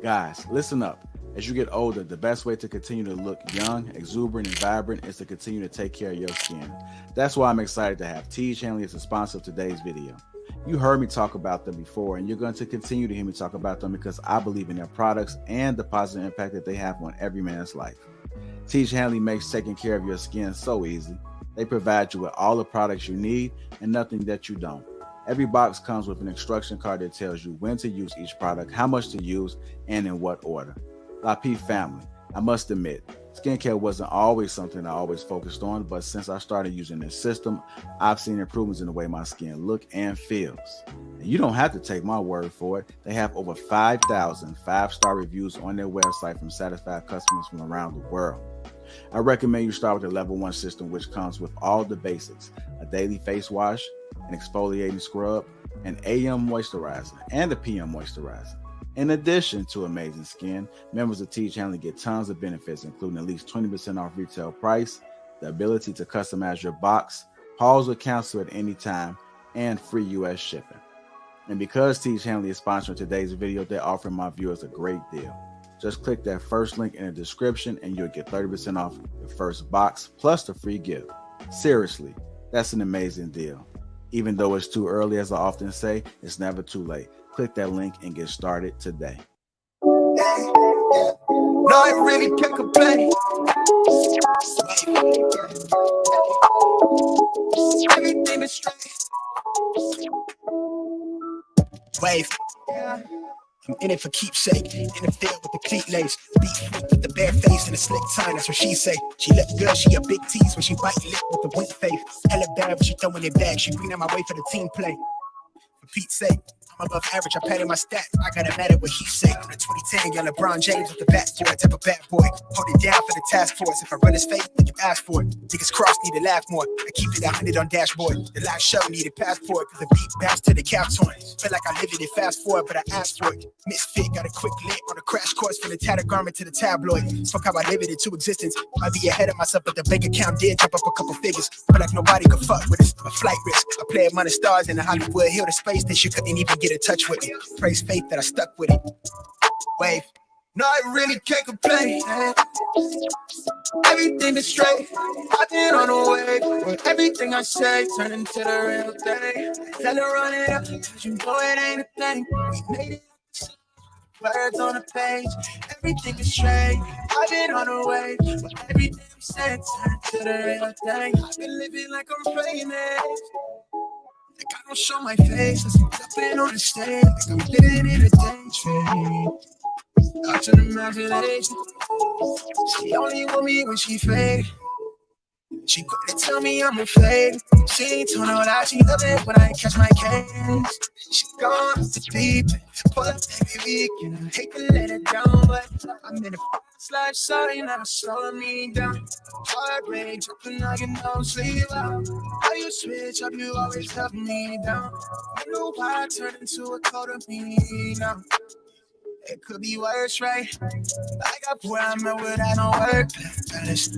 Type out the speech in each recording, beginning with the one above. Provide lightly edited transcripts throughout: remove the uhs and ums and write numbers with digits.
Guys, listen up. As you get older, the best way to continue to look young, exuberant, and vibrant is to continue to take care of your skin. That's why I'm excited to have Teej Hanley as a sponsor of today's video. You heard me talk about them before, and you're going to continue to hear me talk about them because I believe in their products and the positive impact that they have on every man's life. Teej Hanley makes taking care of your skin so easy. They provide you with all the products you need and nothing that you don't. Every box comes with an instruction card that tells you when to use each product, how much to use, and in what order. Lapeef family, I must admit, skincare wasn't always something I always focused on, but since I started using this system, I've seen improvements in the way my skin looks and feels. And you don't have to take my word for it. They have over 5,000 five-star reviews on their website from satisfied customers from around the world. I recommend you start with the level 1 system, which comes with all the basics: a daily face wash, an exfoliating scrub, an AM moisturizer, and a PM moisturizer. In addition to amazing skin, members of Teej Hanley get tons of benefits, including at least 20% off retail price, the ability to customize your box, pause or cancel at any time, and free US shipping. And because Teej Hanley is sponsoring today's video, they're offering my viewers a great deal. Just click that first link in the description and you'll get 30% off the first box plus the free gift. Seriously, that's an amazing deal. Even though it's too early, as I often say, it's never too late. Click that link and get started today. No, I really can't complain. Everything is straight. Wave. I'm in it for keepsake. In the field with the cleat lace. Beat freak with the bare face and a slick time. That's what she say. She look good. She a big tease when she bite lip with the wink face. Hella bad when she throwing it back. She bring out my way for the team play. For Pete's sake, I'm above average. I padded my stats. I gotta matter what he say. I'm the 2010 young LeBron James with the backboard. Type of bad boy. Hold it down for the task force. If I run his fate, then you ask for it. Niggas cross need to laugh more. I keep it 100 on dashboard. The last show needed passport. Cause the beat bounced to the cap torn. Feel like I live it fast forward, but I asked for it. Misfit got a quick lit on a crash course from the tattered garment to the tabloid. Fuck how I live it into existence. I'd be ahead of myself, but the bank account did jump up a couple figures. But like nobody could fuck with us. I'm a flight risk. I play among the stars in the Hollywood Hill to space that you couldn't even get in touch with me. Praise faith that I stuck with it. Wave. No, I really can't complain. Everything is straight. I've been on the wave. With everything I say turn into the real thing. Tell her run it up, cause you know it ain't a thing. We made it. Words on the page. Everything is straight. I've been on the wave. With everything I'm saying turn to the real thing. I've been living like I'm famous. Like I don't show my face. I'm jumping on the stage. Like I'm living in a daydream. Out your imagination. She only want me when she fade. She couldn't tell me I'm inflated. She ain't told her that she love it when I catch my case. She gone to deep. Pull up every week and I hate to let it down, but I'm in a fast life, sorry, never slowing me down. Heartbreak, dropping like a no sleep out. How you switch up, you always help me down. I know why I turned into a cold of me now. It could be worse, right? I got where I'm at without no work.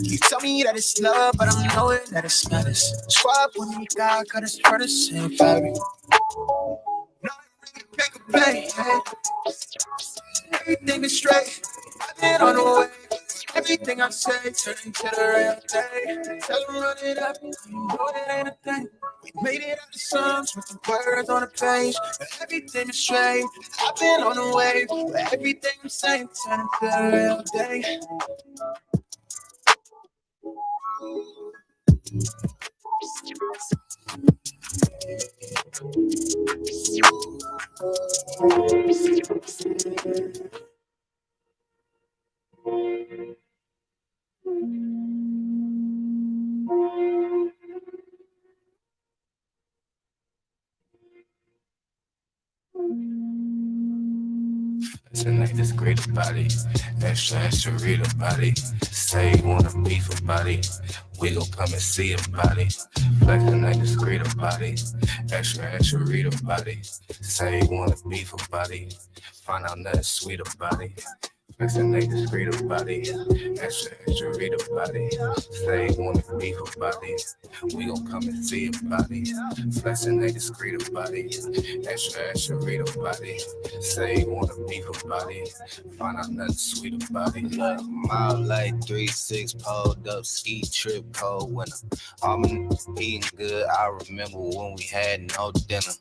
You tell me that it's love, but I'm knowing that it's madness. Swap when you got us for the same fabric. No, I really can't complain. Everything is straight. I've been on the way. Everything I say turn into the real thing. Tell them run it up, you know it ain't a thing. We made it out the songs with the words on the page. Everything is straight. I've been on the way. Everything I'm saying turn into the real thing. Tonight, this great body, extra read about it. Say you wanna beef about it, we gon' come and see about it. Flex tonight, this great body, extra read about it. Say you wanna beef about it, find out nothing sweet about it. Flexing they discreet about it. Extra read about it. Say wanna beef about it. We gon' come and see about it. Flexing they discreet about it. Extra read about it. Say wanna beef about it. Find out nothing sweet about it. Look, mile like 3-6 pulled up, ski trip cold winter. All my niggas eating good. I remember when we had no dinner.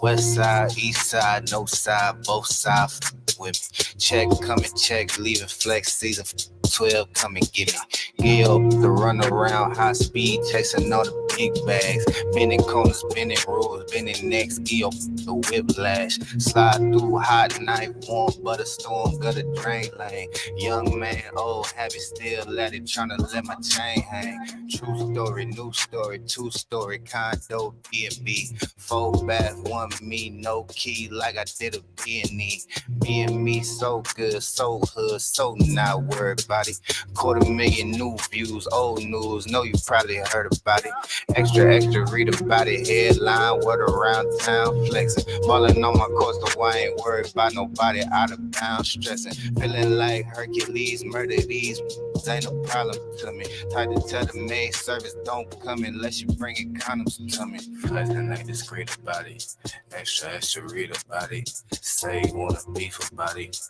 West side, east side, no side, both sides with me. Check, come and check, leaving flex season 12, come and get me. Gil, the run around, high speed, chasing all the big bags. Bending corners, bending rules, bending necks, Gil, the whiplash. Slide through hot night, warm butter storm, gutter drain lane. Young man, old habit, still let it, tryna let my chain hang. True story, new story, 2-story, condo, B&B. 4 bath, 1 me, no key, like I did a B&E. Me and me, so good, so hood, so not worried about it. 250,000 new views, old news, know you probably heard about it. Extra, read about it. Headline, word around town, flexing. Ballin' on my course, so I ain't worried about nobody out of town, stressing. Feeling like Hercules, murder these ain't no problem to me. Tried to tell the maid service don't come unless you bring it condoms to me. Flexing they discreet about it. Extra read about it. Say you wanna beef about it.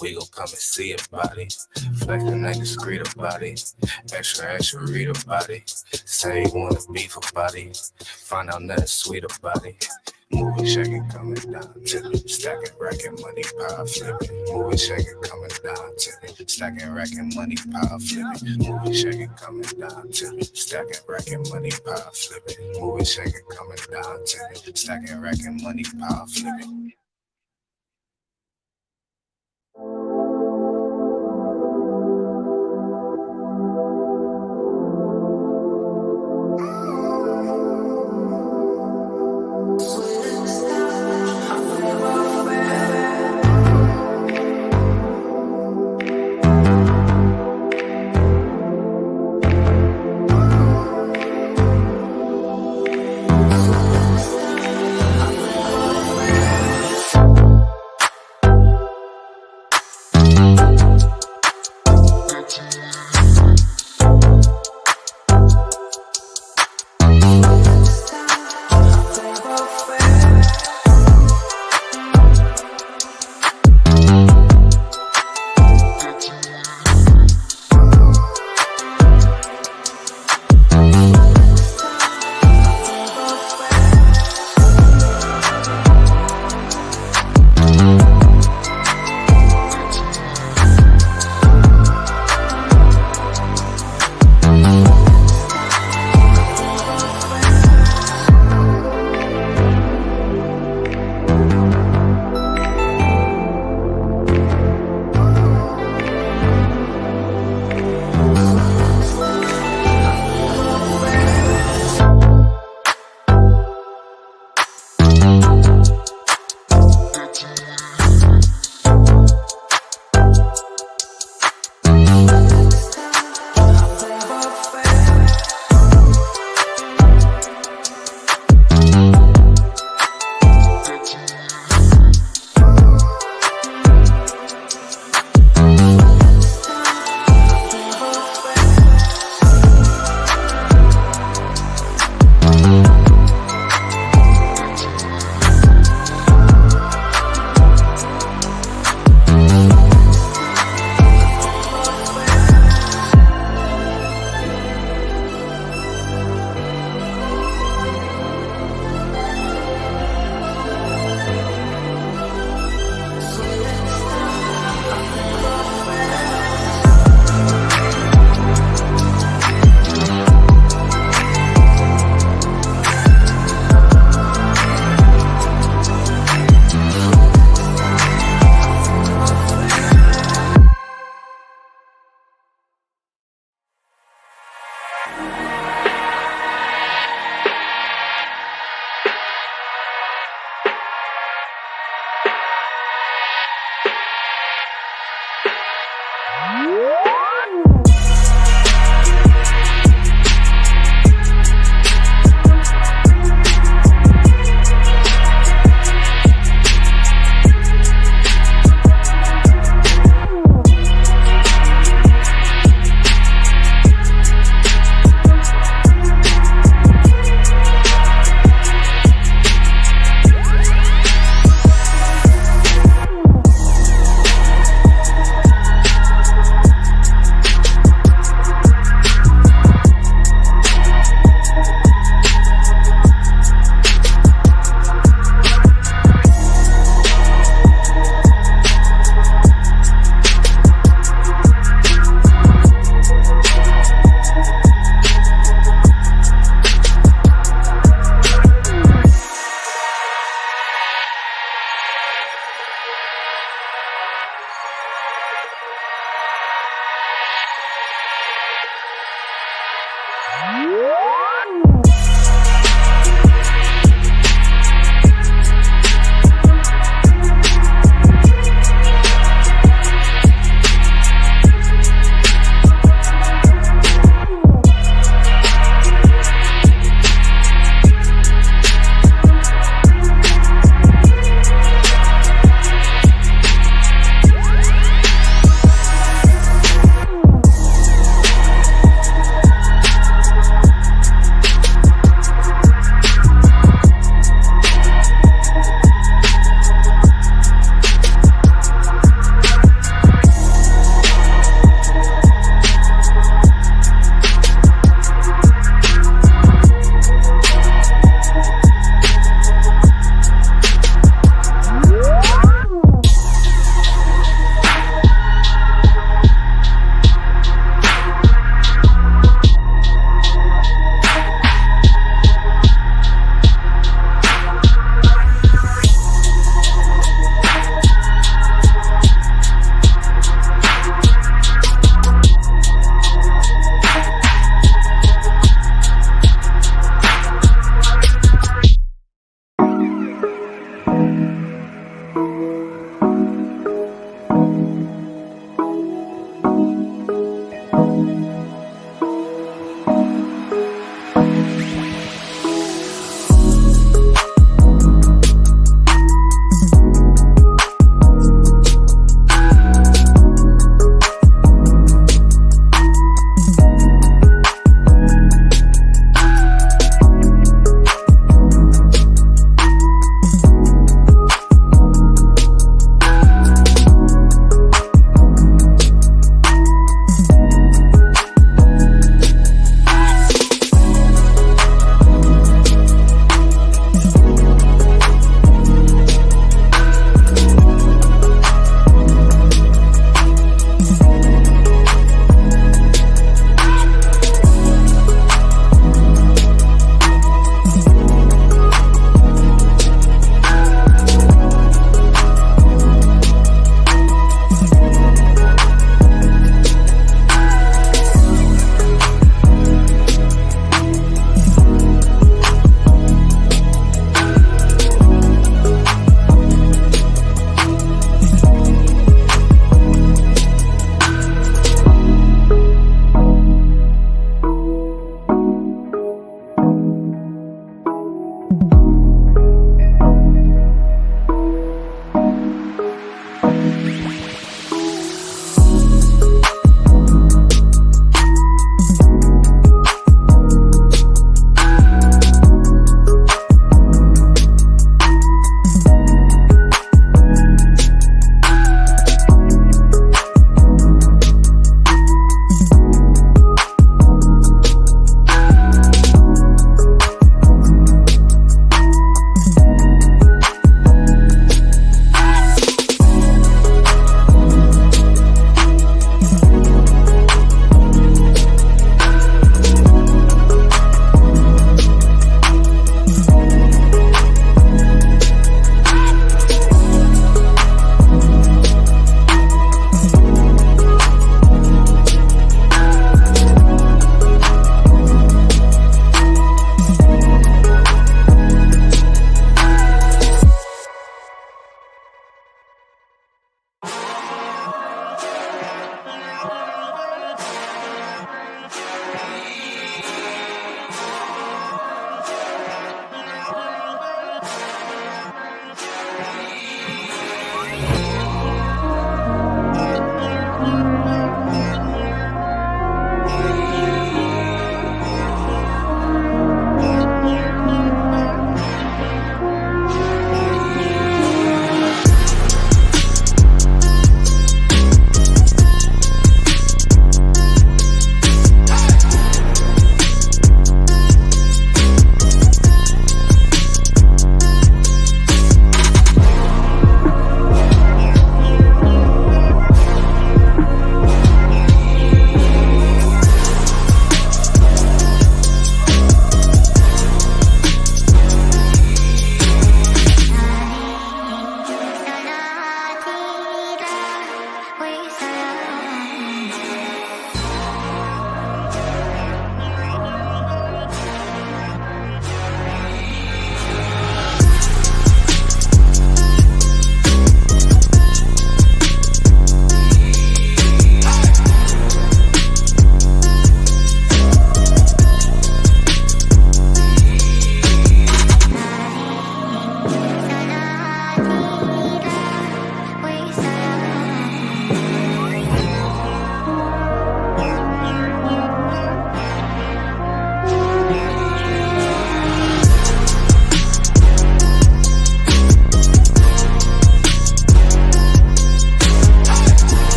We gon' come and see about it. Flexing they discreet about it. Extra read about it. Say you wanna beef about it. Find out nothing sweet about it. Moving, shaking, coming down to me. Stacking, racking, money, power flipping. Moving, shaking, coming down to me. Stacking, racking, money, power flipping. Moving, shaking, coming down to me. Stacking, racking, money, power flipping. Moving, shaking, coming down to me. Stacking, racking, money, power flipping.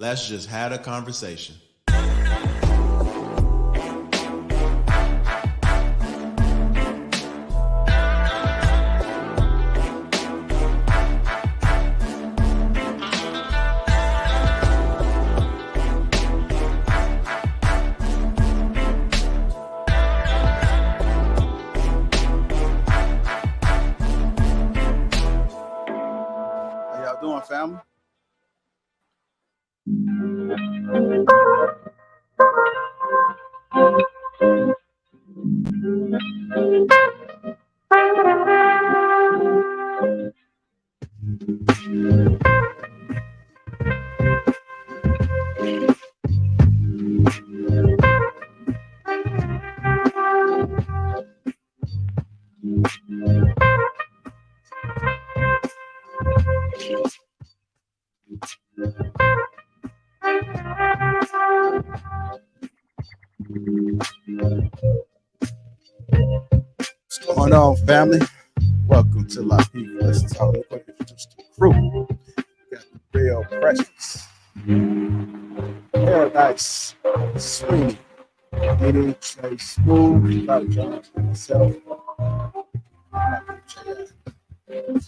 Let's just have a conversation. How y'all doing, family? What's going on, family? Welcome to Lapeef. Let's talk. Let's introduce the crew. We got the real precious, Paradise, Sweeney, Diddy, Trey Smooth, Bob Jones, and myself. Welcome to Lapeef.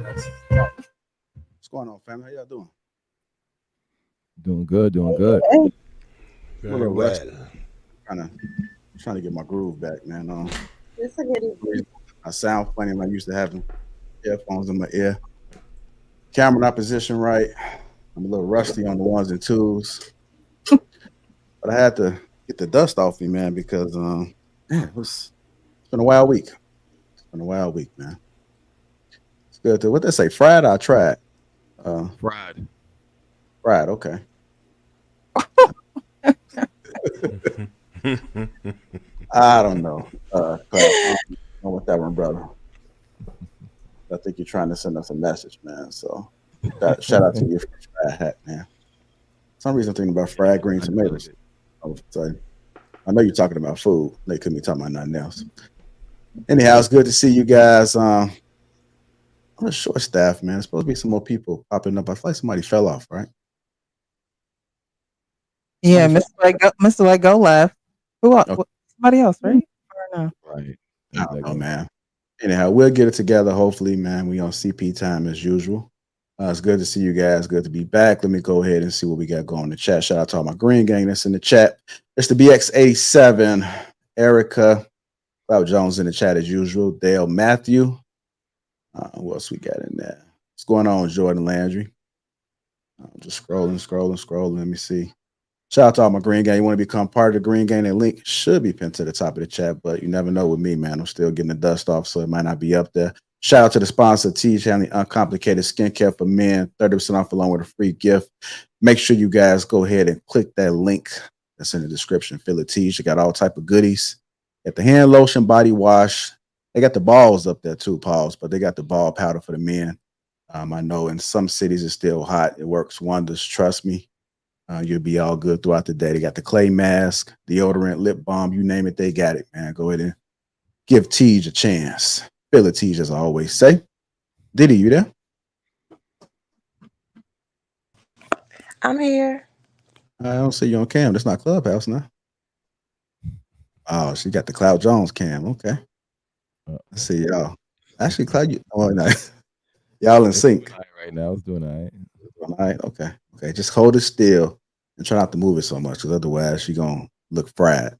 Let's talk. What's going on, family? How y'all doing? Doing good, doing good. A little rusty. Trying to get my groove back, man. It's a good. I sound funny when I used to having earphones in my ear. Camera not positioned right. I'm a little rusty on the ones and twos. But I had to get the dust off me, man, because it's been a wild week. Man. It's good to what they say, fried or tried? Fried. Fried, okay. I don't know. I don't know what that one, brother. I think you're trying to send us a message, man. So shout out to you for fried hat, man. For some reason I'm thinking about fried green tomatoes. I know you're talking about food. They couldn't be talking about nothing else. Anyhow, it's good to see you guys. On a short staff, man. There's supposed to be some more people popping up. I feel like somebody fell off, right? Yeah, Mr. White go left. Who else? Okay. Somebody else, right? Or no? Right. I don't know, man. Anyhow, we'll get it together. Hopefully, man. We on CP time as usual. It's good to see you guys. Good to be back. Let me go ahead and see what we got going in the chat. Shout out to all my green gang that's in the chat. It's the BX87, Erica, Cloud Jones in the chat as usual. Dale Matthew. Who else we got in there? What's going on, Jordan Landry? I'm just scrolling. Let me see. Shout out to all my green gang. You want to become part of the green gang? That link should be pinned to the top of the chat, but you never know with me, man. I'm still getting the dust off, so it might not be up there. Shout out to the sponsor, Teach Handling Uncomplicated Skincare for Men, 30% off along with a free gift. Make sure you guys go ahead and click that link that's in the description. Feel it, Teach. You got all type of goodies. Got the hand lotion, body wash. They got the balls up there too, Pauls, but they got the ball powder for the men. I know in some cities it's still hot. It works wonders. Trust me. You'll be all good throughout the day. They got the clay mask, deodorant, lip balm, you name it, they got it, man. Go ahead and give Tej a chance. Feel it, Tej, as I always say. Diddy, you there? I'm here. I don't see you on cam. That's not Clubhouse now. Oh, she got the Cloud Jones cam. Okay. Let's see y'all. Actually, Cloud, y'all in sync. Right now, it's doing all right. All right, okay. Just hold it still and try not to move it so much, because otherwise you're gonna look fried.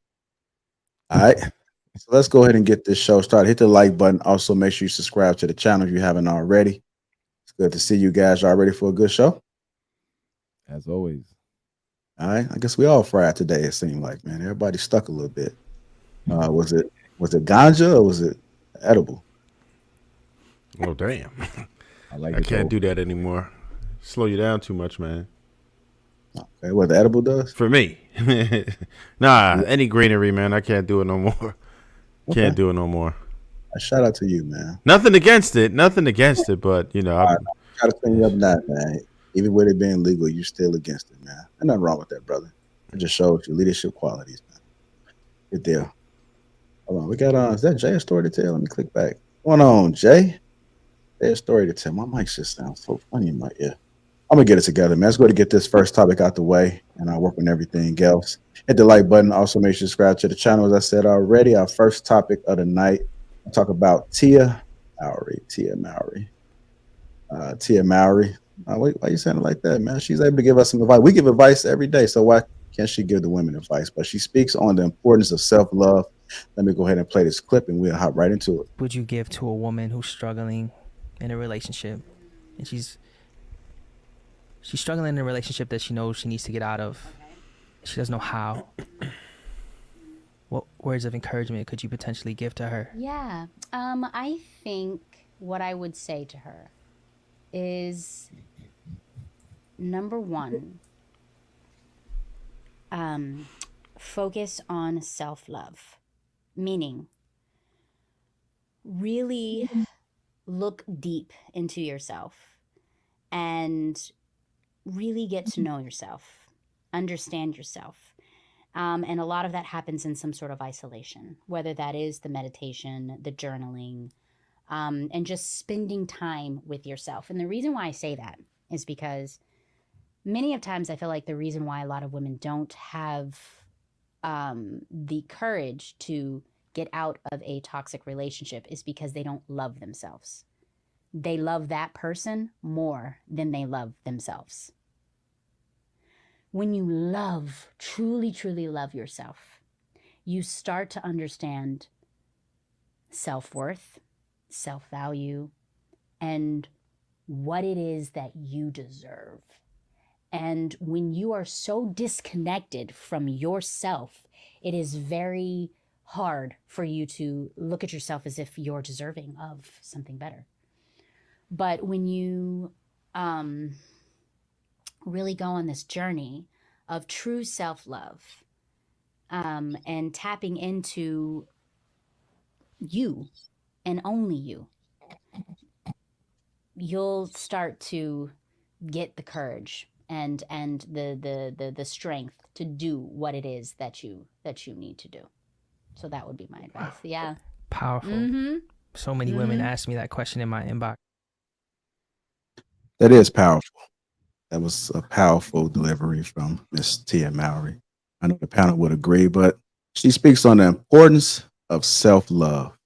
All right. So let's go ahead and get this show started. Hit the like button. Also, make sure you subscribe to the channel if you haven't already. It's good to see you guys. Y'all ready for a good show? As always. All right. I guess we all fried today, it seemed like, man. Everybody stuck a little bit. Was it ganja or was it edible? Oh, damn. I can't do that anymore. Slow you down too much, man. Okay, what the edible does? For me. Any greenery, man, I can't do it no more. Okay. Can't do it no more. Shout out to you, man. Nothing against it, but, you know. I try to clean you up that, man. Even with it being legal, you're still against it, man. There's nothing wrong with that, brother. It just shows your leadership qualities, man. Good deal. Hold on, we got is that Jay a story to tell? Let me click back. What's going on, Jay? There's a story to tell. My mic just sounds so funny in my ear. I'm gonna get it together, man. Let's go to get this first topic out the way, and I'll work on everything else. Hit the like button. Also, make sure you subscribe to the channel. As I said already, our first topic of the night. I'll talk about Tia Mowry. Tia Mowry. Why you saying it like that, man? She's able to give us some advice. We give advice every day, so why can't she give the women advice? But she speaks on the importance of self-love. Let me go ahead and play this clip, and we'll hop right into it. Would you give to a woman who's struggling in a relationship, and she's struggling in a relationship that she knows she needs to get out of? She doesn't know how. What words of encouragement could you potentially give to her? Yeah, I think what I would say to her is, number one, focus on self-love, meaning really look deep into yourself and really get to know yourself, understand yourself. And a lot of that happens in some sort of isolation, whether that is the meditation, the journaling, and just spending time with yourself. And the reason why I say that is because many of times I feel like the reason why a lot of women don't have the courage to get out of a toxic relationship is because they don't love themselves. They love that person more than they love themselves. When you love, truly, truly love yourself, you start to understand self-worth, self-value, and what it is that you deserve. And when you are so disconnected from yourself, it is very hard for you to look at yourself as if you're deserving of something better. But when you really go on this journey of true self-love and tapping into you and only you, you'll start to get the courage and the strength to do what it is that you need to do. So that would be my advice. Yeah. Powerful. Mm-hmm. So many women ask me that question in my inbox. That is powerful. That was a powerful delivery from Miss Tia Mowry. I know the panel would agree, but she speaks on the importance of self-love.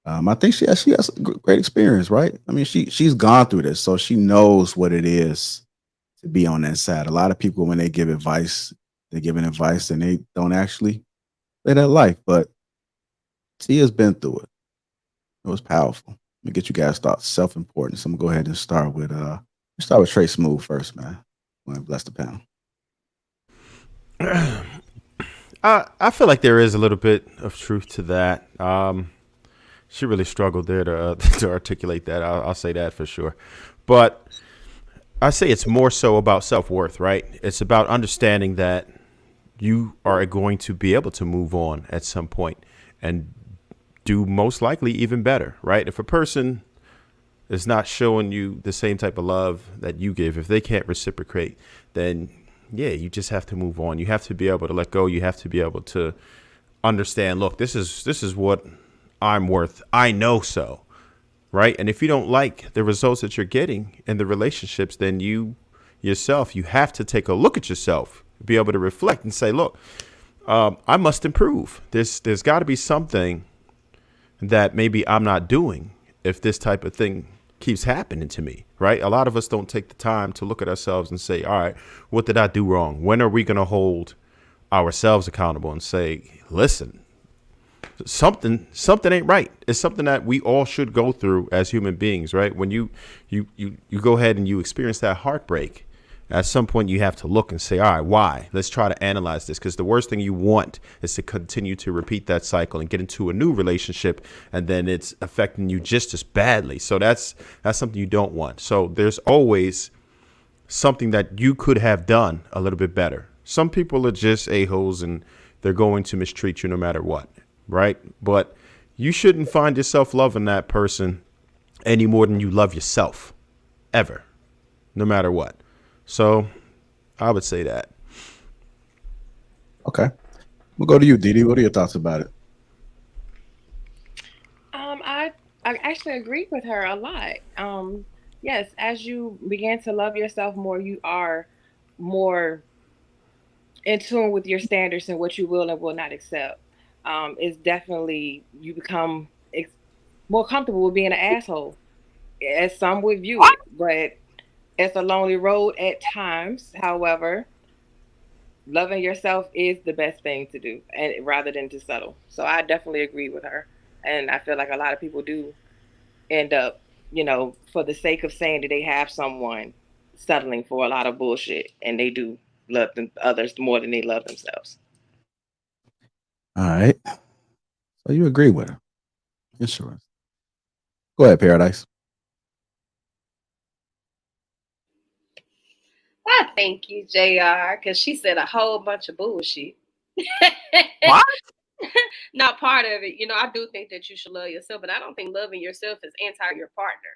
I think she has a great experience, right? I mean, she's gone through this, so she knows what it is to be on that side. A lot of people, when they give advice, they're giving advice and they don't actually live that life. But Tia's been through it. It was powerful. Let me get you guys' thoughts. Self-importance. I'm gonna go ahead and start with Trey Smooth first, man. I want to bless the panel. I feel like there is a little bit of truth to that. She really struggled there to articulate that. I'll say that for sure. But I say it's more so about self-worth, right? It's about understanding that you are going to be able to move on at some point and do most likely even better, right? If a person is not showing you the same type of love that you give, if they can't reciprocate, then yeah, you just have to move on. You have to be able to let go. You have to be able to understand, look, this is what I'm worth. I know so, right? And if you don't like the results that you're getting in the relationships, then you yourself, you have to take a look at yourself, be able to reflect and say, look, I must improve. There's got to be something that maybe I'm not doing if this type of thing keeps happening to me, right? A lot of us don't take the time to look at ourselves and say, all right, what did I do wrong? When are we going to hold ourselves accountable and say, listen, something ain't right? It's something that we all should go through as human beings, right? When you go ahead and you experience that heartbreak, at some point you have to look and say, all right, why? Let's try to analyze this, because the worst thing you want is to continue to repeat that cycle and get into a new relationship, and then it's affecting you just as badly. So that's something you don't want. So there's always something that you could have done a little bit better. Some people are just a-holes and they're going to mistreat you no matter what, right? But you shouldn't find yourself loving that person any more than you love yourself, ever, no matter what. So I would say that. Okay. We'll go to you, Didi. What are your thoughts about it? I actually agree with her a lot. Yes, as you begin to love yourself more, you are more in tune with your standards and what you will and will not accept. It's definitely you become more comfortable with being an asshole, as some would view it. But it's a lonely road at times. However, loving yourself is the best thing to do, and rather than to settle. So I definitely agree with her, and I feel like a lot of people do end up, for the sake of saying that they have someone, settling for a lot of bullshit, and they do love others more than they love themselves. All right. So you agree with her. Insurance. Go ahead, Paradise. I thank you, JR, because she said a whole bunch of bullshit. What? Not part of it. I do think that you should love yourself, but I don't think loving yourself is anti your partner.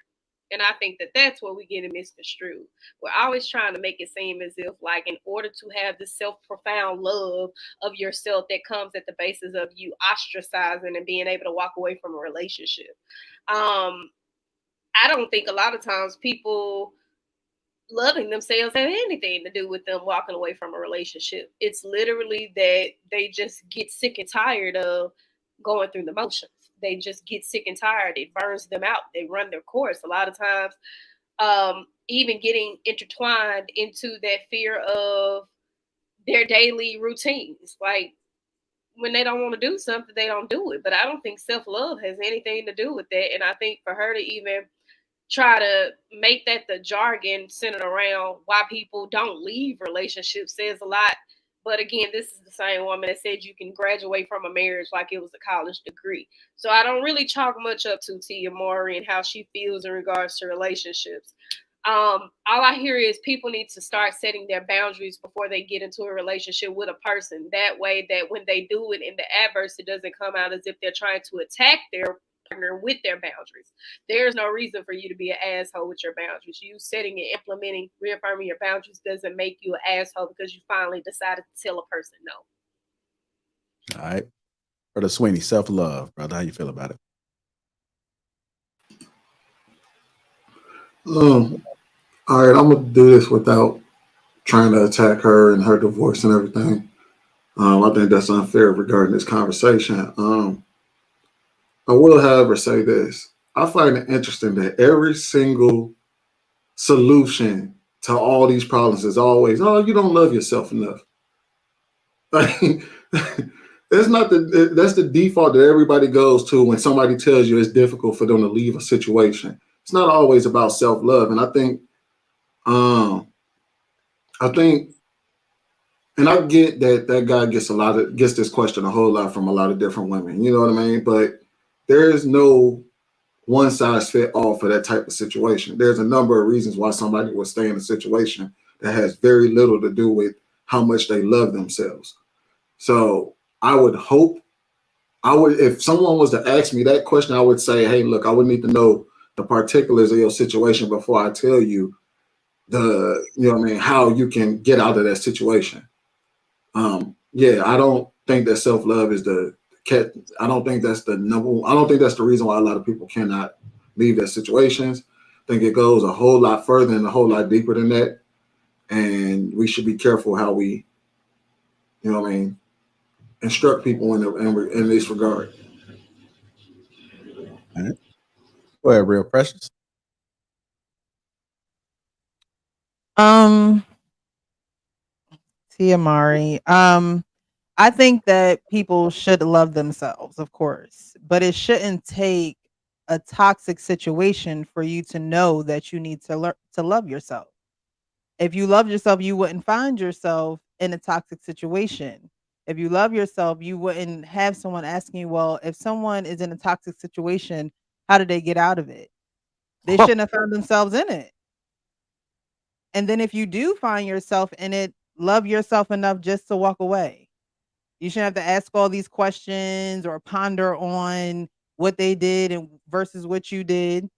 And I think that that's where we get it misconstrued. We're always trying to make it seem as if, like, in order to have this profound love of yourself that comes at the basis of you ostracizing and being able to walk away from a relationship. I don't think a lot of times people loving themselves have anything to do with them walking away from a relationship. It's literally that they just get sick and tired of going through the motions. They just get sick and tired. It burns them out. They run their course. A lot of times, even getting intertwined into that fear of their daily routines. Like, when they don't want to do something, they don't do it. But I don't think self-love has anything to do with that. And I think for her to even try to make that the jargon centered around why people don't leave relationships says a lot. But again, this is the same woman that said you can graduate from a marriage like it was a college degree. So I don't really chalk much up to Tia Mowry and how she feels in regards to relationships. All I hear is people need to start setting their boundaries before they get into a relationship with a person. That way, that when they do it in the adverse, it doesn't come out as if they're trying to attack their partner with their boundaries. There's no reason for you to be an asshole with your boundaries. You setting and implementing, reaffirming your boundaries doesn't make you an asshole because you finally decided to tell a person no. All right. Brother Sweeney, self-love, brother. How you feel about it? All right, I'm gonna do this without trying to attack her and her divorce and everything. I think that's unfair regarding this conversation. I will, however, say this. I find it interesting that every single solution to all these problems is always, oh, you don't love yourself enough. It's not that's the default that everybody goes to when somebody tells you it's difficult for them to leave a situation. It's not always about self-love. And I think, and I get that guy gets this question a whole lot from a lot of different women. You know what I mean? But there is no one size fit all for that type of situation. There's a number of reasons why somebody would stay in a situation that has very little to do with how much they love themselves. So if someone was to ask me that question, I would say, hey, look, I would need to know the particulars of your situation before I tell you how you can get out of that situation. I don't think that self-love is I don't think that's the number. I don't think that's the reason why a lot of people cannot leave their situations. I think it goes a whole lot further and a whole lot deeper than that. And we should be careful how we, instruct people in this regard. All right. Go ahead, Real Precious. Tia Mari. I think that people should love themselves, of course, but it shouldn't take a toxic situation for you to know that you need to love yourself. If you love yourself, you wouldn't find yourself in a toxic situation. If you love yourself, you wouldn't have someone asking you, well, if someone is in a toxic situation, how did they get out of it? They shouldn't have found themselves in it. And then if you do find yourself in it, love yourself enough just to walk away. You shouldn't have to ask all these questions or ponder on what they did and versus what you did.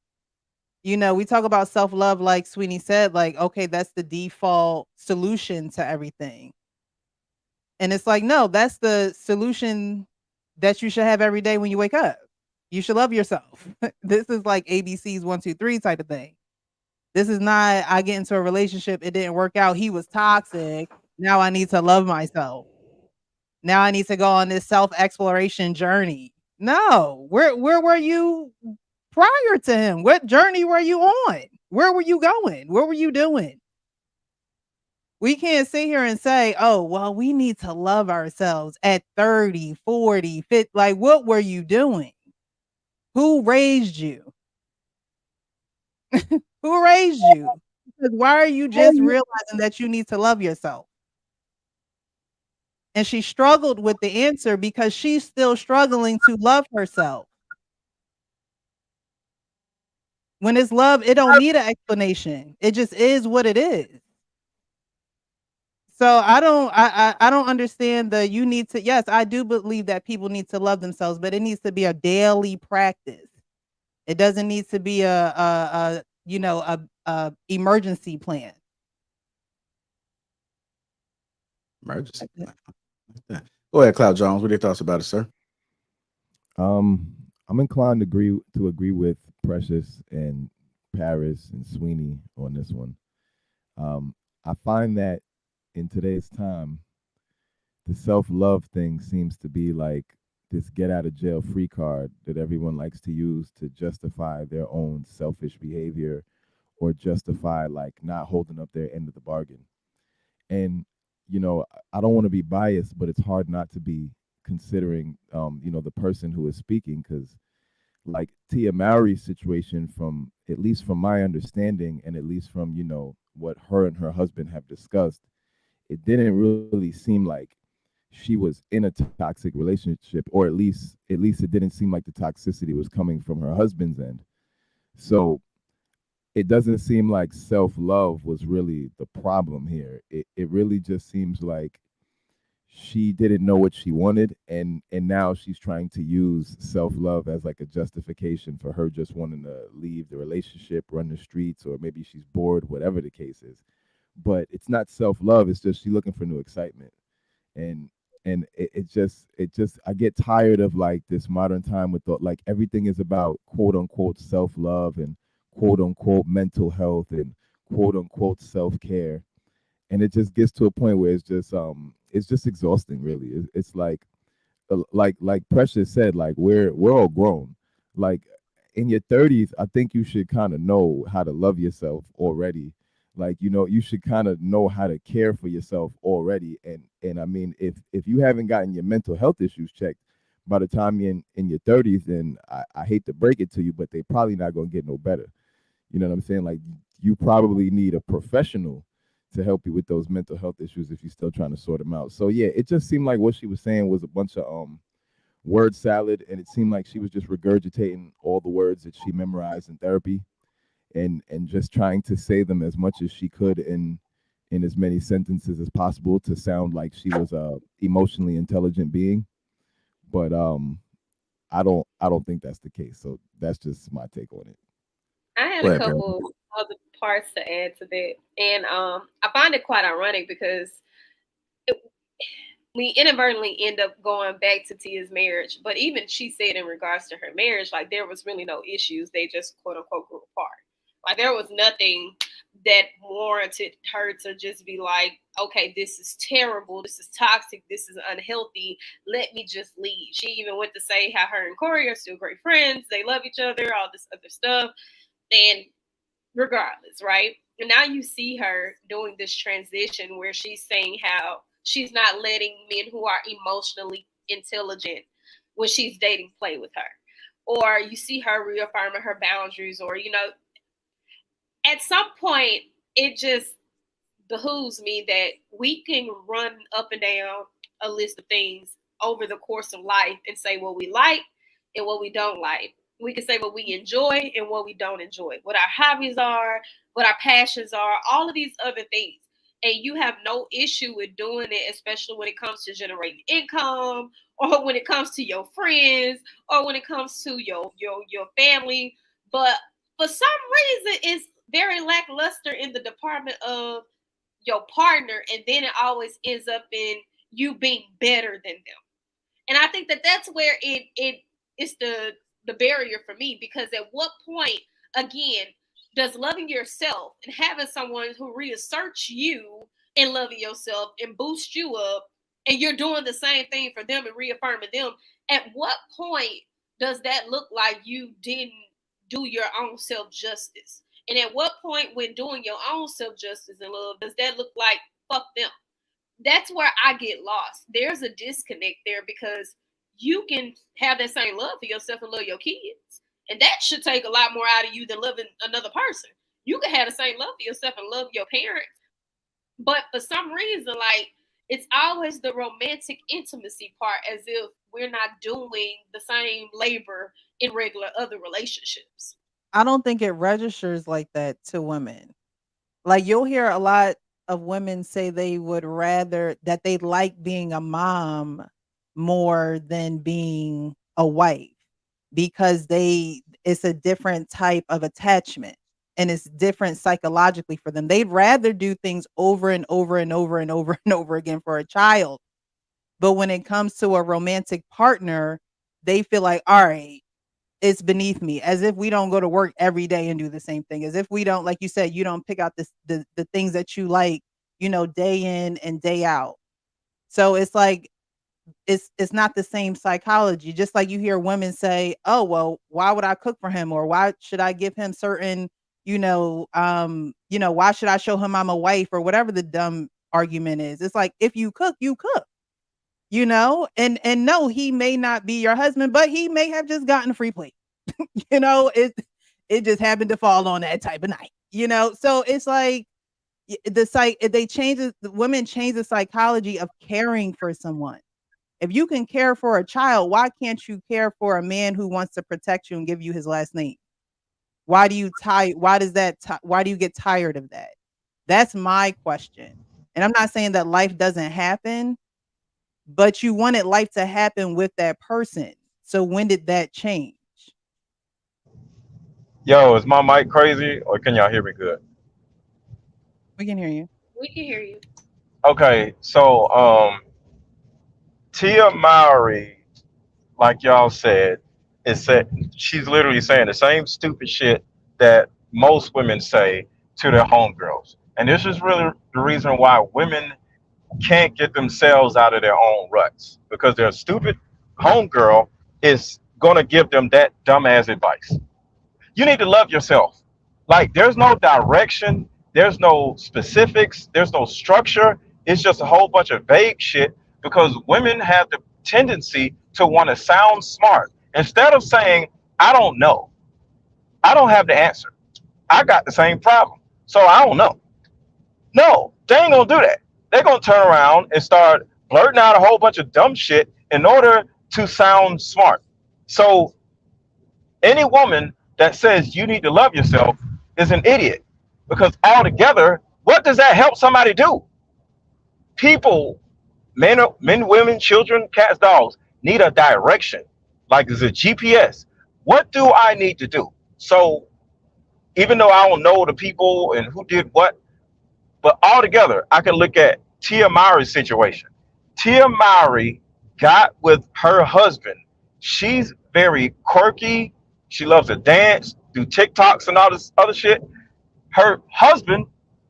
We talk about self-love, like Sweeney said, like, okay, that's the default solution to everything. And it's like, no, that's the solution that you should have every day when you wake up. You should love yourself. This is like ABC's 1, 2, 3 type of thing. This is not I get into a relationship, it didn't work out. He was toxic. Now I need to love myself. Now I need to go on this self-exploration journey. No. Where were you prior to him? What journey were you on? Where were you going? What were you doing? We can't sit here and say, "Oh, well, we need to love ourselves at 30, 40, 50." Like, what were you doing? Who raised you? Who raised you? Because why are you just realizing that you need to love yourself? And she struggled with the answer because she's still struggling to love herself. When it's love, it don't need an explanation. It just is what it is. So I don't understand the you need to. Yes, I do believe that people need to love themselves, but it needs to be a daily practice. It doesn't need to be a you know a emergency plan. Emergency plan. Go ahead, Cloud Jones. What are your thoughts about it, sir? I'm inclined to agree with Precious and Paris and Sweeney on this one. I find that in today's time, the self-love thing seems to be like this get out of jail free card that everyone likes to use to justify their own selfish behavior or justify like not holding up their end of the bargain. And I don't want to be biased, but it's hard not to be considering the person who is speaking, because like Tia Mowry's situation, from at least from my understanding and at least from what her and her husband have discussed, it didn't really seem like she was in a toxic relationship, or at least it didn't seem like the toxicity was coming from her husband's end. So it doesn't seem like self-love was really the problem here. It really just seems like she didn't know what she wanted, and now she's trying to use self-love as like a justification for her just wanting to leave the relationship, run the streets, or maybe she's bored, whatever the case is. But it's not self-love, it's just she's looking for new excitement. And it just I get tired of like this modern time with like everything is about quote unquote self-love and quote unquote mental health and quote unquote self-care. And it just gets to a point where it's just exhausting, really. It's like Precious said, like we're all grown. Like in your 30s, I think you should kind of know how to love yourself already. Like you should kind of know how to care for yourself already. And I mean, if you haven't gotten your mental health issues checked by the time you're in your 30s, then I hate to break it to you, but they probably not gonna get no better. You know what I'm saying? Like you probably need a professional to help you with those mental health issues if you're still trying to sort them out. So yeah, it just seemed like what she was saying was a bunch of word salad, and it seemed like she was just regurgitating all the words that she memorized in therapy, and just trying to say them as much as she could in as many sentences as possible to sound like she was a emotionally intelligent being. But I don't think that's the case. So that's just my take on it. I had Go a ahead, Paris. couple other parts to add to that, and I find it quite ironic because it, we inadvertently end up going back to Tia's marriage. But even she said in regards to her marriage, like there was really no issues. They just quote unquote grew apart. Like there was nothing that warranted her to just be like, okay, this is terrible, this is toxic, this is unhealthy, let me just leave. She even went to say how her and Corey are still great friends, they love each other, all this other stuff. And regardless, right? And now you see her doing this transition where she's saying how she's not letting men who are emotionally intelligent when she's dating play with her. Or you see her reaffirming her boundaries, or, at some point, it just behooves me that we can run up and down a list of things over the course of life and say what we like and what we don't like. We can say what we enjoy and what we don't enjoy, what our hobbies are, what our passions are, all of these other things. And you have no issue with doing it, especially when it comes to generating income, or when it comes to your friends, or when it comes to your family. But for some reason, it's very lackluster in the department of your partner, and then it always ends up in you being better than them. And I think that that's where it's the the barrier for me, because at what point, again, does loving yourself and having someone who reasserts you and loving yourself and boosts you up, and you're doing the same thing for them and reaffirming them, at what point does that look like you didn't do your own self-justice? And at what point, when doing your own self-justice and love, does that look like fuck them? That's where I get lost. There's a disconnect there, because you can have that same love for yourself and love your kids. And that should take a lot more out of you than loving another person. You can have the same love for yourself and love your parents. But for some reason, like, it's always the romantic intimacy part, as if we're not doing the same labor in regular other relationships. I don't think it registers like that to women. Like, you'll hear a lot of women say they would rather, that they like being a mom more than being a wife, because it's a different type of attachment, and it's different psychologically for them. They'd rather do things over and over and over and over and over again for a child. But when it comes to a romantic partner, they feel like, all right, it's beneath me, as if we don't go to work every day and do the same thing, as if we don't, like you said, you don't pick out the things that you like, day in and day out. So it's like, it's not the same psychology. Just like you hear women say, oh, well, why would I cook for him? Or why should I give him certain, why should I show him I'm a wife, or whatever the dumb argument is? It's like, if you cook, you cook. And no, he may not be your husband, but he may have just gotten a free plate. It just happened to fall on that type of night, so it's like the women change the psychology of caring for someone. If you can care for a child, why can't you care for a man who wants to protect you and give you his last name? Why do you get tired of that? That's my question. And I'm not saying that life doesn't happen, but you wanted life to happen with that person. So when did that change? Yo, is my mic crazy, or can y'all hear me good? We can hear you. We can hear you. Okay, so Tia Mowry, like y'all said, she's literally saying the same stupid shit that most women say to their homegirls. And this is really the reason why women can't get themselves out of their own ruts, because their stupid homegirl is gonna give them that dumbass advice. You need to love yourself. Like, there's no direction, there's no specifics, there's no structure. It's just a whole bunch of vague shit, because women have the tendency to want to sound smart. Instead of saying, I don't know, I don't have the answer, I got the same problem, so I don't know. No, they ain't gonna do that. They're gonna turn around and start blurting out a whole bunch of dumb shit in order to sound smart. So any woman that says you need to love yourself is an idiot, because altogether, what does that help somebody do? People, men, women, children, cats, dogs, need a direction, like it's a GPS. What do I need to do? So even though I don't know the people and who did what, but altogether, I can look at Tia Mowry's situation. Tia Mowry got with her husband. She's very quirky. She loves to dance, do TikToks and all this other shit. Her husband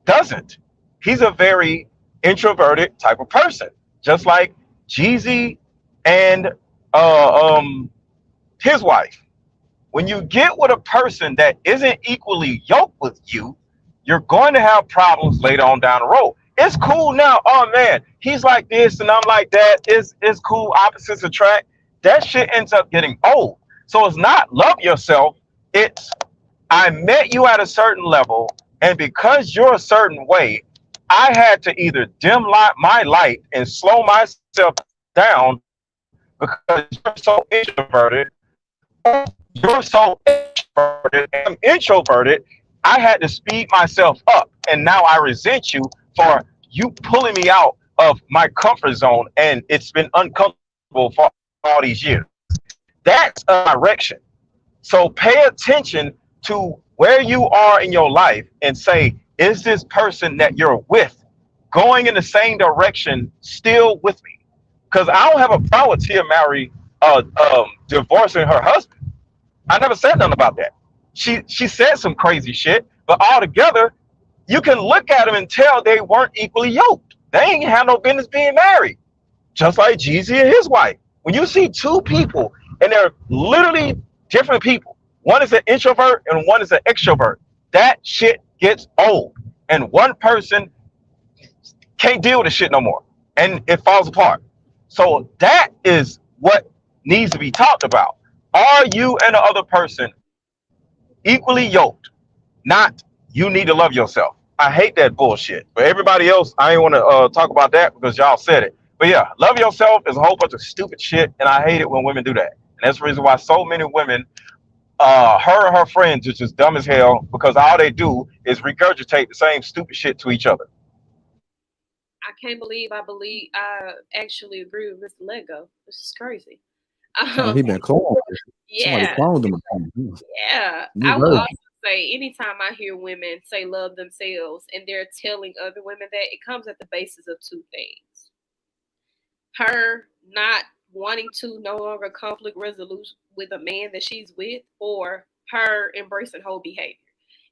doesn't. He's a very introverted type of person, just like Jeezy and his wife. When you get with a person that isn't equally yoked with you, you're going to have problems later on down the road. It's cool now. Oh man, he's like this and I'm like that. It's cool. Opposites attract. That shit ends up getting old. So it's not love yourself. It's, I met you at a certain level, and because you're a certain way, I had to either dim light my light and slow myself down because you're so introverted. You're so extroverted. I'm introverted. I had to speed myself up, and now I resent you for you pulling me out of my comfort zone, and it's been uncomfortable for all these years. That's a direction. So pay attention to where you are in your life and say, is this person that you're with going in the same direction still with me? Because I don't have a problem with Tia Mowry divorcing her husband. I never said nothing about that. She said some crazy shit, but altogether, you can look at them and tell they weren't equally yoked. They ain't have no business being married. Just like Jeezy and his wife. When you see two people and they're literally different people, one is an introvert and one is an extrovert, that shit gets old. And one person can't deal with the shit no more. And it falls apart. So that is what needs to be talked about. Are you and the other person equally yoked? Not you need to love yourself. I hate that bullshit. But everybody else, I ain't want to talk about that because y'all said it. But yeah, love yourself is a whole bunch of stupid shit, and I hate it when women do that. And that's the reason why so many women, her and her friends are just dumb as hell because all they do is regurgitate the same stupid shit to each other. I can't believe I actually agree with Mr. Lego. This is crazy. Oh, he been cloned. Somebody Yeah, cloned him. yeah. New I will version. also say anytime I hear women say love themselves and they're telling other women that, it comes at the basis of two things. Her not wanting to no longer conflict resolution with a man that she's with, or her embracing whole behavior.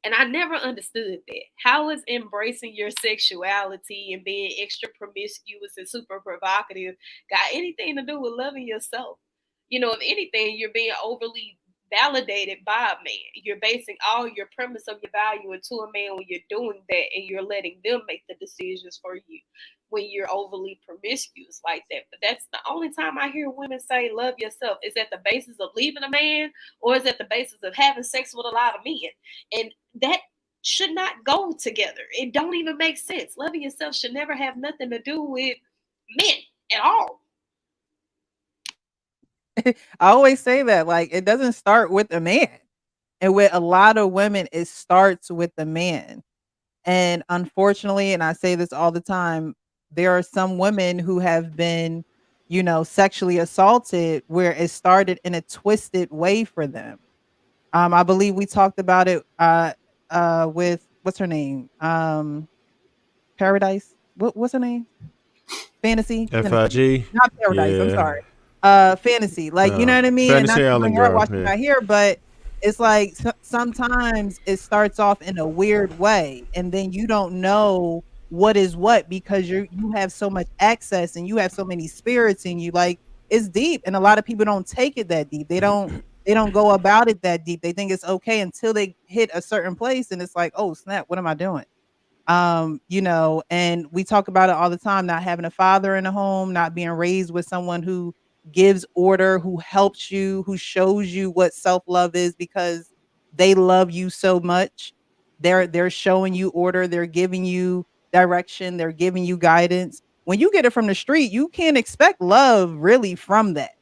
And I never understood that. How is embracing your sexuality and being extra promiscuous and super provocative got anything to do with loving yourself? You know, if anything, you're being overly validated by a man. You're basing all your premise of your value into a man when you're doing that, and you're letting them make the decisions for you when you're overly promiscuous like that. But that's the only time I hear women say love yourself. Is that the basis of leaving a man, or is that the basis of having sex with a lot of men? And that should not go together. It don't even make sense. Loving yourself should never have nothing to do with men at all. I always say that, like, it doesn't start with a man. And with a lot of women, it starts with the man. And unfortunately, and I say this all the time, there are some women who have been, sexually assaulted where it started in a twisted way for them. I believe we talked about it with what's her name? Paradise. What's her name? Fantasy. FIG. Not Paradise. I'm Yeah. sorry. Fantasy. Like, you know what I mean? And not Fantasy to Island bring her up Girl. while she's Yeah. not here, but it's like sometimes it starts off in a weird way, and then you don't know what is what because you have so much access and you have so many spirits in you. Like, it's deep, and a lot of people don't take it that deep. They don't go about it that deep. They think it's okay until they hit a certain place, and it's like, oh snap, what am I doing? And we talk about it all the time, not having a father in the home, not being raised with someone who gives order, who helps you, who shows you what self-love is because they love you so much. They're showing you order, they're giving you direction, they're giving you guidance. When you get it from the street, you can't expect love really from that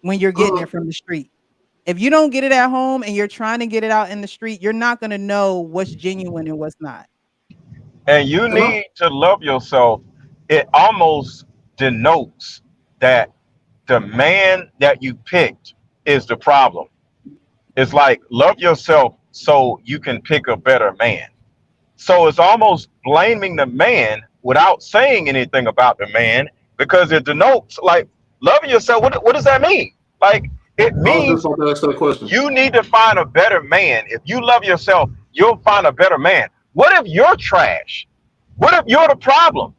when you're getting it from the street. If you don't get it at home and you're trying to get it out in the street, you're not going to know what's genuine and what's not. And you need to love yourself. It almost denotes that the man that you picked is the problem. It's like love yourself so you can pick a better man. So it's almost blaming the man without saying anything about the man because it denotes like loving yourself. What does that mean? Like it I was just means about to ask that question. you need to find a better man. If you love yourself, you'll find a better man. What if you're trash? What if you're the problem?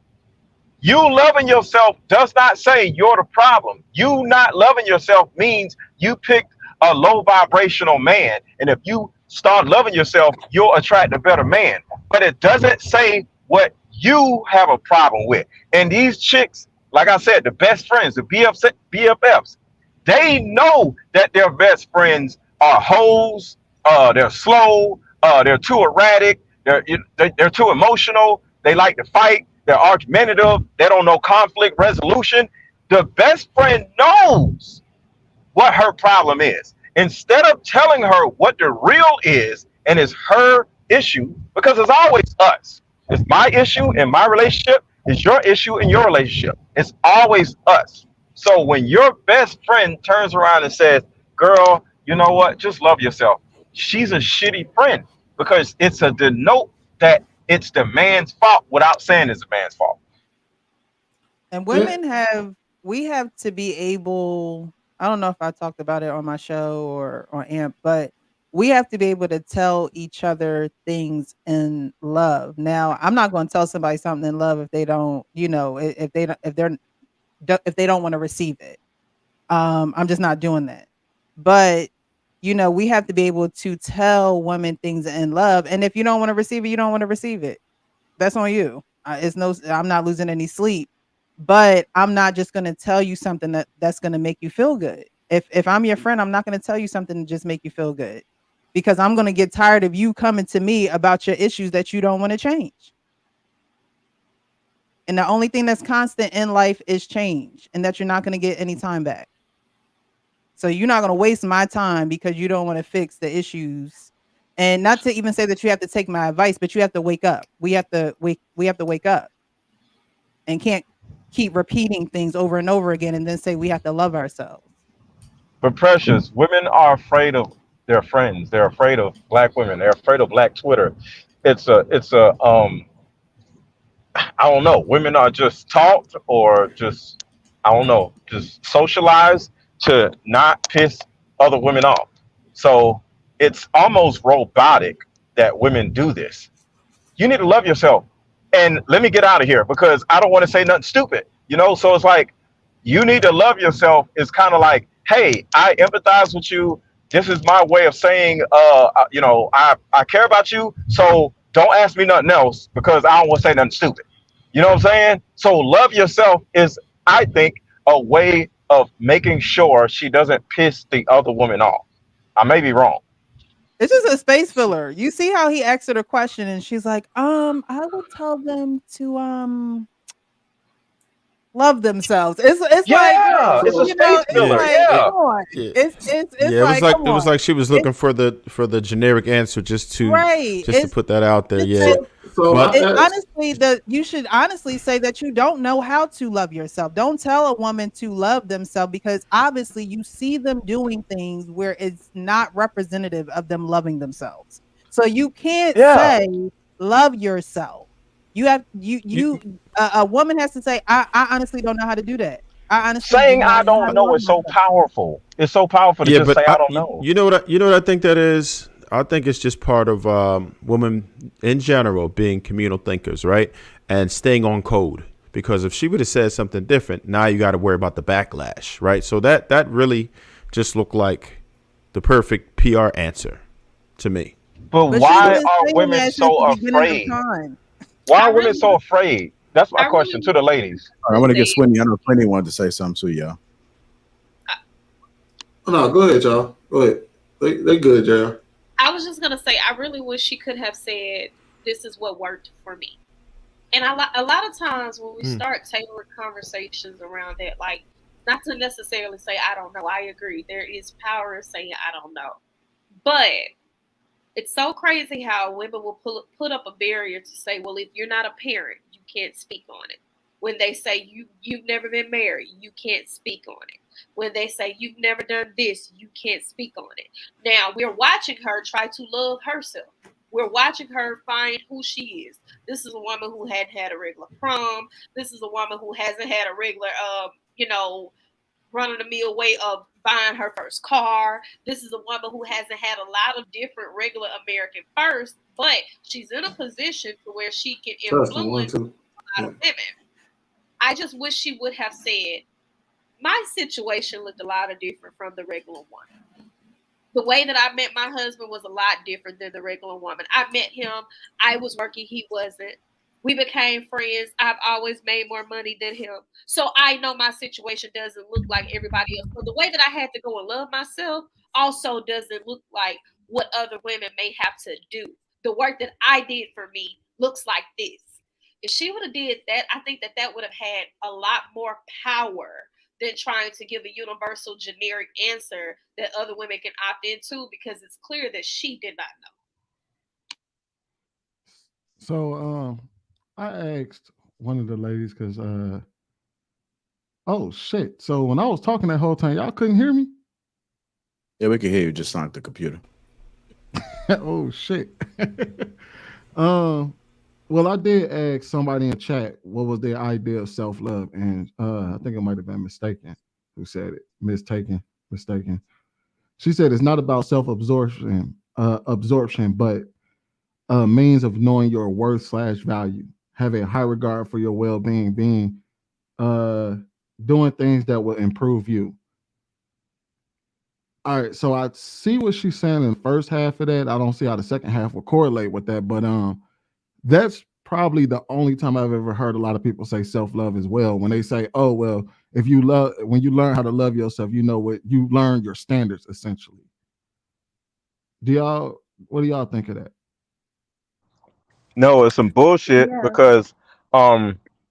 You loving yourself does not say you're the problem. You not loving yourself means you picked a low vibrational man. And if you start loving yourself, you'll attract a better man. But it doesn't say what you have a problem with. And these chicks, like I said, the best friends, the BFFs, they know that their best friends are hoes, they're slow, they're too erratic, they're too emotional, they like to fight, they're argumentative, they don't know conflict resolution. The best friend knows what her problem is. Instead of telling her what the real is and it's her issue, because it's always us. It's my issue in my relationship, it's your issue in your relationship. It's always us. So when your best friend turns around and says, girl, you know what? Just love yourself. She's a shitty friend because it's a denote that it's the man's fault without saying it's the man's fault. And women we have to be able I don't know if I talked about it on my show or on AMP, but we have to be able to tell each other things in love. Now, I'm not going to tell somebody something in love if they don't, if they don't, if they don't want to receive it. I'm just not doing that. But we have to be able to tell women things in love, and if you don't want to receive it, you don't want to receive it. That's on you. I'm not losing any sleep, but I'm not just going to tell you something that's going to make you feel good. If I'm your friend, I'm not going to tell you something to just make you feel good, because I'm going to get tired of you coming to me about your issues that you don't want to change. And the only thing that's constant in life is change, and that you're not going to get any time back. So you're not going to waste my time because you don't want to fix the issues. And not to even say that you have to take my advice, but you have to wake up. We have to wake up, and can't keep repeating things over and over again and then say we have to love ourselves. But Precious, women are afraid of their friends. They're afraid of black women. They're afraid of black Twitter. It's a I don't know. Women are just taught or just, I don't know, just socialized to not piss other women off. So it's almost robotic that women do this. You need to love yourself. And let me get out of here because I don't want to say nothing stupid. So it's like you need to love yourself. It's kind of like, hey, I empathize with you. This is my way of saying, I care about you. So don't ask me nothing else because I don't want to say nothing stupid. You know what I'm saying? So love yourself is, I think, a way of making sure she doesn't piss the other woman off. I may be wrong. It's just a space filler. You see how he asked her a question and she's like, I would tell them to love themselves. It's like, Yeah, it's a space it's filler. like, Yeah. come on. Yeah. It's Yeah, like, come it was on. like she was looking for the generic answer just to Right. put that out there. It's Yeah. So But honestly, you should honestly say that you don't know how to love yourself. Don't tell a woman to love themselves, because obviously you see them doing things where it's not representative of them loving themselves. So you can't Yeah. say love yourself. You have a woman has to say, I honestly don't know how to do that. I honestly do Saying I not know how don't to know love is so myself. powerful. It's so powerful to yeah, just but say I don't know. you know what I think that is? I think it's just part of women in general being communal thinkers, right? And staying on code. Because if she would have said something different, now you got to worry about the backlash, right? So that really just looked like the perfect PR answer to me. But But she's why been are saying women that since so the beginning of afraid? time. Why I are women really, so afraid? That's my I question really to the ladies. All right, I want to get say, Swinny. I know Swinny wanted to say something too, y'all. No, go ahead, y'all. Go ahead. They good, y'all. I was just gonna say, I really wish she could have said, "This is what worked for me." And a lot of times when we start tailoring conversations around that, like, not to necessarily say I don't know. I agree. There is power in saying I don't know, but it's so crazy how women will put up a barrier to say, well, if you're not a parent, you can't speak on it. When they say you've never been married, you can't speak on it. When they say you've never done this, you can't speak on it. Now we're watching her try to love herself. We're watching her find who she is. This is a woman who hadn't had a regular prom. This is a woman who hasn't had a regular, run of the mill way of buying her first car. This is a woman who hasn't had a lot of different regular American firsts, but she's in a position to where she can Trust me, one, influence two. a lot of women. I just wish she would have said, my situation looked a lot of different from the regular one. The way that I met my husband was a lot different than the regular woman. I met him. I was working. He wasn't. We became friends. I've always made more money than him. So I know my situation doesn't look like everybody else. So the way that I had to go and love myself also doesn't look like what other women may have to do. The work that I did for me looks like this. If she would have did that, I think that would have had a lot more power than trying to give a universal generic answer that other women can opt into, because it's clear that she did not know. So I asked one of the ladies because oh shit. So when I was talking that whole time, y'all couldn't hear me? Yeah, we can hear you. Just on the computer. Oh shit. Well, I did ask somebody in chat what was their idea of self-love, and I think I might have been mistaken. who said it. Mistaken. She said it's not about self-absorption, but a means of knowing your worth/value. Have a high regard for your well-being, doing things that will improve you. All right, so I see what she's saying in the first half of that. I don't see how the second half will correlate with that, but that's probably the only time I've ever heard a lot of people say self-love as well. When they say, "Oh, well, when you learn how to love yourself, you know what you learn your standards essentially." What do y'all think of that? No, it's some bullshit Yeah. because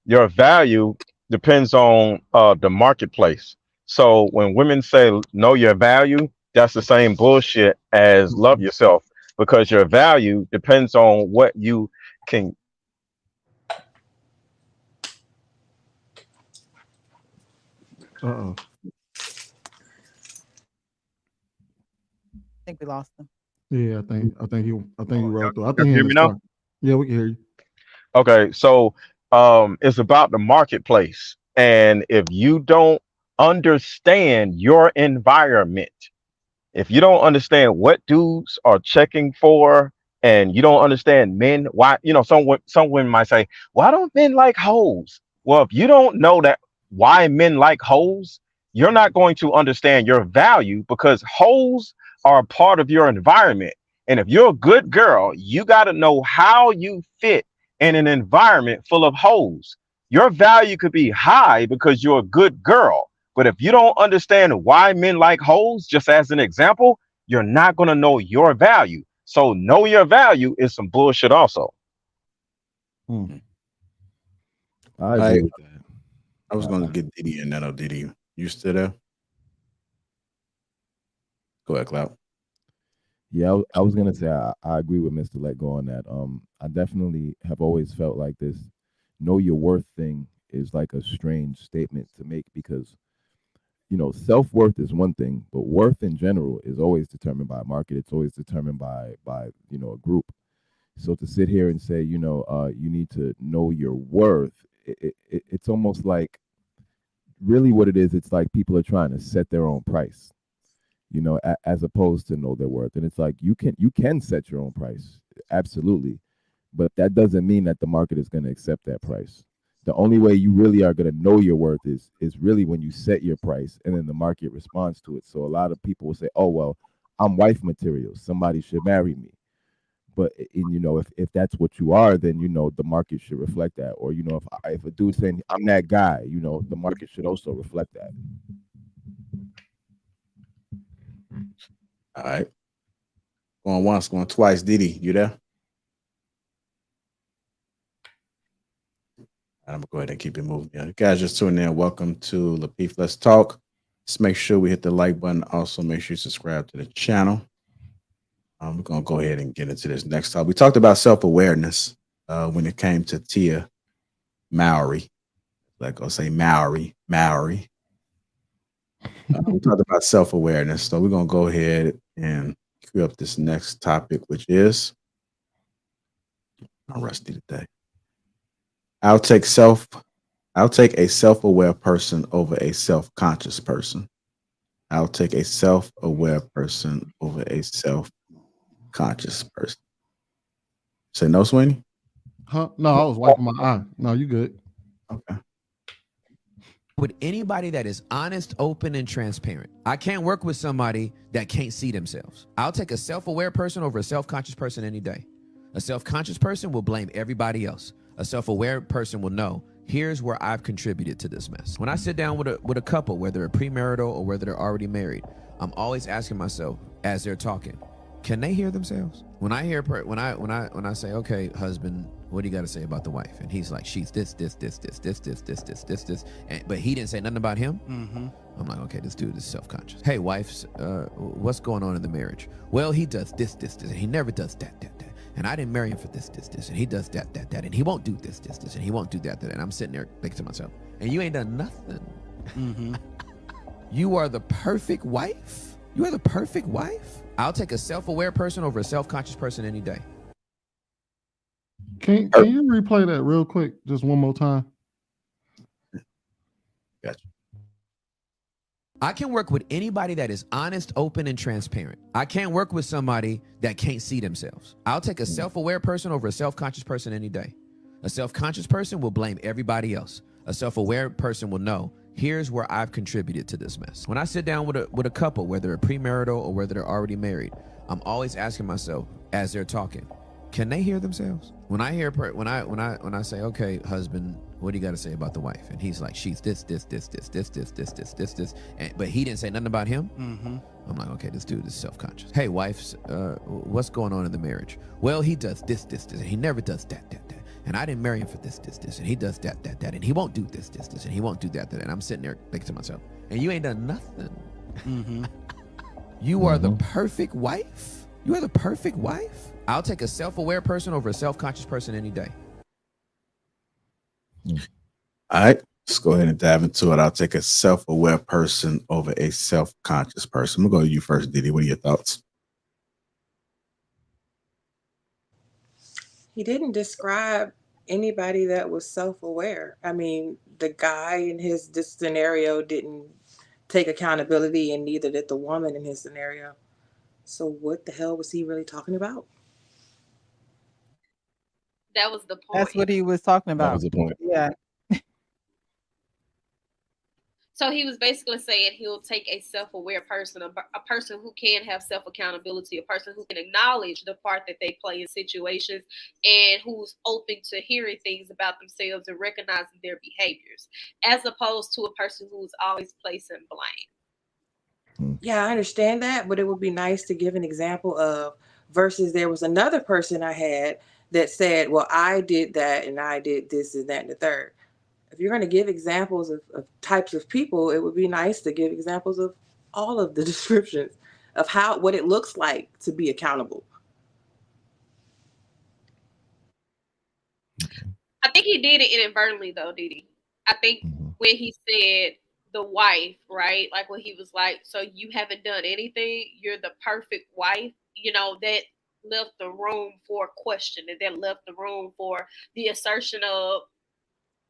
your value depends on the marketplace. So when women say know your value, that's the same bullshit as love yourself because your value depends on what you can. Uh-oh. I think we lost them. Yeah, I think he rolled through. I Y'all think can he hear in me his now? truck. Yeah, we can hear you. Okay, so it's about the marketplace. And if you don't understand your environment, if you don't understand what dudes are checking for, and you don't understand men, why, some women might say, why don't men like hoes? Well, if you don't know that why men like hoes, you're not going to understand your value because hoes are a part of your environment. And if you're a good girl, you got to know how you fit in an environment full of hoes. Your value could be high because you're a good girl. But if you don't understand why men like hoes, just as an example, you're not going to know your value. So know your value is some bullshit also. I agree with that. I was going to get Diddy in that. Diddy, you still there? Go ahead, Cloud. Yeah, I was gonna say I agree with Mr. Let Go on that. I definitely have always felt like this know your worth thing is like a strange statement to make because self-worth is one thing, but worth in general is always determined by a market. It's always determined by a group. So to sit here and say, you need to know your worth, it's almost like really what it is. It's like people are trying to set their own price, as opposed to know their worth. And it's like you can set your own price, absolutely, but that doesn't mean that the market is going to accept that price. The only way you really are going to know your worth is really when you set your price and then the market responds to it. So a lot of people will say, "Oh well, I'm wife material. Somebody should marry me." But if that's what you are, then the market should reflect that. Or if a dude's saying I'm that guy, the market should also reflect that. All right. Going once, going twice. Diddy, you there? I'm gonna go ahead and keep it moving. Yeah, guys, just tuning in. Welcome to Lapeef. Let's talk. Just make sure we hit the like button. Also, make sure you subscribe to the channel. We're gonna go ahead and get into this next topic. We talked about self-awareness when it came to Tia Mowry. Like I'll say Mowry. We talked about self-awareness. So we're gonna go ahead and cue up this next topic, which is I'm rusty today. I'll take a self-aware person over a self-conscious person. I'll take a self-aware person over a self-conscious person. Say no, Sweeney? Huh? No, I was wiping my eye. No, you good. Okay. With anybody that is honest, open, and transparent. I can't work with somebody that can't see themselves. I'll take a self-aware person over a self-conscious person any day. A self-conscious person will blame everybody else. A self-aware person will know, here's where I've contributed to this mess. When I sit down with a couple, whether they're premarital or whether they're already married, I'm always asking myself as they're talking, can they hear themselves? When I say, okay, husband, what do you got to say about the wife? And he's like, she's this, but he didn't say nothing about him. Mm-hmm. I'm like, okay, this dude is self-conscious. Hey, wife, what's going on in the marriage? Well, he does this, and he never does that. And I didn't marry him for this, and he does that, and he won't do this, and he won't do that. And I'm sitting there thinking to myself, and you ain't done nothing. Mm-hmm. You are the perfect wife? You are the perfect wife? I'll take a self-aware person over a self-conscious person any day. Can you replay that real quick, just one more time? Gotcha. I can work with anybody that is honest, open, and transparent. I can't work with somebody that can't see themselves. I'll take a self-aware person over a self-conscious person any day. A self-conscious person will blame everybody else. A self-aware person will know, here's where I've contributed to this mess. When I sit down with a couple, whether they're premarital or whether they're already married, I'm always asking myself as they're talking, can they hear themselves? When I hear when I say, okay, husband, what do you got to say about the wife? And he's like, she's this, but he didn't say nothing about him. Mm-hmm. I'm like, okay, this dude is self-conscious. Hey, wife, what's going on in the marriage? Well, he does this, and he never does that. And I didn't marry him for this, and he does that, and he won't do this, and he won't do that. And I'm sitting there thinking to myself, and you ain't done nothing. Mm-hmm. You are the perfect wife? You are the perfect wife? I'll take a self-aware person over a self-conscious person any day. All right, let's go ahead and dive into it. I'll take a self-aware person over a self-conscious person. I'm going to go to you first, Diddy. What are your thoughts? He didn't describe anybody that was self-aware. I mean, the guy in this scenario didn't take accountability, and neither did the woman in his scenario. So what the hell was he really talking about? That was the point. That's what he was talking about. That was the point. Yeah. So he was basically saying he'll take a self-aware person, a person who can have self-accountability, a person who can acknowledge the part that they play in situations, and who's open to hearing things about themselves and recognizing their behaviors, as opposed to a person who's always placing blame. Yeah, I understand that, but it would be nice to give an example of versus there was another person I had that said, well, I did that and I did this and that and the third. If you're going to give examples of types of people, it would be nice to give examples of all of the descriptions of what it looks like to be accountable. I think he did it inadvertently, though, Didi. I think when he said the wife, right? Like when he was like, so you haven't done anything, you're the perfect wife, that left the room for question, and that left the room for the assertion of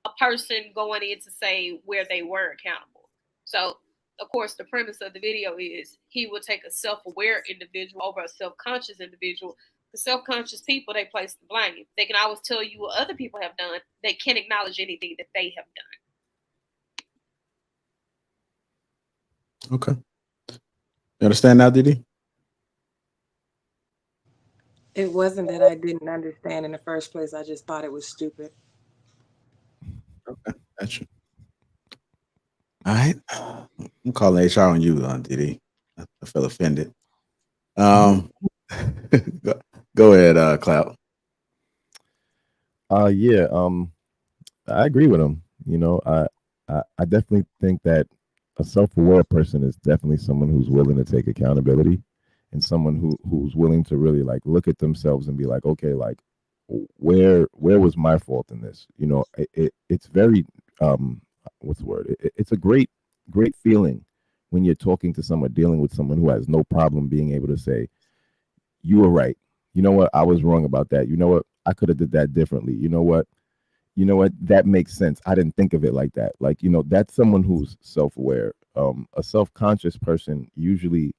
a person going in to say where they were accountable. So, of course, the premise of the video is he would take a self-aware individual over a self-conscious individual. The self-conscious people, they place the blame. They can always tell you what other people have done. They can't acknowledge anything that they have done. Okay. You understand now, Didi? It wasn't that I didn't understand in the first place. I just thought it was stupid. Okay, gotcha. All right. I'm calling HR on you, Didi. I feel offended. Go ahead, Cloud. Yeah. I agree with him. I definitely think that a self-aware person is definitely someone who's willing to take accountability, and someone who's willing to really like look at themselves and be like, okay, like where was my fault in this? It's very what's the word? It's a great feeling when you're talking to someone, dealing with someone who has no problem being able to say, you were right. You know what? I was wrong about that. You know what? I could have did that differently. You know what? That makes sense. I didn't think of it like that. Like, that's someone who's self-aware. A self-conscious person, usually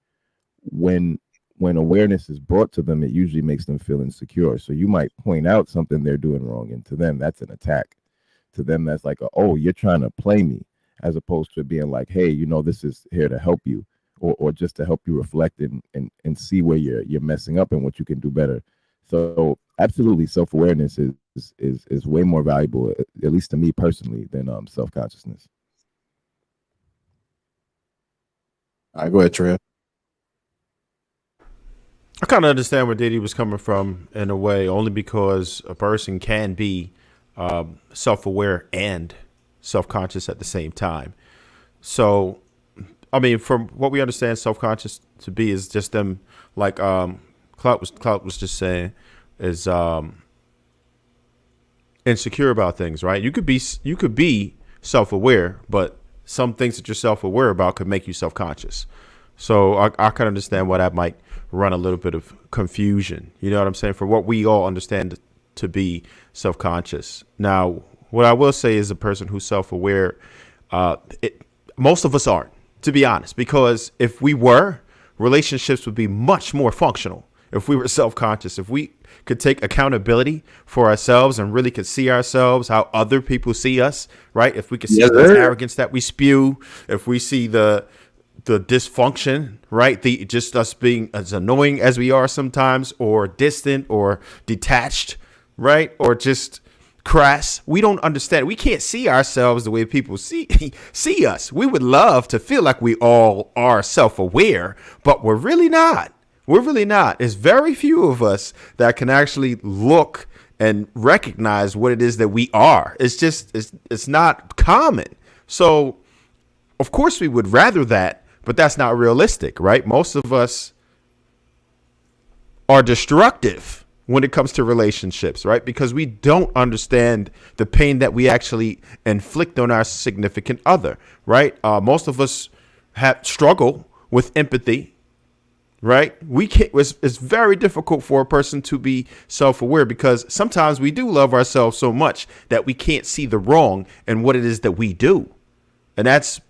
when awareness is brought to them, it usually makes them feel insecure. So you might point out something they're doing wrong, and to them, that's an attack. To them, that's like, oh, you're trying to play me, as opposed to being like, hey, this is here to help you, or just to help you reflect and see where you're messing up and what you can do better. So absolutely, self-awareness is way more valuable, at least to me personally, than self-consciousness. All right, go ahead, Trev. I kind of understand where Diddy was coming from in a way, only because a person can be self-aware and self-conscious at the same time. So, I mean, from what we understand self-conscious to be is just them, like Clout was just saying, is insecure about things, right? You could be self-aware, but some things that you're self-aware about could make you self-conscious. So I can understand why that might run a little bit of confusion. You know what I'm saying? For what we all understand to be self-conscious. Now, what I will say is a person who's self-aware, most of us aren't. to be honest, because if we were, relationships would be much more functional. If we were self-conscious, if we could take accountability for ourselves and really could see ourselves how other people see us, right? If we could see the arrogance that we spew, if we see the dysfunction, right? Just us being as annoying as we are sometimes, or distant or detached, right? Or just crass. We don't understand. We can't see ourselves the way people see us. We would love to feel like we all are self-aware, but we're really not. We're really not. There's very few of us that can actually look and recognize what it is that we are. It's not common. So of course we would rather that, but that's not realistic, right? Most of us are destructive when it comes to relationships, right? Because we don't understand the pain that we actually inflict on our significant other, right? Most of us struggle with empathy, right? It's very difficult for a person to be self-aware because sometimes we do love ourselves so much that we can't see the wrong in what it is that we do. And that's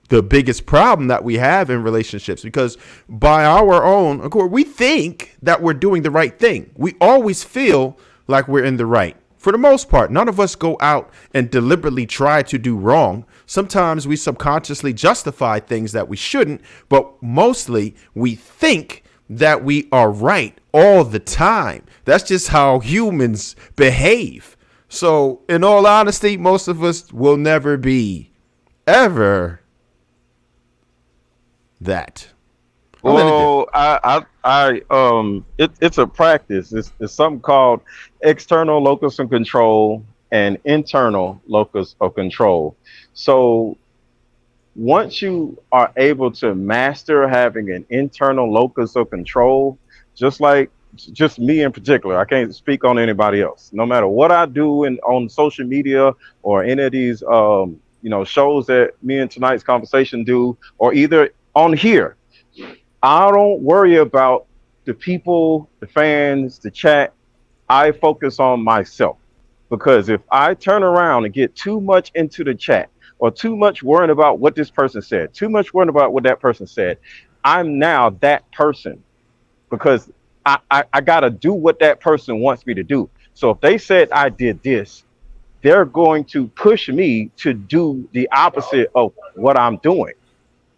the biggest problem that we have in relationships, because by our own accord, we think that we're doing the right thing. We always feel like we're in the right. For the most part, none of us go out and deliberately try to do wrong. Sometimes we subconsciously justify things that we shouldn't, but mostly we think that we are right all the time. That's just how humans behave. So in all honesty, most of us will never be ever that. Well, it's a practice. It's something called external locus of control and internal locus of control. So once you are able to master having an internal locus of control, just me in particular, I can't speak on anybody else. No matter what I do on social media or any of these shows that me and tonight's conversation do, or either on here, I don't worry about the people, the fans, the chat. I focus on myself, because if I turn around and get too much into the chat, or too much worrying about what this person said, too much worrying about what that person said, I'm now that person, because I got to do what that person wants me to do. So if they said I did this, they're going to push me to do the opposite of what I'm doing.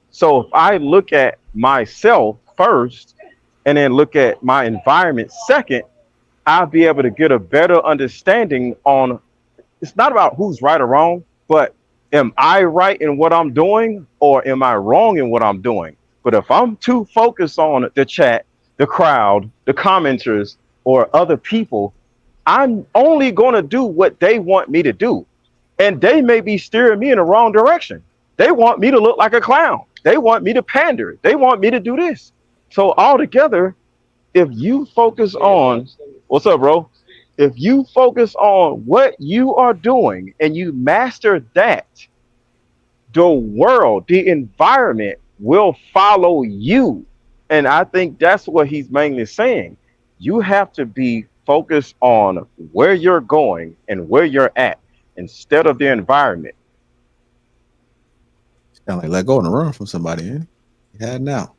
So if I look at myself first and then look at my environment second, I'll be able to get a better understanding on, it's not about who's right or wrong, but am I right in what I'm doing, or am I wrong in what I'm doing? But if I'm too focused on the chat, the crowd, the commenters, or other people, I'm only going to do what they want me to do. And they may be steering me in the wrong direction. They want me to look like a clown. They want me to pander. They want me to do this. So altogether, if you focus on, what's up, bro? If you focus on what you are doing and you master that, the world, the environment will follow you. And I think that's what he's mainly saying. You have to be focused on where you're going and where you're at instead of the environment. Sound like let go and run from somebody, eh? You had now.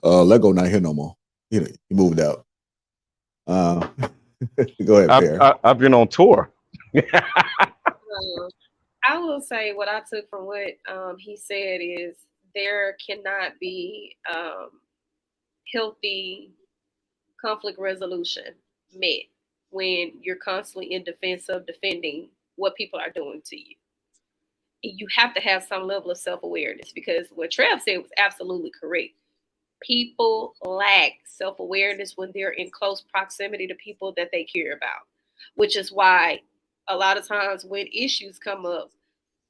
Lego not here no more. He moved out. Go ahead, Bear. I've been on tour. I will say what I took from what he said is there cannot be healthy conflict resolution met when you're constantly in defense of defending what people are doing to you. You have to have some level of self-awareness, because what Trev said was absolutely correct. People lack self-awareness when they're in close proximity to people that they care about, which is why a lot of times when issues come up,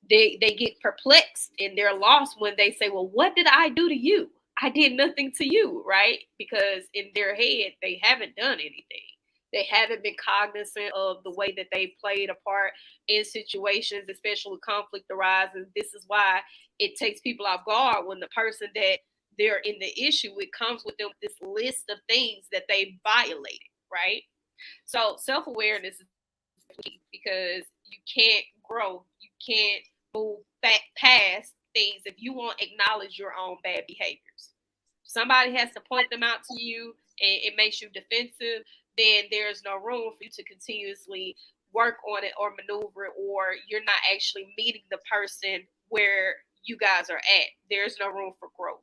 they get perplexed and they're lost when they say, well, what did I do to you? I did nothing to you, right? Because in their head, they haven't done anything. They haven't been cognizant of the way that they played a part in situations, especially when conflict arises. This is why it takes people off guard when the person that they're in the issue with comes with them this list of things that they violated, right? So self-awareness is key, because You can't grow. You can't move past things if you won't acknowledge your own bad behaviors. Somebody has to point them out to you and it makes you defensive, then there's no room for you to continuously work on it or maneuver it, or you're not actually meeting the person where you guys are at. There's no room for growth.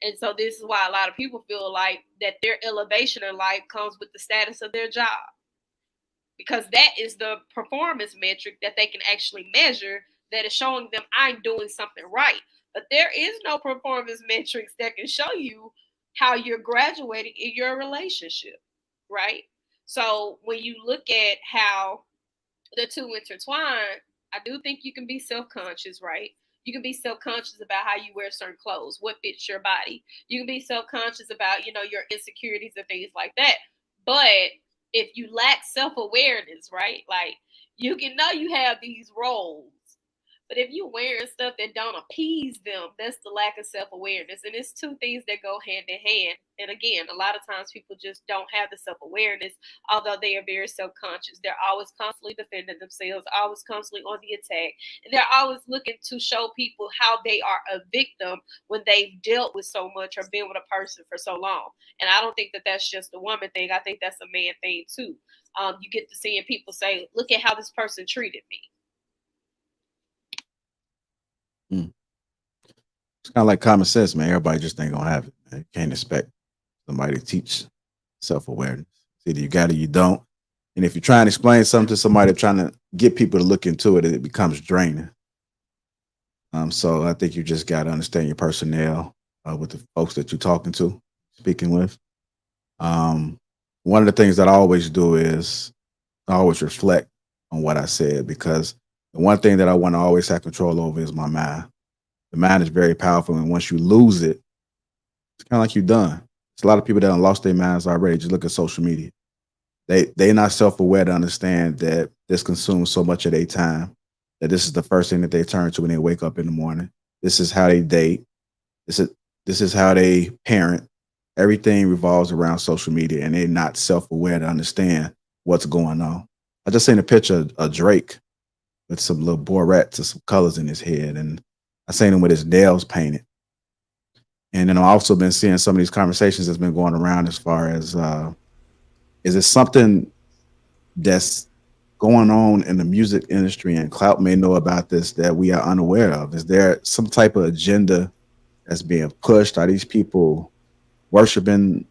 And so this is why a lot of people feel like that their elevation in life comes with the status of their job, because that is the performance metric that they can actually measure that is showing them I'm doing something right. But there is no performance metrics that can show you how you're graduating in your relationship, right? So when you look at how the two intertwine, I do think you can be self-conscious, right? You can be self-conscious about how you wear certain clothes, what fits your body. You can be self-conscious about, your insecurities and things like that. But if you lack self-awareness, right? Like you can know you have these roles, but if you wearing stuff that don't appease them, that's the lack of self-awareness. And it's two things that go hand in hand. And again, a lot of times people just don't have the self-awareness, although they are very self-conscious. They're always constantly defending themselves, always constantly on the attack. And they're always looking to show people how they are a victim when they've dealt with so much or been with a person for so long. And I don't think that that's just a woman thing. I think that's a man thing too. You get to seeing people say, look at how this person treated me. It's kind of like common sense, man. Everybody just ain't gonna have it, man. You can't expect somebody to teach self-awareness. Either you got it, you don't. And if you're trying to explain something to somebody, trying to get people to look into it, it becomes draining. So I think you just got to understand your personnel with the folks that you're talking to, speaking with. One of the things that I always do is I always reflect on what I said, because the one thing that I want to always have control over is my mind. The mind is very powerful, and once you lose it, it's kind of like you're done. There's a lot of people that have lost their minds already. Just look at social media. They're not self-aware to understand that this consumes so much of their time, that this is the first thing that they turn to when they wake up in the morning. This is how they date. This is how they parent. Everything revolves around social media, and they're not self-aware to understand what's going on. I just seen a picture of Drake with some little barrettes and some colors in his head, and I seen him with his nails painted. And then I've also been seeing some of these conversations that's been going around as far as, is it something that's going on in the music industry, and Clout may know about this, that we are unaware of? Is there some type of agenda that's being pushed? Are these people worshiping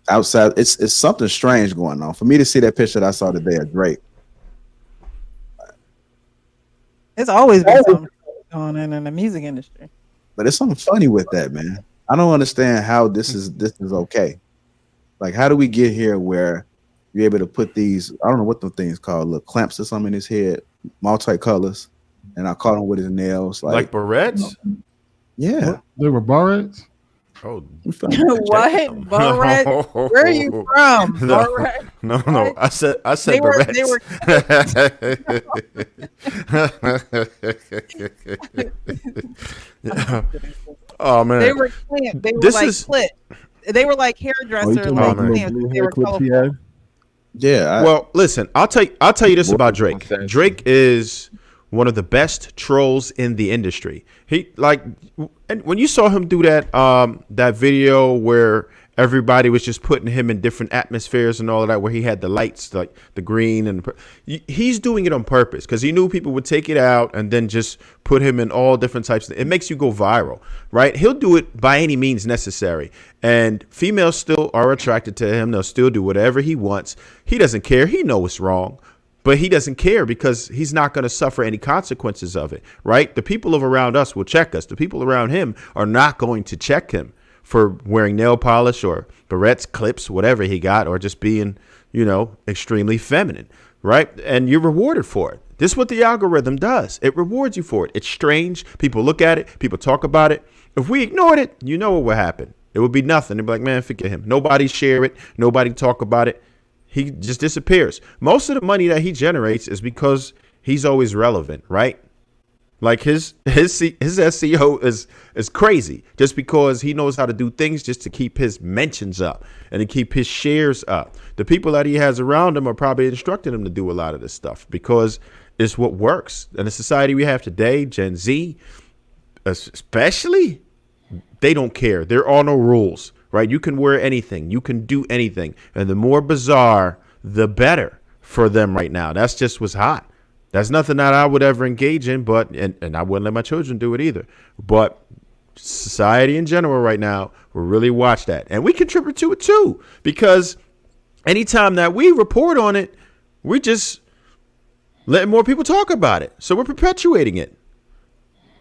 outside? It's something strange going on. For me to see that picture that I saw today of Drake, It's always been something going on in the music industry. but it's something funny with that, man. I don't understand how this is okay. Like, how do we get here where you're able to put these, I don't know what the things called, little clamps or something in his head, multicolors, and I caught him with his nails. Like barrettes? Yeah. They were barrettes? Oh, What? Barrett? Where are you from? No, Barrett? no. I said They were yeah. Oh man, They were clamp. They were This like is- clip. They were like hairdresser like clamps. They were colorful. Yeah. Well, listen, I'll tell you this about Drake. Drake is one of the best trolls in the industry. And when you saw him do that video where everybody was just putting him in different atmospheres and all of that, where he had the lights, like the green, and he's doing it on purpose because he knew people would take it out and then just put him in all different types. It makes you go viral, right? He'll do it by any means necessary. And females still are attracted to him. They'll still do whatever he wants. He doesn't care. He knows it's wrong. But he doesn't care because he's not going to suffer any consequences of it, right? The people around us will check us. The people around him are not going to check him for wearing nail polish or barrettes, clips, whatever he got, or just being, extremely feminine, right? And you're rewarded for it. This is what the algorithm does. It rewards you for it. It's strange. People look at it. People talk about it. If we ignored it, you know what would happen. It would be nothing. They'd be like, man, forget him. Nobody share it. Nobody talk about it. He just disappears. Most of the money that he generates is because he's always relevant, right? Like his SEO is crazy just because he knows how to do things just to keep his mentions up and to keep his shares up. The people that he has around him are probably instructing him to do a lot of this stuff because it's what works. In the society we have today, Gen Z especially, they don't care. There are no rules, right? You can wear anything. You can do anything. And the more bizarre, the better for them right now. That's just what's hot. That's nothing that I would ever engage in, but and I wouldn't let my children do it either. But society in general right now will really watch that. And we contribute to it too, because anytime that we report on it, we just letting more people talk about it. So we're perpetuating it.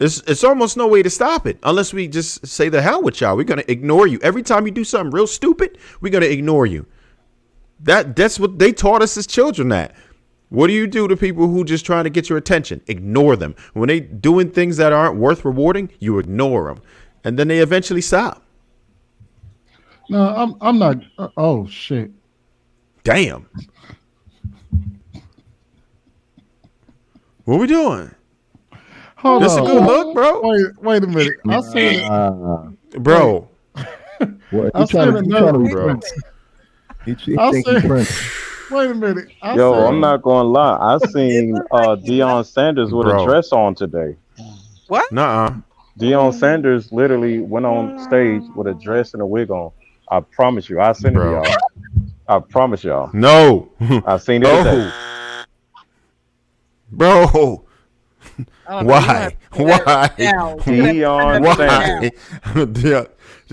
It's almost no way to stop it unless we just say the hell with y'all. We're going to ignore you. Every time you do something real stupid, we're going to ignore you. That's what they taught us as children that. What do you do to people who just trying to get your attention? Ignore them. When they doing things that aren't worth rewarding, you ignore them. And then they eventually stop. No, I'm not. Oh, shit. Damn. What we doing? Hold This on. a good look, bro. Wait a minute. I seen it. Bro. What, I seen another bro. He I think said- he Prince. Wait a minute. Yo, I'm not gonna lie. I seen Deion Sanders with Bro. a dress on today. What? Nuh-uh. Deion Sanders literally went on stage with a dress and a wig on. I promise you. I sent it to Bro. y'all. I promise y'all. No. I seen it today. Bro. I don't know, you have Why? to Why? now. Deion Why? Sanders. Yeah.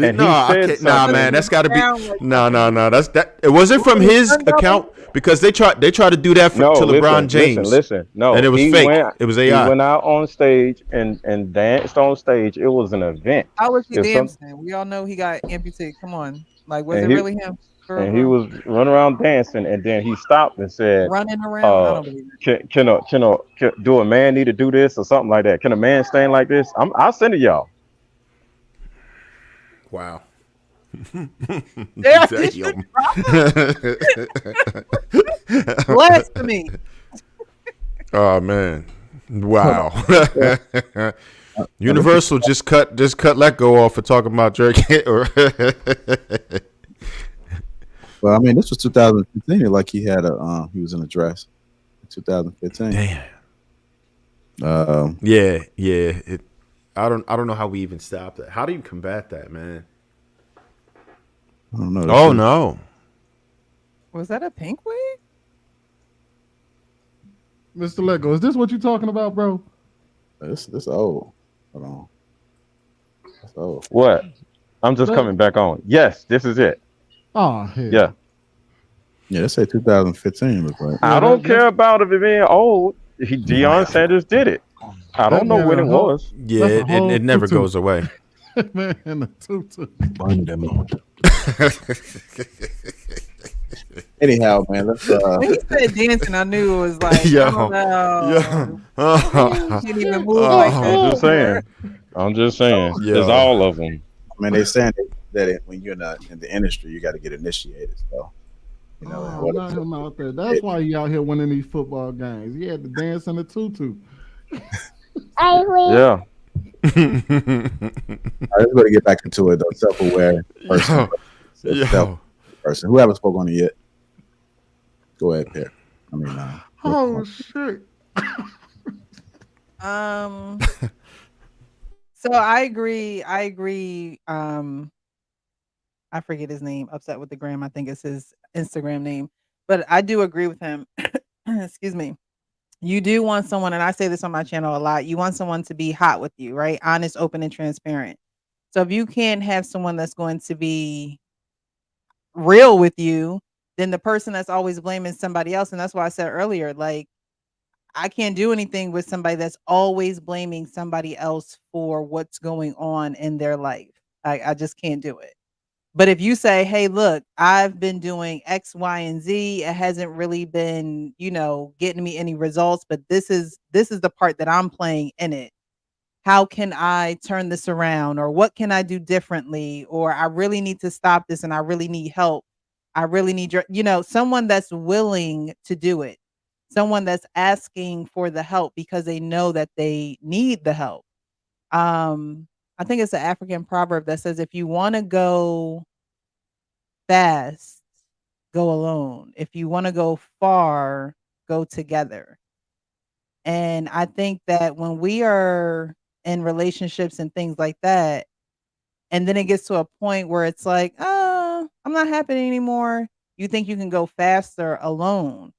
And No, he I said can't, nah, something. man, that's got to be. Down like No. That's that. It wasn't from his account because they tried to do that No, to LeBron listen, James. listen. No, and it was he fake. Went, it was he AI. went out on stage and danced on stage. It was an event. How was he If some- dancing? We all know he got amputated. Come on. Like, was it And he- really him? For and real, he bro? was running around dancing, and then he stopped and said, Running around? I don't believe it. can do a man need to do this or something like that? Can a man stand like this? I'll send it y'all. Wow. Yeah, you should Blasphemy. Oh man. Wow. Universal just cut Let Go off for talking about Drake. Well, I mean, this was 2015. Like he had he was in a dress. 2015. Damn. Yeah. I don't know how we even stop that. How do you combat that, man? I don't know. Oh no. Was that a pink wig? Mr. Lego, is this what you talking about, bro? This old. Hold on. That's old. What? I'm just coming back on. Yes, this is it. Oh, hell. Yeah. Yeah, they say 2015 looks like. I don't care about it being old. Deion Sanders did it. I don't know when it was. Yeah, it never goes away. Man, the tutu. Burn them out. Anyhow, man, let's When he said dancing, I knew it was like, Yo. oh no. Yeah. He didn't even move like that. I'm just saying. Yeah. It's all of them. I mean, they saying that when you're not in the industry, you got to get initiated. So, you know, Oh, not him out there. That's why he out here winning these football games. He had to dance in the tutu. Yeah. All right, let's go to get back into it though. Self-aware person. Yo. Person. Who haven't spoken on it yet? Go ahead, Pierre. I mean, Oh shit. So I agree. I forget his name. Upset with the gram. I think it's his Instagram name. But I do agree with him. Excuse me. You do want someone, and I say this on my channel a lot, you want someone to be hot with you, right? Honest, open, and transparent. So if you can't have someone that's going to be real with you, then the person that's always blaming somebody else, and that's why I said earlier, like, I can't do anything with somebody that's always blaming somebody else for what's going on in their life. I just can't do it. But if you say, hey, look, I've been doing X, Y, and Z, it hasn't really been, getting me any results, but this is the part that I'm playing in it. How can I turn this around? Or what can I do differently? Or I really need to stop this and I really need help. I really need someone that's willing to do it. someone that's asking for the help because they know that they need the help. I think it's an African proverb that says, if you want to go fast, go alone. If you want to go far, go together. And I think that when we are in relationships and things like that, and then it gets to a point where it's like, oh, I'm not happy anymore. You think you can go faster alone.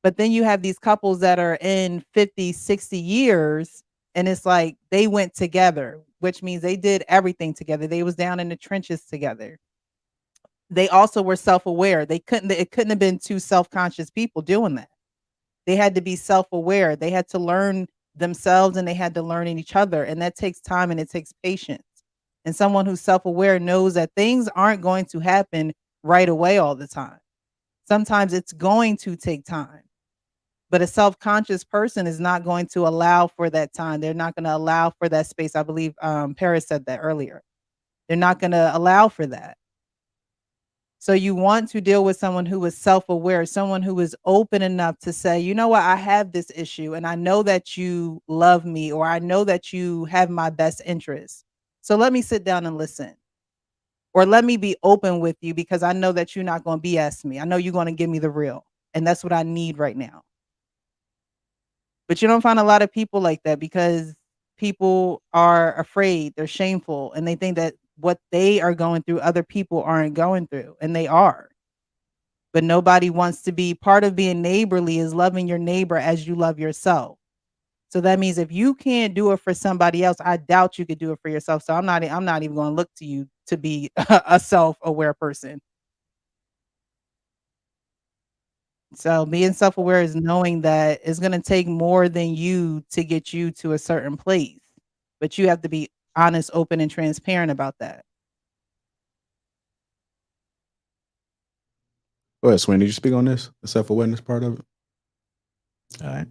But then you have these couples that are in 50, 60 years, and it's like they went together, which means they did everything together. They was down in the trenches together. They also were self-aware. It couldn't have been two self-conscious people doing that. They had to be self-aware. They had to learn themselves and they had to learn in each other. And that takes time and it takes patience. And someone who's self-aware knows that things aren't going to happen right away all the time. Sometimes it's going to take time. But a self-conscious person is not going to allow for that time. They're not going to allow for that space. I believe Paris said that earlier. They're not going to allow for that. So you want to deal with someone who is self-aware, someone who is open enough to say, you know what, I have this issue and I know that you love me or I know that you have my best interest. So let me sit down and listen. Or let me be open with you because I know that you're not going to BS me. I know you're going to give me the real. And that's what I need right now. But you don't find a lot of people like that because people are afraid, they're shameful, and they think that what they are going through, other people aren't going through, and they are. But nobody wants to be part of being neighborly is loving your neighbor as you love yourself. So that means if you can't do it for somebody else, I doubt you could do it for yourself. So I'm not even going to look to you to be a self-aware person. So being self-aware is knowing that it's going to take more than you to get you to a certain place. But you have to be honest, open, and transparent about that. Go ahead, Swin. Did you speak on this? The self-awareness part of it? All right.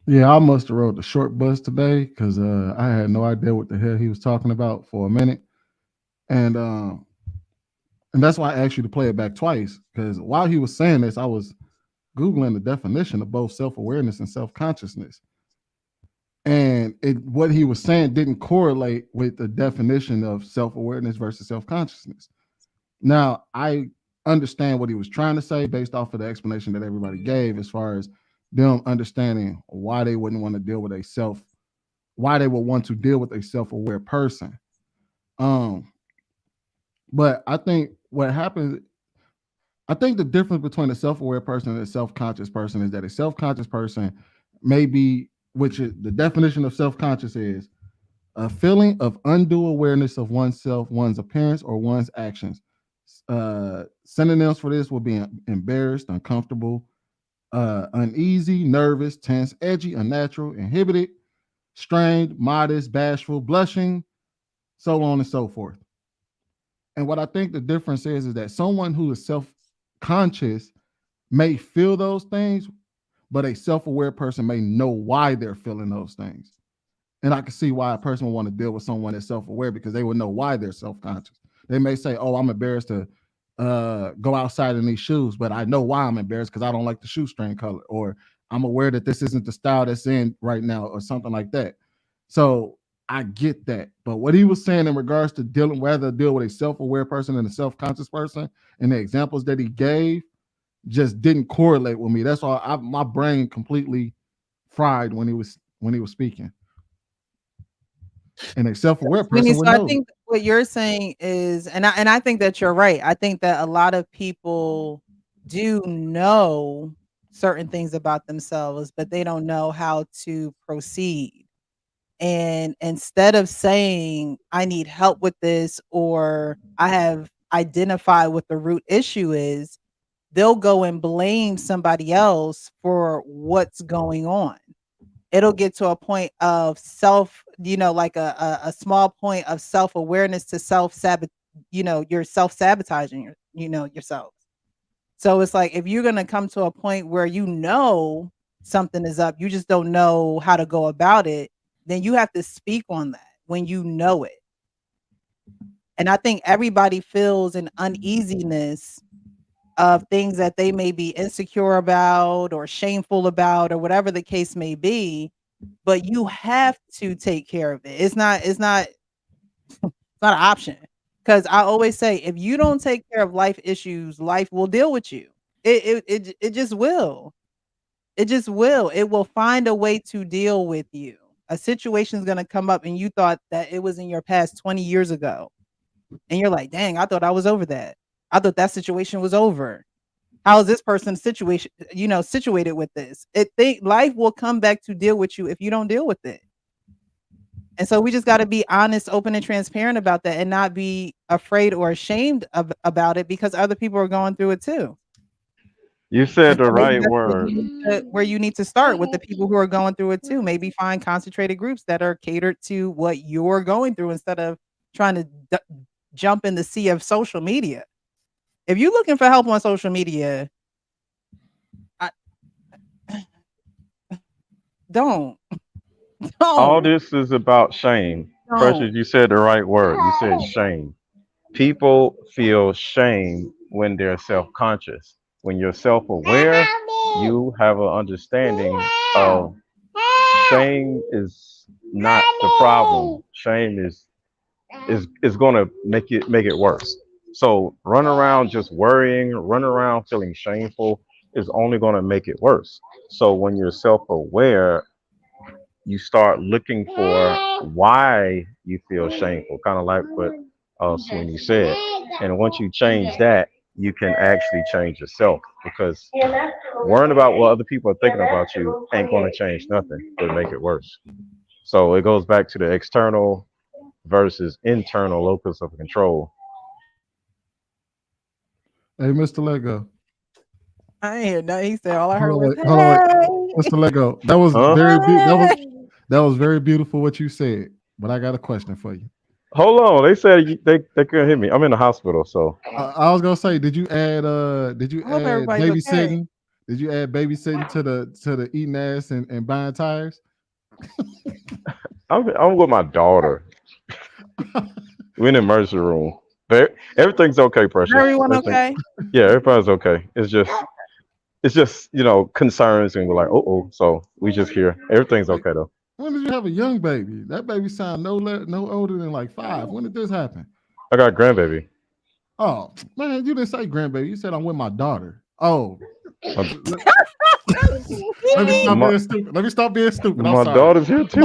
Yeah, I must have rode the short bus today because I had no idea what the hell he was talking about for a minute. And that's why I asked you to play it back twice, because while he was saying this, I was Googling the definition of both self-awareness and self-consciousness. And what he was saying didn't correlate with the definition of self-awareness versus self-consciousness. Now, I understand what he was trying to say based off of the explanation that everybody gave, as far as them understanding why they wouldn't want to deal with why they would want to deal with a self-aware person. But I think what happens, I think the difference between a self-aware person and a self-conscious person is that a self-conscious person may be, which is the definition of self-conscious is a feeling of undue awareness of oneself, one's appearance, or one's actions. Synonyms for this will be embarrassed, uncomfortable, uneasy, nervous, tense, edgy, unnatural, inhibited, strained, modest, bashful, blushing, so on and so forth. And what I think the difference is that someone who is self-conscious may feel those things, but a self-aware person may know why they're feeling those things. And I can see why a person would want to deal with someone that's self-aware, because they would know why they're self-conscious. They may say, oh, I'm embarrassed to go outside in these shoes, but I know why I'm embarrassed, because I don't like the shoestring color, or I'm aware that this isn't the style that's in right now, or something like that. So I get that. But what he was saying in regards to whether to deal with a self-aware person and a self-conscious person, and the examples that he gave just didn't correlate with me. That's why my brain completely fried when he was speaking. And a self-aware person would So I know. think what you're saying is, and I think that you're right. I think that a lot of people do know certain things about themselves, but they don't know how to proceed. And instead of saying, I need help with this, or I have identified what the root issue is, they'll go and blame somebody else for what's going on. It'll get to a point of like a small point of self-awareness to you're self-sabotaging yourself. So it's like, if you're going to come to a point where something is up, you just don't know how to go about it, then you have to speak on that when you know it. And I think everybody feels an uneasiness of things that they may be insecure about or shameful about or whatever the case may be, but you have to take care of it. It's not an option. Because I always say, if you don't take care of life issues, life will deal with you. It just will. It just will. It will find a way to deal with you. A situation is going to come up and you thought that it was in your past 20 years ago. And you're like, dang, I thought I was over that. I thought that situation was over. How is this person situated with this? Life will come back to deal with you if you don't deal with it. And so we just got to be honest, open, and transparent about that, and not be afraid or ashamed about it because other people are going through it too. You said And the so maybe right that's word. where you need to start with the people who are going through it too. Maybe find concentrated groups that are catered to what you're going through instead of trying to jump in the sea of social media. If you're looking for help on social media, don't. All this is about shame. Don't. Precious, you said the right word. You said shame. People feel shame when they're self-conscious. When you're self-aware, you have an understanding of shame is not the problem. Shame is going to make it worse. So run around just worrying, run around feeling shameful is only going to make it worse. So when you're self-aware, you start looking for why you feel shameful, kind of like what Sweeney said. And once you change that, you can actually change yourself, because worrying about what other people are thinking about you ain't going to change nothing, but make it worse. So it goes back to the external versus internal locus of control. Hey, Mr. Lego. I ain't hear nothing. He said all I heard Hold on, was, wait, hold on, wait. Mr. Lego. That was that was very beautiful what you said. But I got a question for you. Hold on, they said they couldn't hear me. I'm in the hospital, so I was gonna say, did you add everybody's okay. babysitting? Did you add babysitting to the eating ass and buying tires? I'm with my daughter. We're in the emergency room. Everything's okay, Precious. Everyone okay? Yeah, everybody's okay. It's just concerns, and we're like, oh. So we just here. Everything's okay though. When did you have a young baby? That baby sound no older than like 5. When did this happen? I got a grandbaby. Oh man, you didn't say grandbaby. You said I'm with my daughter. Oh. Let me stop being stupid. I'm my sorry. daughter's here too.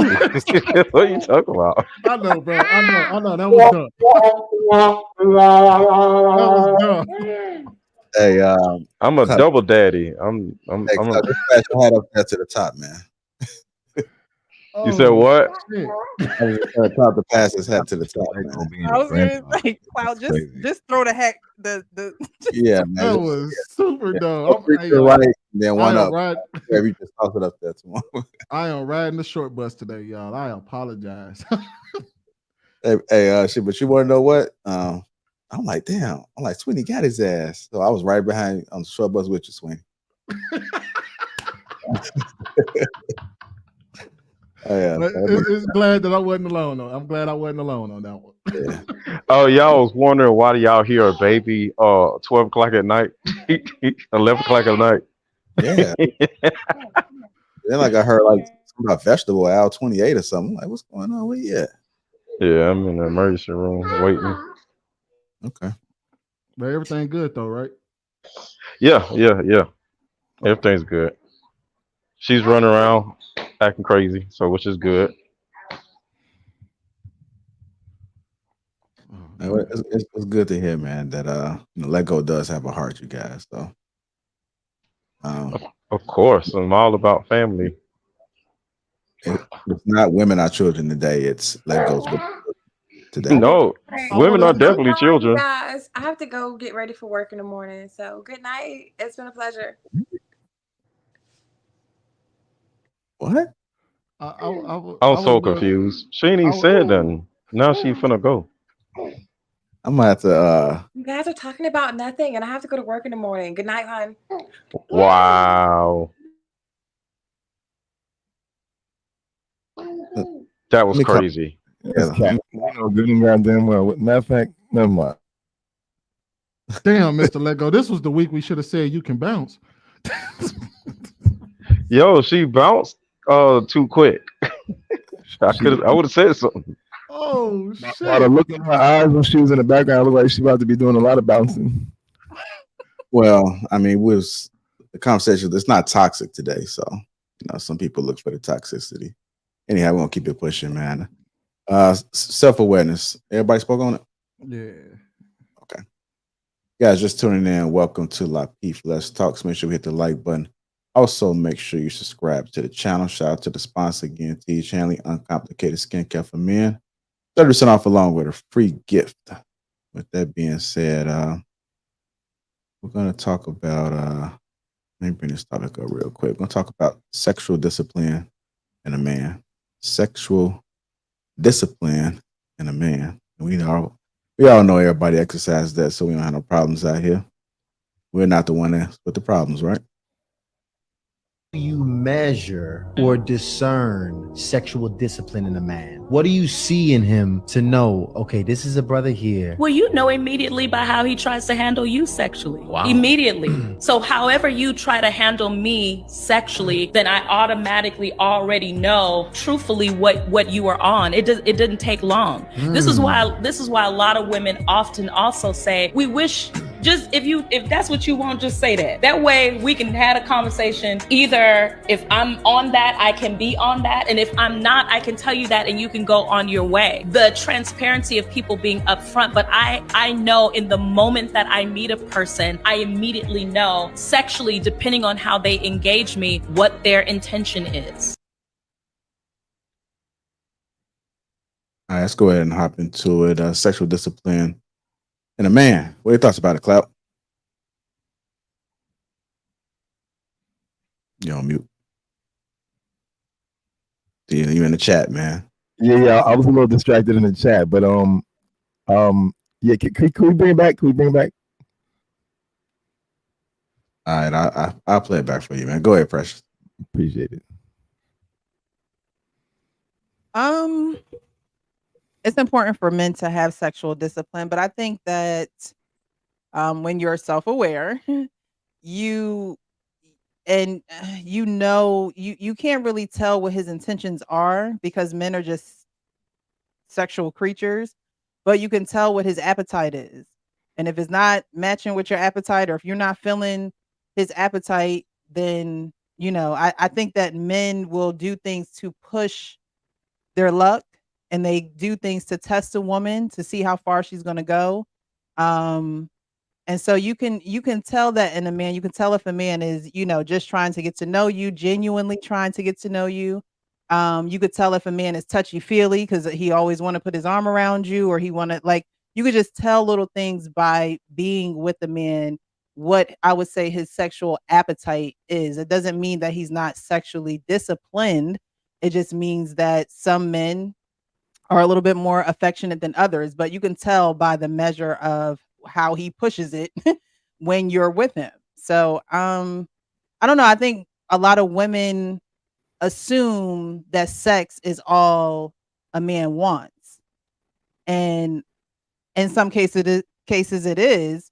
What are you talking about? I know, bro. I know. That was dumb. That was dumb. Hey, I'm a double daddy. I'm this question had up there to the top, man. You said what? I was trying to pass his hat to the top, man. I was gonna say, Cloud, just throw the heck the Yeah, man. That was super dumb. You're right. And then one up. Yeah, we just toss it up there tomorrow. I am riding the short bus today, y'all. I apologize. Shit, but you want to know what? I'm like, damn. I'm like, Sweeney got his ass. So I was right behind on the short bus with you, Sweeney. It's glad that I wasn't alone though. I'm glad I wasn't alone on that one. Yeah. Oh, y'all was wondering why do y'all hear a baby 12 o'clock at night, 11 o'clock at night? Yeah. Then like I heard like something about vegetable aisle 28 or something. I'm like, what's going on? Where you at? Yeah, I'm in the emergency room waiting. Okay. But everything good though, right? Yeah. Everything's good. She's running around acting crazy, so which is good. It's good to hear, man, that Lego does have a heart, you guys. So of course, I'm all about family. It's not women are children today, it's Legos today. No, women are definitely children. Guys, I have to go get ready for work in the morning. So good night. It's been a pleasure. What? I'm so confused. She ain't even said nothing. Now she finna go. I'm gonna have to. You guys are talking about nothing, and I have to go to work in the morning. Good night, hon. Wow. That was crazy. Good and goddamn well. Matter of fact, never mind. Damn, Mr. Lego. This was the week we should have said you can bounce. Yo, she bounced too quick. I would have said something. Oh While the shit. look in her eyes when she was in the background, looked like she about to be doing a lot of bouncing. Well, I mean, the conversation. It's not toxic today, so some people look for the toxicity. Anyhow, we're gonna keep it pushing, man. Self-awareness. Everybody spoke on it. Yeah. Okay, guys, just tuning in. Welcome to Lapeef Let's Talk. So make sure we hit the like button. Also, make sure you subscribe to the channel. Shout out to the sponsor again, Teach Hanley, Uncomplicated Skincare for Men. 30% off along with a free gift. With that being said, we're going to talk about, let me bring this topic up real quick. We're going to talk about sexual discipline in a man. Sexual discipline in a man. We all know everybody exercises that, so we don't have no problems out here. We're not the one with the problems, right? You measure or discern sexual discipline in a man? What do you see in him to know, okay, this is a brother here? Well, you know immediately by how he tries to handle you sexually. Wow. Immediately. So however you try to handle me sexually, then I automatically already know truthfully what you are on. It didn't take long. This is why a lot of women often also say, we wish just if that's what you want, just say that. That way we can have a conversation. Either if I'm on that, I can be on that. And if I'm not, I can tell you that and you can go on your way. The transparency of people being upfront. But I know in the moment that I meet a person, I immediately know sexually, depending on how they engage me, what their intention is. All right, let's go ahead and hop into it. Sexual discipline in a man. What are your thoughts about it, Clout? You're on mute. You in the chat, man. Yeah, I was a little distracted in the chat, but yeah, can we bring it back? Can we bring it back? All right, I'll play it back for you, man. Go ahead, Precious. Appreciate it. It's important for men to have sexual discipline, but I think that when you're self-aware, you can't really tell what his intentions are because men are just sexual creatures, but you can tell what his appetite is. And if it's not matching with your appetite, or if you're not feeling his appetite, then I think that men will do things to push their luck, and they do things to test a woman to see how far she's going to go. And so you can tell that in a man. You can tell if a man is, just trying to get to know you, genuinely trying to get to know you. You could tell if a man is touchy-feely because he always want to put his arm around you, or he want to you could just tell little things by being with the man what I would say his sexual appetite is. It doesn't mean that he's not sexually disciplined. It just means that some men are a little bit more affectionate than others, but you can tell by the measure of how he pushes it when you're with him. So I don't know. I think a lot of women assume that sex is all a man wants. And in some cases it is,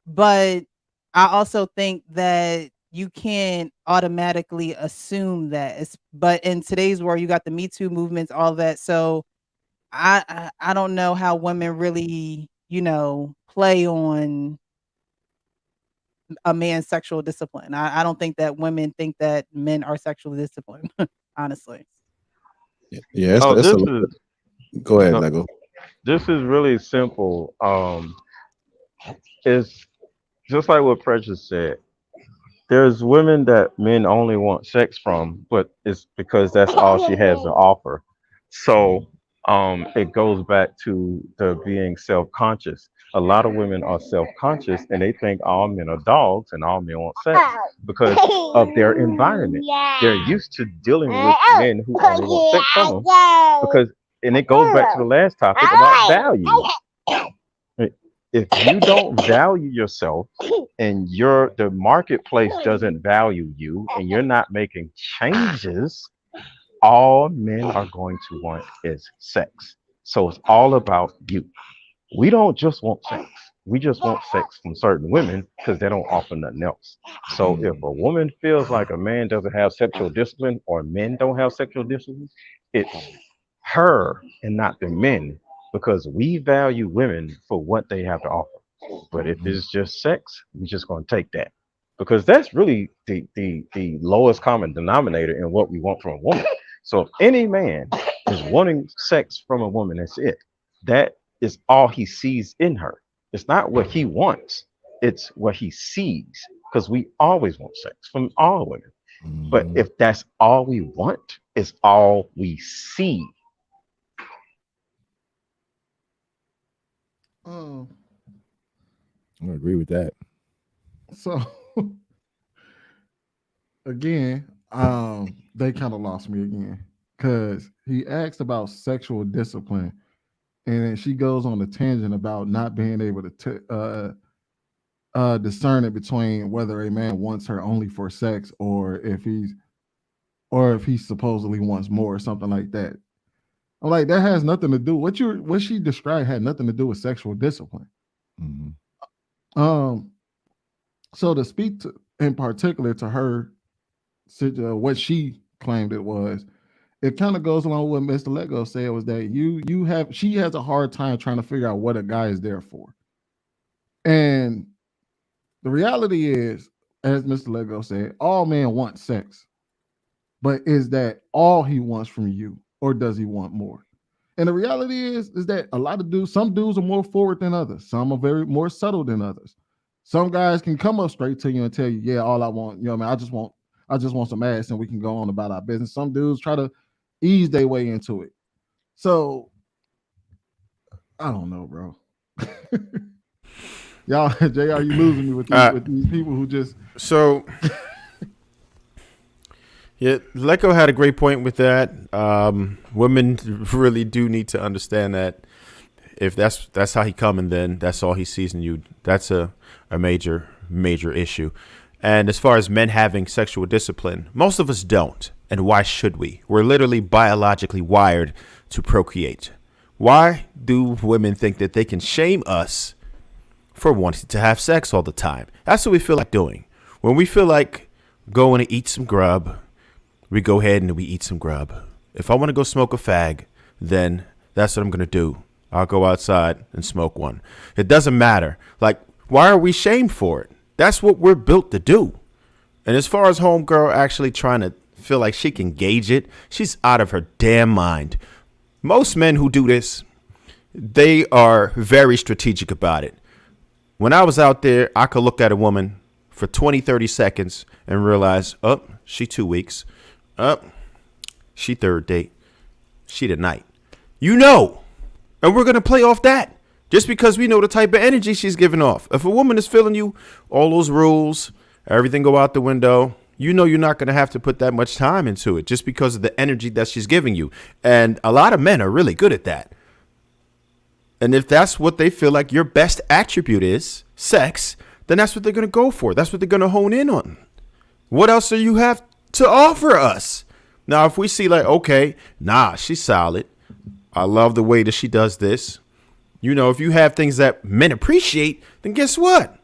but I also think that you can't automatically assume that. But in today's world, you got the Me Too movements, all that. So I don't know how women really, play on a man's sexual discipline. I don't think that women think that men are sexually disciplined, honestly. Yeah, go ahead, Lego. This is really simple. It's just like what Precious said. There's women that men only want sex from, but it's because that's all she has to offer. So it goes back to the being self-conscious. A lot of women are self-conscious and they think all men are dogs and all men want sex because of their environment. They're used to dealing with men who only want sex from them and it goes back to the last topic about value. If you don't value yourself and the marketplace doesn't value you and you're not making changes, all men are going to want is sex. So it's all about you. We don't just want sex. We just want sex from certain women because they don't offer nothing else. So if a woman feels like a man doesn't have sexual discipline or men don't have sexual discipline, it's her and not the men because we value women for what they have to offer. But if it's just sex, we're just going to take that because that's really the lowest common denominator in what we want from a woman. So if any man is wanting sex from a woman, that's it. That is all he sees in her. It's not what he wants. It's what he sees because we always want sex from all women. But if that's all we want, it's all we see. I agree with that. So again, they kind of lost me again because he asked about sexual discipline, and then she goes on a tangent about not being able to discern it between whether a man wants her only for sex or if he supposedly wants more or something like that. I'm like, that has nothing to do. What she described had nothing to do with sexual discipline. So to speak to, in particular to her, what she claimed it was, it kind of goes along with what Mr. Lego said was that she has a hard time trying to figure out what a guy is there for. And the reality is, as Mr. Lego said, all men want sex. But is that all he wants from you, or does he want more? And the reality is that a lot of dudes, some dudes are more forward than others. Some are very more subtle than others. Some guys can come up straight to you and tell you, yeah, all I want, I just want some ass and we can go on about our business. Some dudes try to ease their way into it. So I don't know, bro. Y'all, JR, you losing me with these people who just so. Yeah, Leko had a great point with that. Women really do need to understand that if that's how he coming, then that's all he sees in you. That's a major issue. And as far as men having sexual discipline, most of us don't. And why should we? We're literally biologically wired to procreate. Why do women think that they can shame us for wanting to have sex all the time? That's what we feel like doing. When we feel like going to eat some grub, we go ahead and we eat some grub. If I want to go smoke a fag, then that's what I'm going to do. I'll go outside and smoke one. It doesn't matter. Like, why are we shamed for it? That's what we're built to do. And as far as homegirl actually trying to feel like she can gauge it, she's out of her damn mind. Most men who do this, they are very strategic about it. When I was out there, I could look at a woman for 20, 30 seconds and realize, oh, she 2 weeks. She third date. She tonight. And we're going to play off that just because we know the type of energy she's giving off. If a woman is feeling you, all those rules, everything go out the window. You're not going to have to put that much time into it just because of the energy that she's giving you. And a lot of men are really good at that. And if that's what they feel like your best attribute is, sex, then that's what they're going to go for. That's what they're going to hone in on. What else do you have to offer us? Now, if we see like, okay, she's solid. I love the way that she does this. If you have things that men appreciate, then guess what?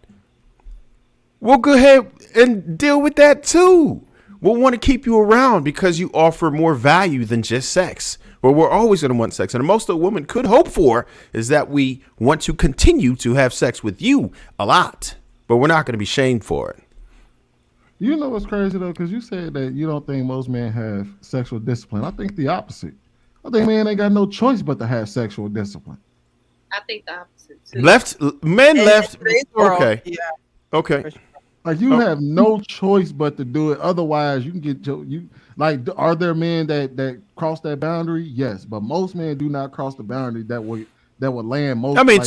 We'll go ahead and deal with that too. We'll want to keep you around because you offer more value than just sex. But we're always going to want sex. And most of a woman could hope for is that we want to continue to have sex with you a lot. But we're not going to be shamed for it. You know what's crazy though, because you said that you don't think most men have sexual discipline. I think the opposite. I think men ain't got no choice but to have sexual discipline. I think the opposite too. Men left. Okay. Yeah. Okay. Like you have no choice but to do it. Otherwise, you can get you. Like, are there men that cross that boundary? Yes, but most men do not cross the boundary that would land most. I mean,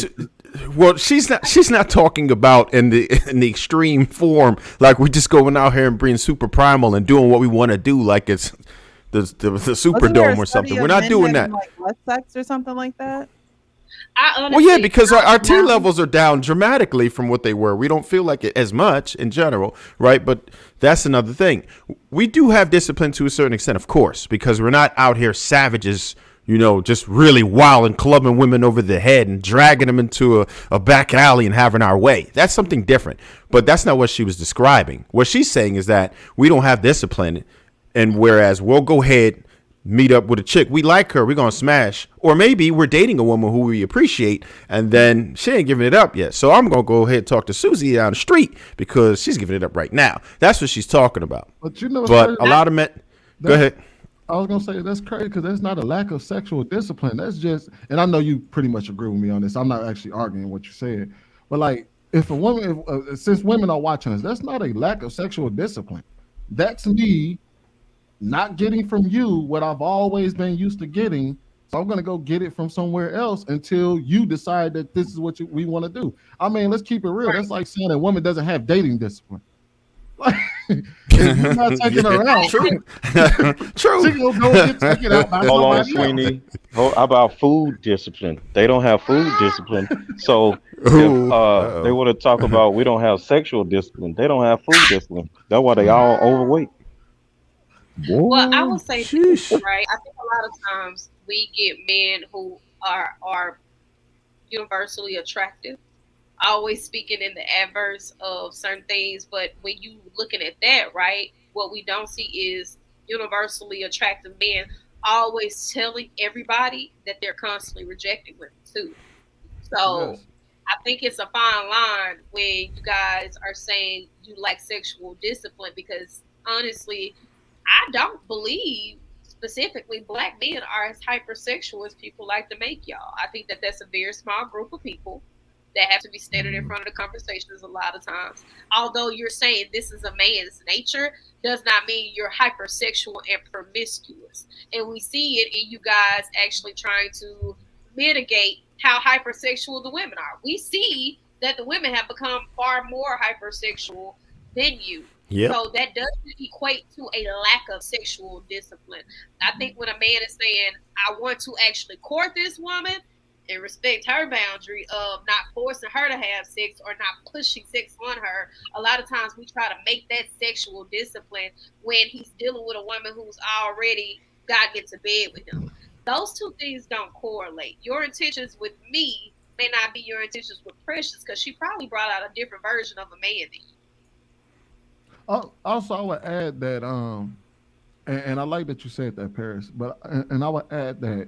well, she's not talking about in the extreme form, like we're just going out here and being super primal and doing what we want to do, like it's the Superdome or something. We're not doing that. Like less sex or something like that. Well, yeah, because our tear levels are down dramatically from what they were. We don't feel like it as much in general, right? But that's another thing. We do have discipline to a certain extent, of course, because we're not out here savages just really wild and clubbing women over the head and dragging them into a back alley and having our way. That's something different. But that's not what she was describing. What she's saying is that we don't have discipline. And whereas we'll go ahead, meet up with a chick, we like her, we're going to smash. Or maybe we're dating a woman who we appreciate, and then she ain't giving it up yet. So I'm going to go ahead and talk to Susie down the street because she's giving it up right now. That's what she's talking about. But a lot of men, go ahead. I was gonna say that's crazy because that's not a lack of sexual discipline. That's just, and I know you pretty much agree with me on this. I'm not actually arguing what you said, but like, if a woman, since women are watching us, that's not a lack of sexual discipline. That's me not getting from you what I've always been used to getting. So I'm gonna go get it from somewhere else until you decide that this is what we want to do. I mean, let's keep it real. That's like saying a woman doesn't have dating discipline. Like, if you're not taking her out, true. She gonna go get taken out by Hold on, somebody Sweeney. How about food discipline? They don't have food discipline. So if they want to talk about we don't have sexual discipline, they don't have food discipline. That's why they all overweight. Well, I would say this, right? I think a lot of times we get men who are universally attractive, always speaking in the adverse of certain things. But when you looking at that, right, what we don't see is universally attractive men always telling everybody that they're constantly rejecting women too. So Yes. I think it's a fine line when you guys are saying you lack sexual discipline, because honestly, I don't believe specifically black men are as hypersexual as people like to make y'all. I think that that's a very small group of people that have to be standing in front of the conversations a lot of times. Although you're saying this is a man's nature, does not mean you're hypersexual and promiscuous. And we see it in you guys actually trying to mitigate how hypersexual the women are. We see that the women have become far more hypersexual than you. Yep. So that doesn't equate to a lack of sexual discipline. I think when a man is saying, I want to actually court this woman and respect her boundary of not forcing her to have sex or not pushing sex on her, a lot of times we try to make that sexual discipline when he's dealing with a woman who's already gotten into bed with him. Those two things don't correlate. Your intentions with me may not be your intentions with Precious, because she probably brought out a different version of a man than you. Also, I would add that, and I like that you said that, Paris, but and I would add that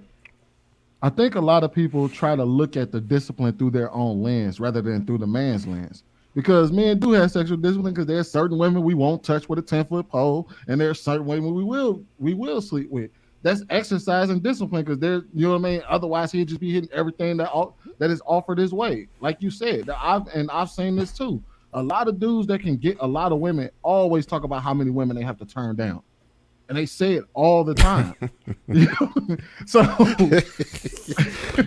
I think a lot of people try to look at the discipline through their own lens rather than through the man's lens. Because men do have sexual discipline, because there's certain women we won't touch with a 10-foot pole, and there's certain women we will sleep with. That's exercise and discipline, because there's, you know what I mean? Otherwise, he'd just be hitting everything that is offered his way. Like you said, I've seen this too. A lot of dudes that can get a lot of women always talk about how many women they have to turn down. And they say it all the time. So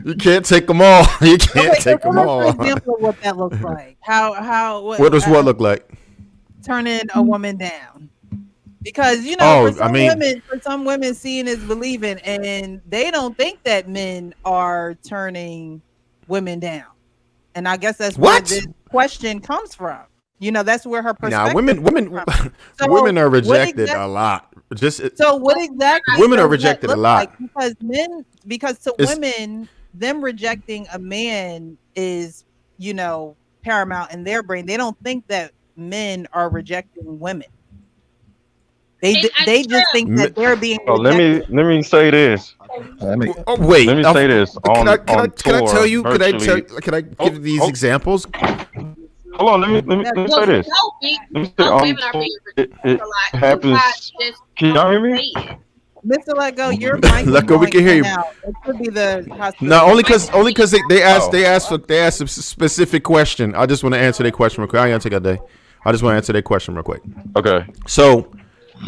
you can't take them all. You can't take them An all. example of what that looks like. What does what look like? Turning a woman down. Because for some women, seeing is believing, and they don't think that men are turning women down. And I guess that's where this question comes from. That's where her perspective. Nah, women are rejected a lot. So what exactly? Women are rejected a lot because to women, them rejecting a man is paramount in their brain. They don't think that men are rejecting women. They just think that they're being rejected. Let me say this. Wait. Let me say this. Can I tell you? Can I give these examples? Hold on. Let me say this. It happens. Can y'all hear me? Mr. Lego, your mic. Lego, we can hear you. It could be the hospital. No, only because they asked a specific question. I just want to answer their question real quick. I ain't gonna take a day. I just want to answer their question real quick. Okay. So,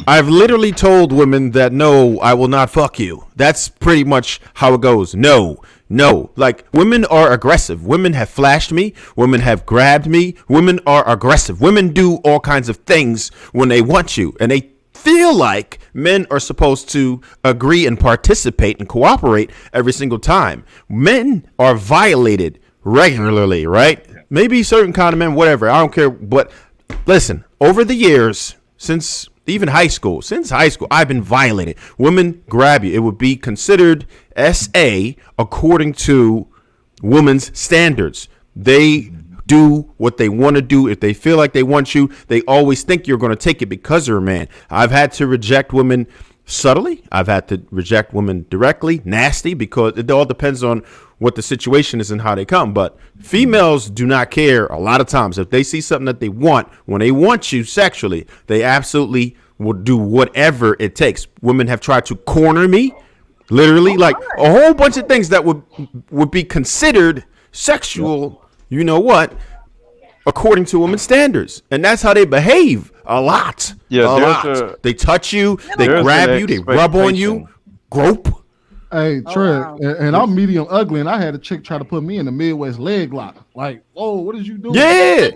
I've literally told women that no, I will not fuck you. That's pretty much how it goes. No. Like, women are aggressive. Women have flashed me. Women have grabbed me. Women are aggressive. Women do all kinds of things when they want you. And they feel like men are supposed to agree and participate and cooperate every single time. Men are violated regularly, right? Maybe certain kind of men, whatever. I don't care. But listen, over the years, since even high school, since high school, I've been violated. Women grab you. It would be considered SA according to women's standards. They do what they want to do. If they feel like they want you, they always think you're going to take it because you're a man. I've had to reject women subtly. I've had to reject women directly, nasty, because it all depends on what the situation is and how they come. But females do not care a lot of times. If they see something that they want, when they want you sexually, they absolutely will do whatever it takes. Women have tried to corner me, literally, like a whole bunch of things that would be considered sexual, you know what, according to women's standards. And that's how they behave a lot. Yeah, a lot. They touch you, they grab you, they rub on you, grope. Hey, Trev, and I'm medium ugly, and I had a chick try to put me in the Midwest leg lock. Like, whoa, what did you do? Yeah.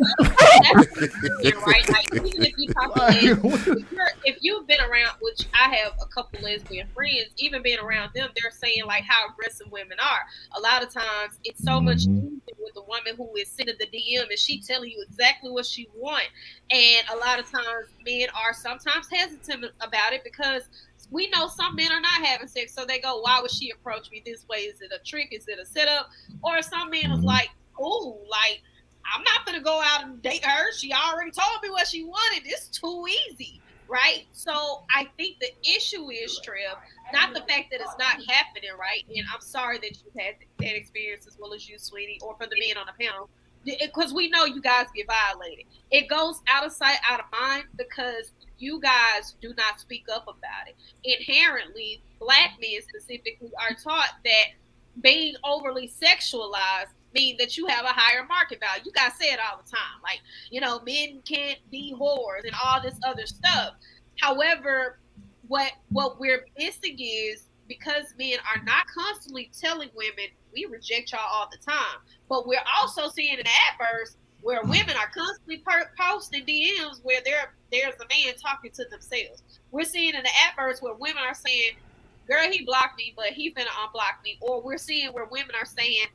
Right? Like, even if you talk to if you've been around, which I have a couple lesbian friends, even being around them, they're saying like how aggressive women are. A lot of times, it's so much easier with a woman who is sending the DM and she telling you exactly what she wants. And a lot of times, men are sometimes hesitant about it because we know some men are not having sex, so they go, why would she approach me this way? Is it a trick? Is it a setup? Or some men is like, oh, like, I'm not going to go out and date her. She already told me what she wanted. It's too easy, right? So I think the issue is, Trev, not the fact that it's not happening, right? And I'm sorry that you had that experience as well as you, sweetie, or for the men on the panel, because we know you guys get violated. It goes out of sight, out of mind, because you guys do not speak up about it. Inherently, Black men specifically are taught that being overly sexualized means that you have a higher market value. You guys say it all the time. Like, you know, men can't be whores and all this other stuff. However, what we're missing is, because men are not constantly telling women, we reject y'all all the time, but we're also seeing an adverse where women are constantly posting DMs where there's a man talking to themselves. We're seeing an adverse where women are saying, girl, he blocked me, but he finna unblock me. Or we're seeing where women are saying,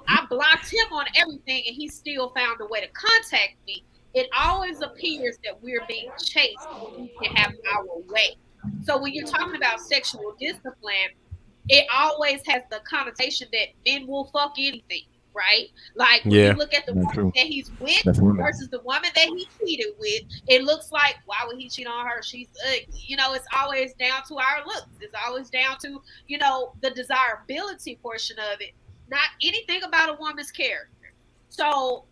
I blocked him on everything and he still found a way to contact me. It always appears that we're being chased when we can have our way. So when you're talking about sexual discipline, it always has the connotation that men will fuck anything, right? Like when you look at the woman that he's with versus the woman that he cheated with, it looks like, why would he cheat on her? She's ugly. You know, it's always down to our looks. It's always down to, you know, the desirability portion of it, not anything about a woman's character. So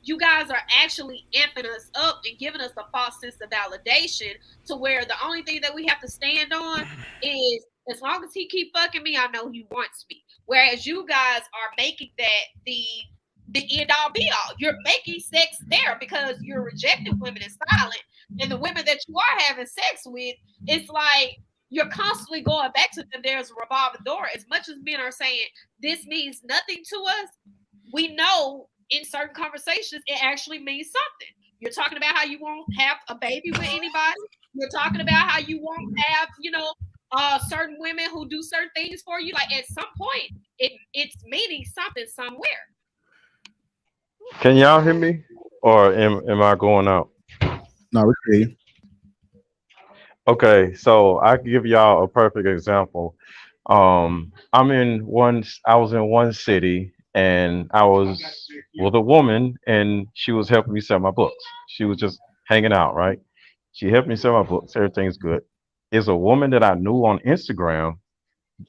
you guys are actually amping us up and giving us a false sense of validation to where the only thing that we have to stand on is, as long as he keep fucking me, I know he wants me. Whereas you guys are making that the end all be all. You're making sex there because you're rejecting women in silent. And the women that you are having sex with, it's like you're constantly going back to them. There's a revolving door. As much as men are saying this means nothing to us, we know in certain conversations it actually means something. You're talking about how you won't have a baby with anybody. You're talking about how you won't have, you know, certain women who do certain things for you. Like at some point, it's meaning something somewhere. Can y'all hear me, or am I going out? No, we can hear you. Okay, so I can give y'all a perfect example. I was in one city, and I was with a woman, and she was helping me sell my books. She was just hanging out, right? She helped me sell my books. Everything's good. Is a woman that I knew on Instagram.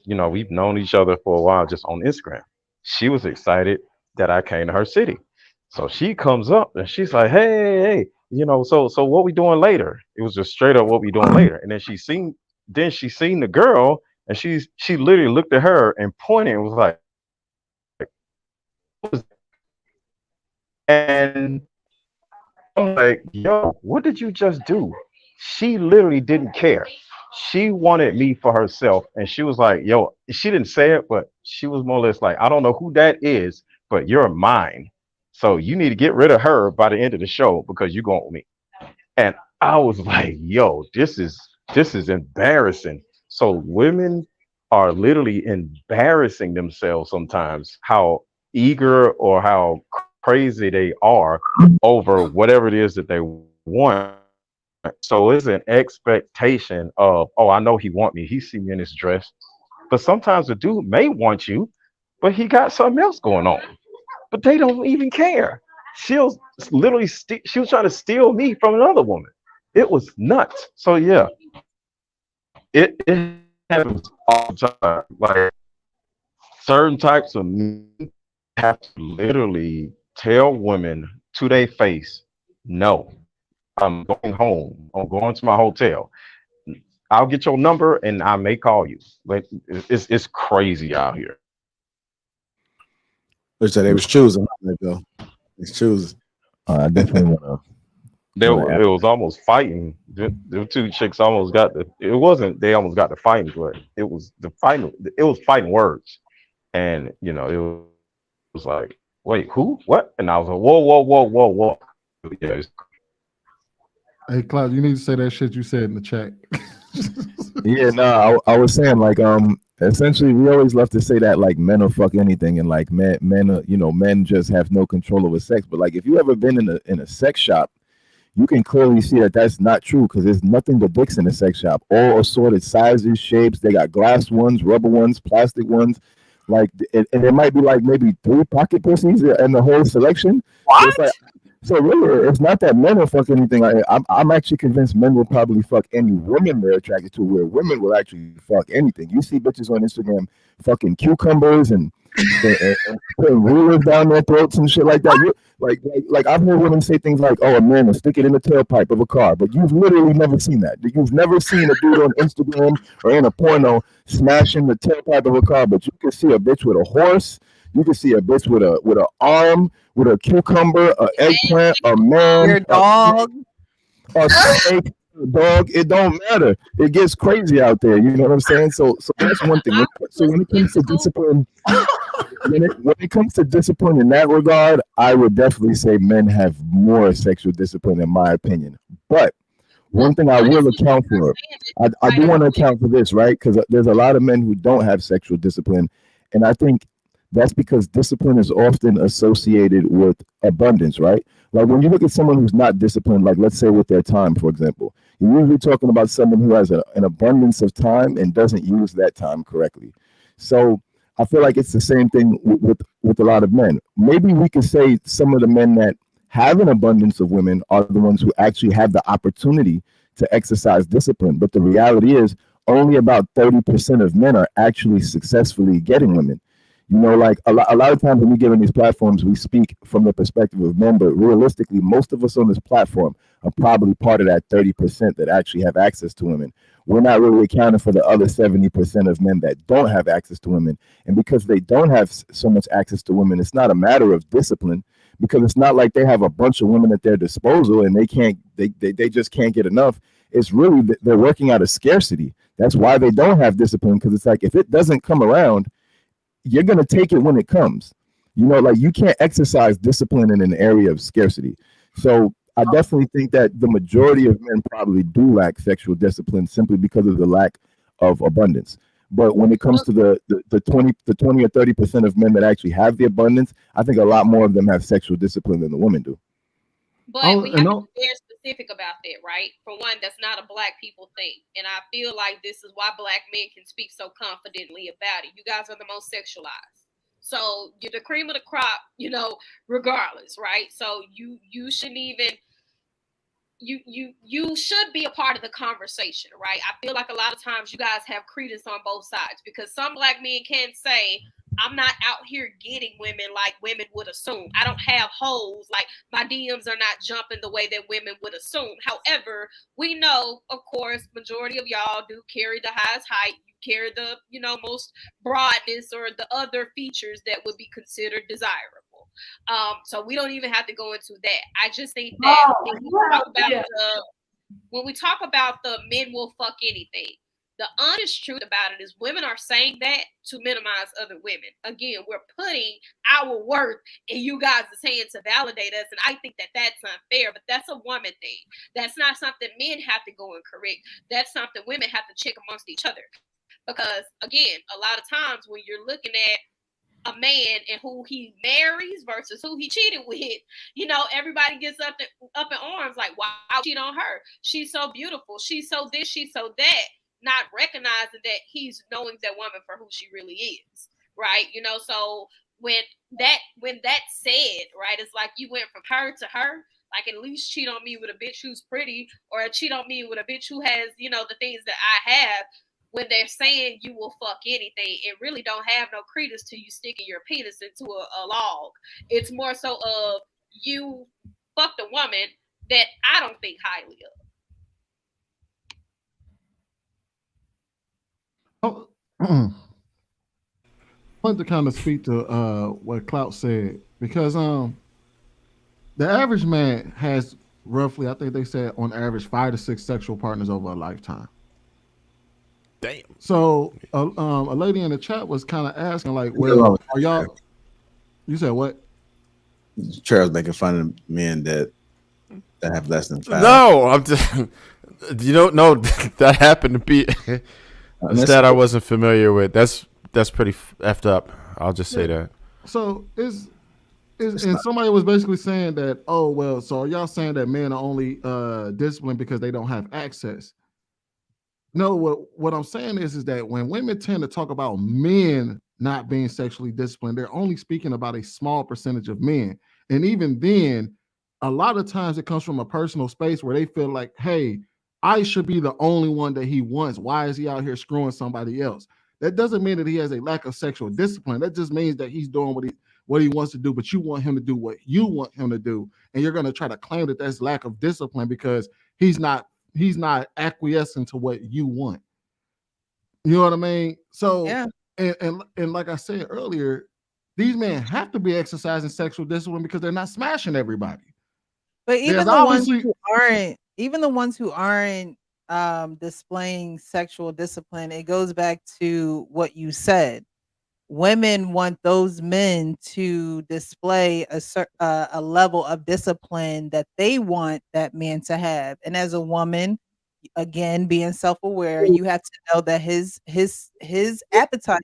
You know, we've known each other for a while just on Instagram. She was excited that I came to her city. So she comes up and she's like, hey, you know, so what we doing later? It was just straight up what we doing later. And then she seen the girl, and she literally looked at her and pointed and was like, and I'm like, yo, what did you just do? She literally didn't care. She wanted me for herself. And she was like, yo, she didn't say it, but she was more or less like, I don't know who that is, but you're mine. So you need to get rid of her by the end of the show because you're going with me. And I was like, yo, this is embarrassing. So women are literally embarrassing themselves sometimes, how eager or how crazy they are over whatever it is that they want. So it's an expectation of, oh, I know he want me. He see me in this dress. But sometimes the dude may want you, but he got something else going on. But they don't even care. She'll literally she was trying to steal me from another woman. It was nuts. So yeah, it happens all the time. Like certain types of men have to literally tell women to their face, no, I'm going home. I'm going to my hotel. I'll get your number and I may call you. Like it's crazy out here. Which they was choosing. They go. It's choosing. I definitely want to. It was almost fighting. The two chicks almost got the. It wasn't. They almost got the fighting, but it was the fighting. It was fighting words, and it was like, wait, who, what? And I was like, whoa, whoa, whoa, whoa, whoa. Yeah, Hey, Cloud, you need to say that shit you said in the chat. Yeah, no, I was saying like essentially we always love to say that like men will fuck anything and like men men just have no control over sex. But like if you ever been in a sex shop, you can clearly see that that's not true because there's nothing but dicks in the sex shop, all assorted sizes, shapes. They got glass ones, rubber ones, plastic ones. Like and there might be like maybe 3 pocket pussies in the whole selection. So it's like, so really, it's not that men will fuck anything. I'm actually convinced men will probably fuck any woman they're attracted to, where women will actually fuck anything. You see bitches on Instagram fucking cucumbers and putting rulers down their throats and shit like that. Like I've heard women say things like, "Oh, a man will stick it in the tailpipe of a car," but you've literally never seen that. You've never seen a dude on Instagram or in a porno smashing the tailpipe of a car, but you can see a bitch with a horse. You can see a bitch with an arm, with a cucumber, an eggplant, a man, Your dog. a snake, a dog. It don't matter. It gets crazy out there. You know what I'm saying? So that's one thing. So when it comes to discipline, when it comes to discipline in that regard, I would definitely say men have more sexual discipline, in my opinion. But one thing I will account for, I do want to account for this, right? Because there's a lot of men who don't have sexual discipline, and I think that's because discipline is often associated with abundance, right? Like when you look at someone who's not disciplined, like let's say with their time, for example, you're usually talking about someone who has an abundance of time and doesn't use that time correctly. So I feel like it's the same thing with a lot of men. Maybe we could say some of the men that have an abundance of women are the ones who actually have the opportunity to exercise discipline. But the reality is only about 30% of men are actually successfully getting women. You know, like a lot of times when we get on these platforms, we speak from the perspective of men, but realistically, most of us on this platform are probably part of that 30% that actually have access to women. We're not really accounting for the other 70% of men that don't have access to women. And because they don't have so much access to women, it's not a matter of discipline, because it's not like they have a bunch of women at their disposal and they just can't get enough. It's really they're working out of scarcity. That's why they don't have discipline, because it's like if it doesn't come around, you're going to take it when it comes. You know, like you can't exercise discipline in an area of scarcity. So I definitely think that the majority of men probably do lack sexual discipline simply because of the lack of abundance. But when it comes to the 20 or 30% of men that actually have the abundance, I think a lot more of them have sexual discipline than the women do. But we have to be very specific about that, right? For one, that's not a black people thing. And I feel like this is why black men can speak so confidently about it. You guys are the most sexualized. So you're the cream of the crop, regardless, right? So you shouldn't even you should be a part of the conversation, right? I feel like a lot of times you guys have credence on both sides, because some black men can say, I'm not out here getting women like women would assume. I don't have hoes. Like my DMs are not jumping the way that women would assume. However, we know, of course, majority of y'all do carry the highest height. You carry the, most broadness or the other features that would be considered desirable. So we don't even have to go into that. I just think that when we talk about the men will fuck anything, the honest truth about it is women are saying that to minimize other women. Again, we're putting our worth in you guys' hands to validate us. And I think that that's unfair, but that's a woman thing. That's not something men have to go and correct. That's something women have to check amongst each other. Because again, a lot of times when you're looking at a man and who he marries versus who he cheated with, everybody gets up in arms like, wow, cheat on her. She's so beautiful. She's so this, she's so that, not recognizing that he's knowing that woman for who she really is, right? So when that said, right, it's like you went from her to her. Like, at least cheat on me with a bitch who's pretty, or cheat on me with a bitch who has, the things that I have. When they're saying you will fuck anything, it really don't have no credence to you sticking your penis into a log. It's more so of you fucked a woman that I don't think highly of. I want to kind of speak to what Clout said, because the average man has roughly, I think they said on average, 5 to 6 sexual partners over a lifetime. Damn. So a lady in the chat was kind of asking, like, well, are y'all? You said what? Charles making fun of men that have less than 5. No, I'm just, no, that happened to be a stat I wasn't familiar with. That's pretty effed up. I'll just say that. So and somebody was basically saying that, oh, well, so are y'all saying that men are only disciplined because they don't have access? No, what I'm saying is that when women tend to talk about men not being sexually disciplined, they're only speaking about a small percentage of men. And even then, a lot of times it comes from a personal space where they feel like, hey, I should be the only one that he wants. Why is he out here screwing somebody else? That doesn't mean that he has a lack of sexual discipline. That just means that he's doing what he wants to do, but you want him to do what you want him to do. And you're going to try to claim that that's lack of discipline because he's not acquiescing to what you want. You know what I mean? So, yeah. And like I said earlier, these men have to be exercising sexual discipline because they're not smashing everybody. But even the ones who aren't displaying sexual discipline, it goes back to what you said. Women want those men to display a level of discipline that they want that man to have. And as a woman, again, being self-aware, you have to know that his appetite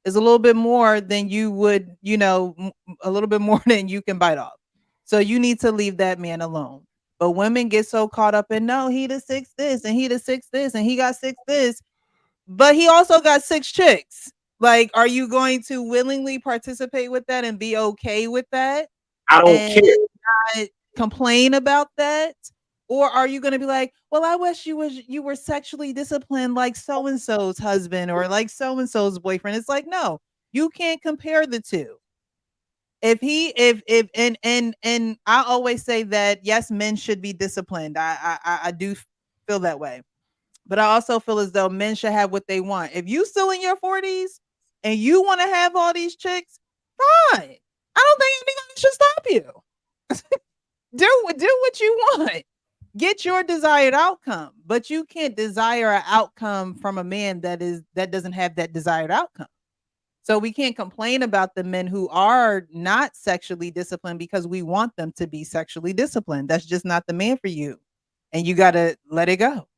is a little bit more than you would, a little bit more than you can bite off. So you need to leave that man alone. But women get so caught up in, no, he the 6 this and he the 6 this and he got 6 this, but he also got 6 chicks. Like, are you going to willingly participate with that and be okay with that? I don't care. Not complain about that? Or are you going to be like, well, I wish you were sexually disciplined like so-and-so's husband or like so-and-so's boyfriend? It's like, no, you can't compare the two. And I always say that, yes, men should be disciplined. I do feel that way. But I also feel as though men should have what they want. If you still in your 40s and you want to have all these chicks, fine. I don't think anybody should stop you. do what you want. Get your desired outcome. But you can't desire an outcome from a man that doesn't have that desired outcome. So we can't complain about the men who are not sexually disciplined because we want them to be sexually disciplined. That's just not the man for you. And you got to let it go.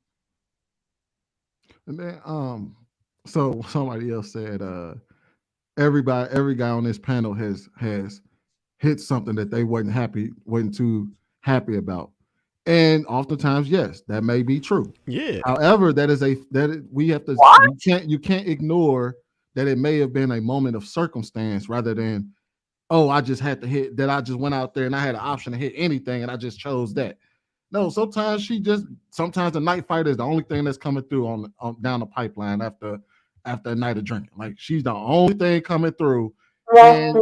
And then, so somebody else said, every guy on this panel has hit something that they wasn't too happy about. And oftentimes, yes, that may be true. Yeah. However, you can't ignore that it may have been a moment of circumstance rather than, oh, I just had to hit that. I just went out there and I had an option to hit anything and I just chose that. No, sometimes the night fighter is the only thing that's coming through on down the pipeline after a night of drinking. Like, she's the only thing coming through. And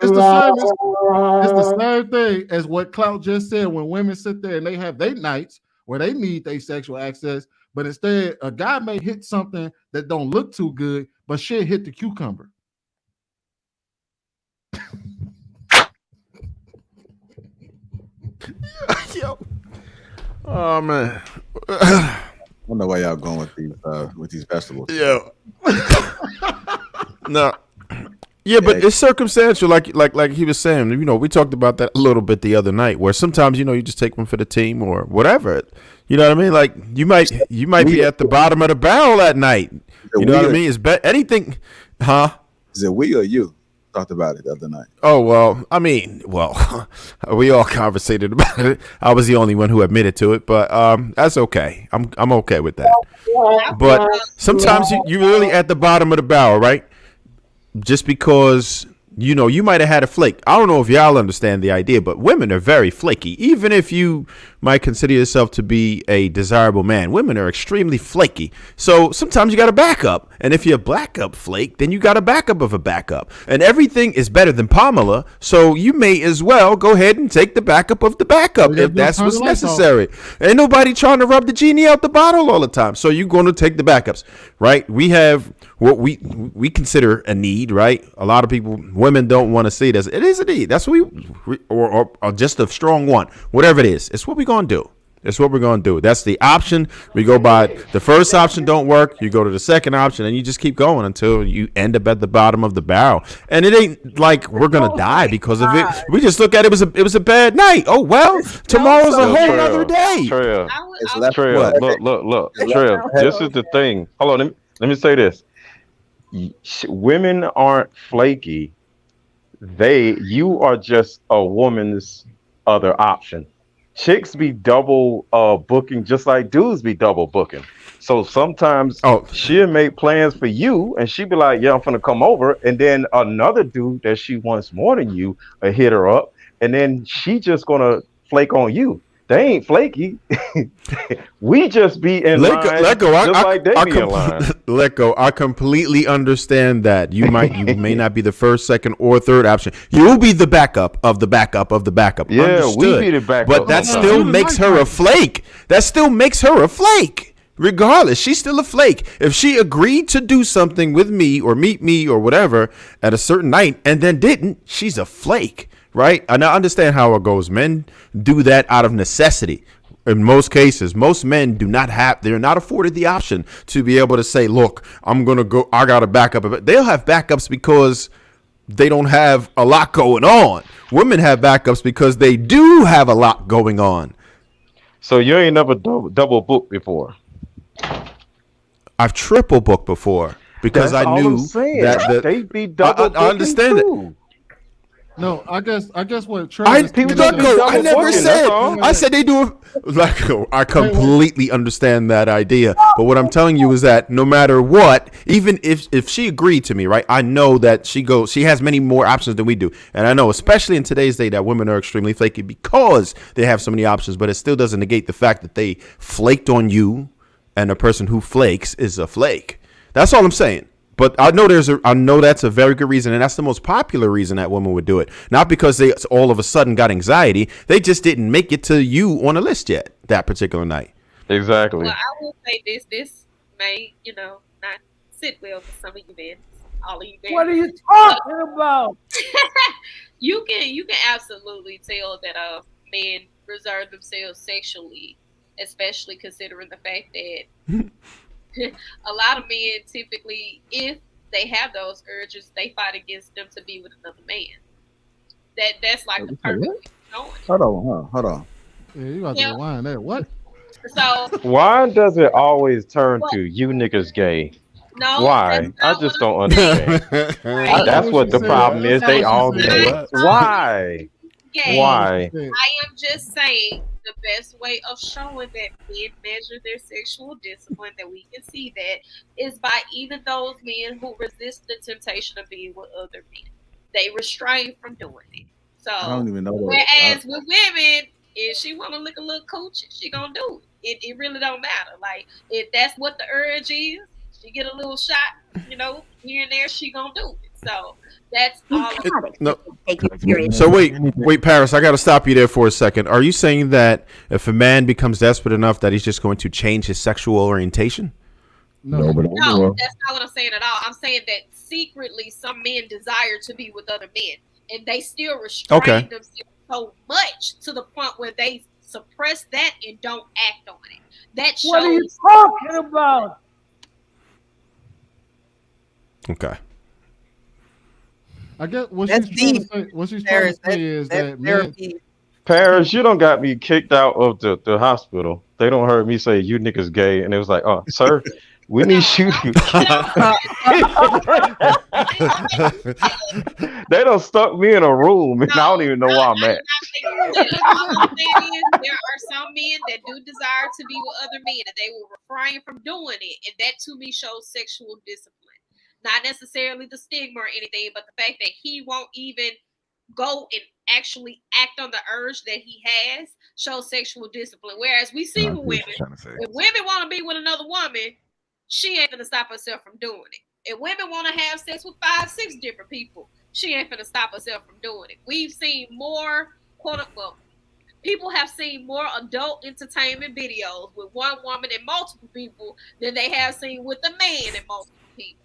it's the same thing as what Clout just said when women sit there and they have their nights where they need their sexual access, but instead a guy may hit something that don't look too good, but shit hit the cucumber. Yo. Oh man. I don't know why y'all going with these vegetables. Yeah. No. Yeah, but it's circumstantial, like he was saying. We talked about that a little bit the other night, where sometimes you just take one for the team or whatever. You know what I mean? Like you might be at the bottom of the barrel that night. You know what I mean? It's anything, huh? Is it we or you talked about it the other night? Oh well, I mean, we all conversated about it. I was the only one who admitted to it, but that's okay. I'm okay with that. But sometimes you're really at the bottom of the barrel, right? Just because you might have had a flake. I don't know if y'all understand the idea, but women are very flaky. Even if you might consider yourself to be a desirable man, women are extremely flaky. So sometimes you got a backup. And if you're backup flake, then you got a backup of a backup. And everything is better than Pamela. So you may as well go ahead and take the backup of the backup if that's what's necessary. Ain't nobody trying to rub the genie out the bottle all the time. So you're going to take the backups, right? We have what we consider a need, right? A lot of people, women don't want to see it as it is a need. That's what or just a strong one, whatever it is. It's what we're going to do. It's what we're going to do. That's the option. We go by the first option don't work. You go to the second option and you just keep going until you end up at the bottom of the barrel. And it ain't like we're going to die because of it. We just look at it was a bad night. Oh, well, tomorrow's a whole other day. Trev, look. Trev, this is the thing. Hold on. Let me say this. Women aren't flaky. You are just a woman's other option. Chicks be double booking just like dudes be double booking. So sometimes she'll make plans for you and she'll be like, yeah, I'm gonna come over. And then another dude that she wants more than you will hit her up. And then she just gonna flake on you. They ain't flaky. We just be in line. Let go. Like they be in line. Let go. I completely understand that. You may not be the first, second, or third option. You'll be the backup of the backup of the backup. Yeah, Understood. we be the backup. But that still makes her a flake. That still makes her a flake. Regardless, she's still a flake. If she agreed to do something with me or meet me or whatever at a certain night and then didn't, she's a flake. Right? And I understand how it goes. Men do that out of necessity. In most cases, most men they're not afforded the option to be able to say, look, I got a backup. They'll have backups because they don't have a lot going on. Women have backups because they do have a lot going on. So you ain't never double booked before? I've triple booked before because I knew that they be double I understand too. it. No, I guess what I never said. I said they do it. I completely understand that idea. But what I'm telling you is that no matter what, even if she agreed to me, right? I know that she has many more options than we do, and I know, especially in today's day, that women are extremely flaky because they have so many options. But it still doesn't negate the fact that they flaked on you, and a person who flakes is a flake. That's all I'm saying. But I know that's a very good reason, and that's the most popular reason that women would do it. Not because they all of a sudden got anxiety; they just didn't make it to you on a list yet that particular night. Exactly. Well, I will say this may not sit well for some of you men, all of you men. What are you talking about? You can absolutely tell that men reserve themselves sexually, especially considering the fact that. A lot of men typically, if they have those urges, they fight against them to be with another man. That's like the perfect Hold on. Yeah, you got to rewind there. What? So why does it always turn to you niggas gay? No, why? I just don't understand. That's what the problem is. They all gay. Why? Why? I am just saying the best way of showing that men measure their sexual discipline, that we can see that, is by even those men who resist the temptation of being with other men. They refrain from doing it. So I don't even know that. Whereas with women, if she want to lick a little coochie, she gonna do it. It really don't matter. Like, if that's what the urge is, she get a little shot, here and there, she gonna do it. So that's all. No. So wait, Paris, I got to stop you there for a second. Are you saying that if a man becomes desperate enough that he's just going to change his sexual orientation? No, that's not what I'm saying at all. I'm saying that secretly some men desire to be with other men, and they still restrain themselves so much to the point where they suppress that and don't act on it. That shows. What are you talking about? Okay. I guess what she's trying to say is that men, Paris, you don't got me kicked out of the hospital. They don't heard me say you niggas gay, and it was like, oh, sir, We need you to. They done stuck me in a room, and I don't even know where I'm at. All I'm saying is there are some men that do desire to be with other men, and they will refrain from doing it, and that to me shows sexual discipline. Not necessarily the stigma or anything, but the fact that he won't even go and actually act on the urge that he has shows sexual discipline. Whereas we see with women, if women want to be with another woman, she ain't gonna stop herself from doing it. If women want to have sex with 5, 6 different people, she ain't gonna stop herself from doing it. We've seen more quote unquote people have seen more adult entertainment videos with one woman and multiple people than they have seen with a man and multiple people.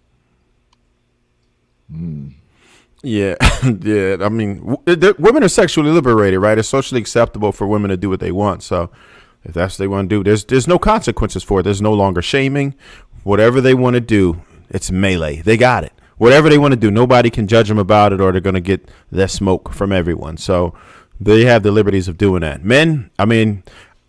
Yeah, yeah. I mean, women are sexually liberated, right? It's socially acceptable for women to do what they want. So if that's what they want to do, there's no consequences for it. There's no longer shaming. Whatever they want to do, it's melee. They got it. Whatever they want to do, nobody can judge them about it, or they're going to get their smoke from everyone. So they have the liberties of doing that. Men, I mean,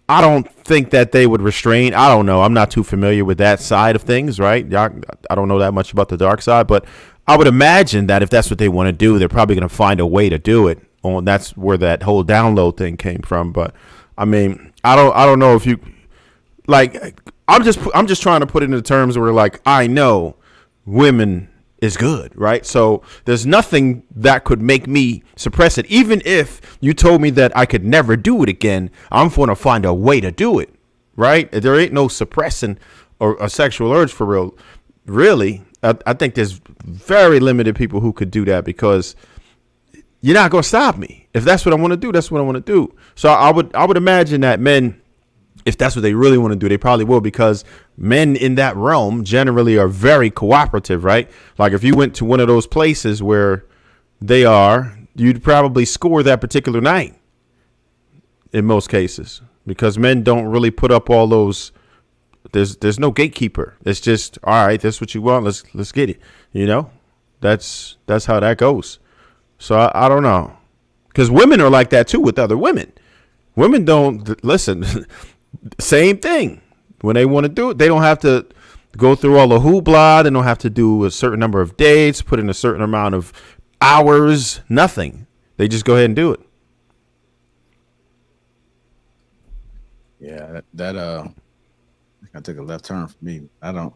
I don't think that they would restrain. I don't know. I'm not too familiar with that side of things, right? I don't know that much about the dark side, but I would imagine that if that's what they want to do, they're probably going to find a way to do it. And that's where that whole download thing came from. But I mean, I don't know if you like. I'm just trying to put it into terms where, like, I know women is good, right? So there's nothing that could make me suppress it. Even if you told me that I could never do it again, I'm going to find a way to do it, right? There ain't no suppressing or a sexual urge for real. Really, I think there's very limited people who could do that, because you're not going to stop me. If that's what I want to do, that's what I want to do. So I would imagine that men, if that's what they really want to do, they probably will, because men in that realm generally are very cooperative, right? Like if you went to one of those places where they are, you'd probably score that particular night in most cases, because men don't really put up all those. There's no gatekeeper. It's just, all right, that's what you want. Let's get it. You know, that's how that goes. So I don't know, because women are like that too with other women. Women don't listen. Same thing. When they want to do it, they don't have to go through all the hoopla. They don't have to do a certain number of dates, put in a certain amount of hours, nothing. They just go ahead and do it. Yeah, that I took a left turn for me. I don't.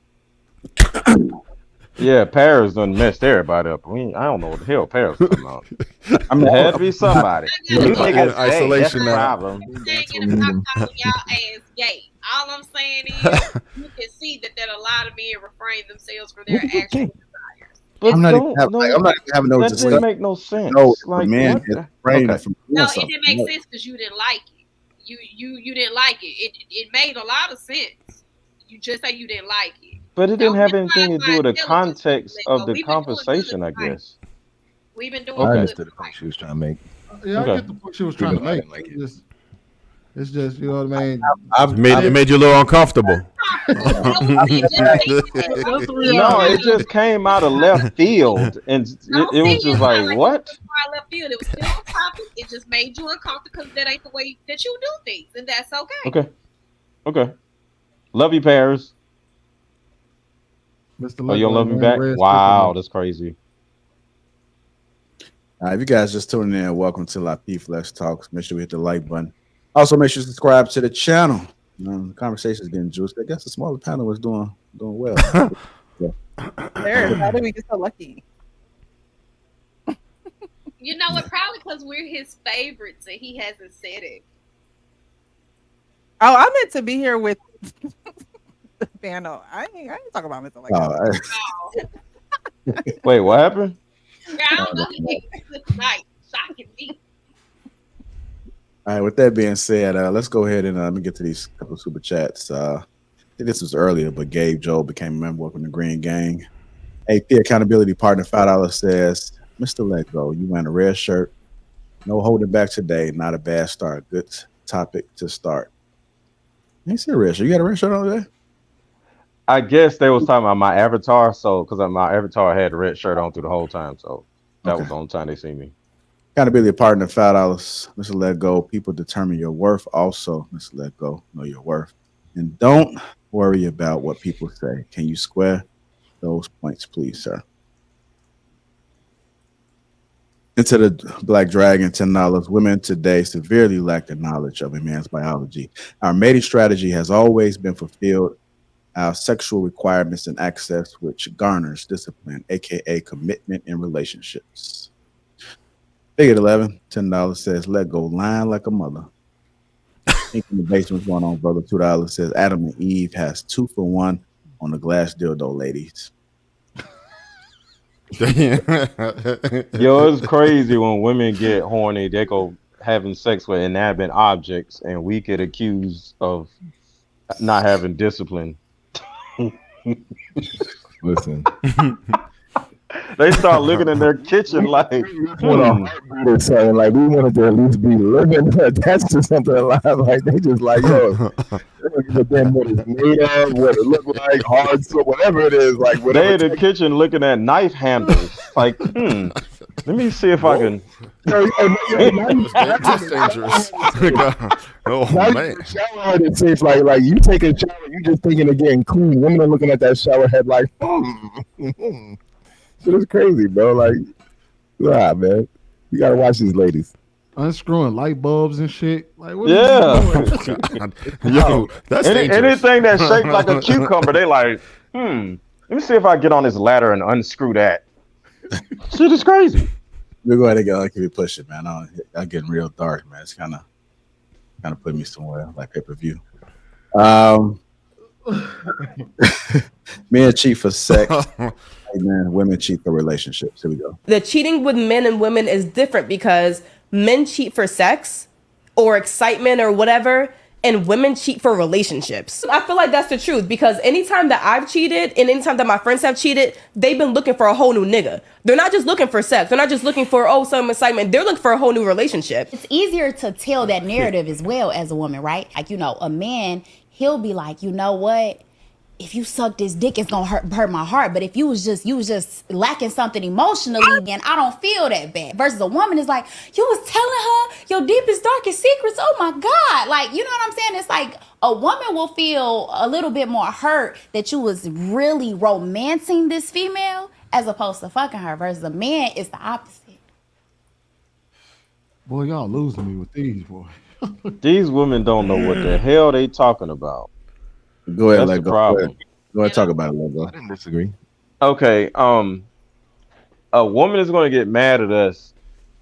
Yeah, Paris done messed everybody up. I don't know what the hell Paris talking about. I mean, it had to be somebody. You niggas isolation now. Problem. All I'm saying is you can see that a lot of men refrain themselves from their actual desires. But I'm not even having no that discussion. didn't make no sense. No, like, man, okay. From No, it didn't make sense because you didn't like it. You didn't like it. It made a lot of sense. You just say you didn't like it. But it didn't have anything to do with the context of the conversation, I guess. We've been doing I Okay. understood the point she was trying to make. Yeah, Okay. I get the point she was trying to make. It's just, you know what I mean? It made you a little uncomfortable. No, it just came out of left field, and it was just like, what? Left field. It was still a topic. It just made you uncomfortable because that ain't the way that you do things, and that's okay. Okay. Love you, Paris. Mr. Oh, you don't love me back? Wow, that's crazy. If you guys just tuning in, welcome to Lapeef Let's Talk. Make sure we hit the like button. Also, make sure you subscribe to the channel. The conversation is getting juicy. I guess the smaller panel was doing well. There, how did we get so lucky? You know what? Probably because we're his favorites and he hasn't said it. Oh, I meant to be here with the panel. I ain't talking about Mr. Like Wait, what happened? Yeah, I don't know. He makes it tonight. Shocking me. All right, with that being said, let's go ahead and let me get to these couple of super chats. I think this was earlier, but Gabe Joel became a member. Welcome to Green Gang. AP Accountability Partner, $5 says, Mr. Let Go, you wearing a red shirt. No holding back today. Not a bad start. Good topic to start. You see a red shirt. You got a red shirt on today? I guess they was talking about my avatar, so because my avatar had a red shirt on through the whole time, so that was the only time they see me. Accountability Partner, $5. Mr. Let Go. People determine your worth. Also, Mr. Let Go. Know your worth. And don't worry about what people say. Can you square those points, please, sir? Into the Black Dragon, $10. Women today severely lack the knowledge of a man's biology. Our mating strategy has always been fulfilled. Our sexual requirements and access, which garners discipline, aka commitment in relationships. Big at 11, $10 says, let go lying like a mother. Think in the basement, going on, brother. $2 says, Adam and Eve has 2-for-1 on the glass dildo, ladies. Yo, it's crazy when women get horny, they go having sex with inanimate objects, and we get accused of not having discipline. Listen. They start looking in their kitchen like, or something. Like, we wanted to at least be living attached to something alive. Like, they just like, yo, they don't give a damn what it's made of, what it look like, hard, so whatever it is. Like, whatever. They in the kitchen looking at knife handles. Like, let me see if I can. That's dangerous. Oh man! Shower head, it seems like you take a shower, you just thinking of getting clean. Women are looking at that shower head like, Shit is crazy, bro. Like, man, you gotta watch these ladies. Unscrewing light bulbs and shit. Like, what Yo, that's anything that's shaped like a cucumber. They like, let me see if I get on this ladder and unscrew that. Shit is crazy. We'll go ahead and keep it pushing, man. I'm getting real dark, man. It's kind of put me somewhere like pay-per-view. Men cheat for sex. Man, women cheat for relationships. Here we go. The cheating with men and women is different because men cheat for sex or excitement or whatever, and women cheat for relationships. I feel like that's the truth because anytime that I've cheated and anytime that my friends have cheated, they've been looking for a whole new nigga. They're not just looking for sex. They're not just looking for, some excitement. They're looking for a whole new relationship. It's easier to tell that narrative as well as a woman, right? Like, a man, he'll be like, you know what? If you suck this dick, it's gonna hurt my heart. But if you was just lacking something emotionally, then I don't feel that bad. Versus a woman is like, you was telling her your deepest, darkest secrets. Oh my God. Like, you know what I'm saying? It's like a woman will feel a little bit more hurt that you was really romancing this female as opposed to fucking her. Versus a man, it's the opposite. Boy, y'all losing me with these, boy. These women don't know what the hell they talking about. Go ahead, That's the problem. Go ahead, talk about it, Lego. I didn't disagree. Okay, a woman is going to get mad at us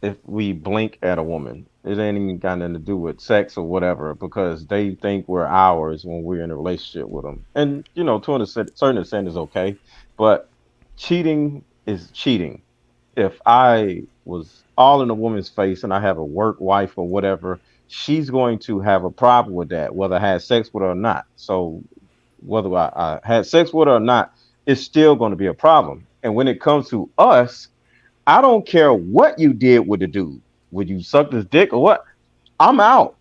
if we blink at a woman. It ain't even got nothing to do with sex or whatever because they think we're ours when we're in a relationship with them. And, to a certain extent is okay. But cheating is cheating. If I was all in a woman's face and I have a work wife or whatever, she's going to have a problem with that, whether I had sex with her or not. So whether I had sex with her or not, it's still going to be a problem. And when it comes to us, I don't care what you did with the dude. Would you suck his dick or what? I'm out.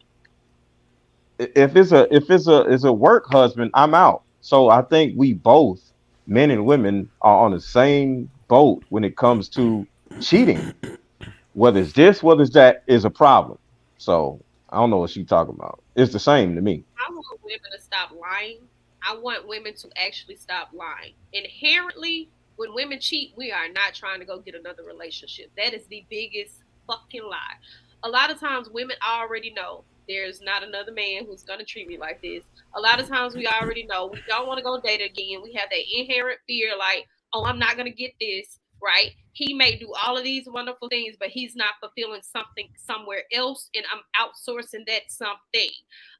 If it's a work husband, I'm out. So I think we both, men and women, are on the same boat when it comes to cheating. Whether it's this, whether it's that, is a problem. So I don't know what she's talking about. It's the same to me. I want women to stop lying. I want women to actually stop lying. Inherently, when women cheat, we are not trying to go get another relationship. That is the biggest fucking lie. A lot of times women already know there's not another man who's going to treat me like this. A lot of times we already know we don't want to go date again. We have that inherent fear like, oh, I'm not going to get this, right? He may do all of these wonderful things, but he's not fulfilling something somewhere else, and I'm outsourcing that something.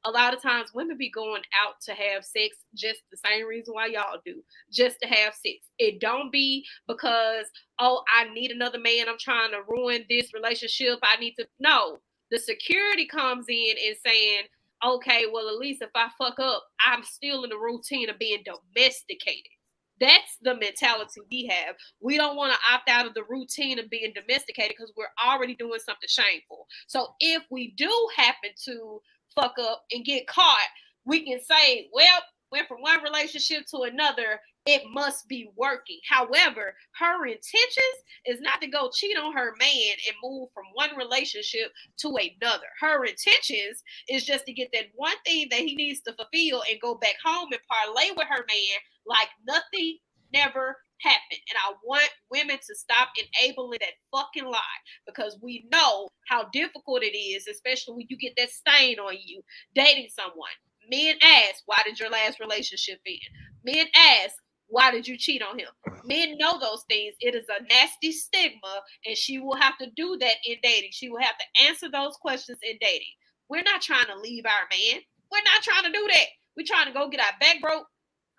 A lot of times women be going out to have sex just the same reason why y'all do, just to have sex. It don't be because, oh, I need another man, I'm trying to ruin this relationship, I need to. No, the security comes in and saying, okay, well, at least if I fuck up, I'm still in the routine of being domesticated. That's the mentality we have. We don't want to opt out of the routine of being domesticated because we're already doing something shameful. So if we do happen to fuck up and get caught, we can say, well, went from one relationship to another, it must be working. However, her intentions is not to go cheat on her man and move from one relationship to another. Her intentions is just to get that one thing that he needs to fulfill and go back home and parlay with her man like nothing never happened. And I want women to stop enabling that fucking lie, because we know how difficult it is, especially when you get that stain on you dating someone. Men ask, why did your last relationship end? Men ask, why did you cheat on him? Men know those things. It is a nasty stigma, and she will have to do that in dating. She will have to answer those questions in dating. We're not trying to leave our man. We're not trying to do that. We're trying to go get our back broke,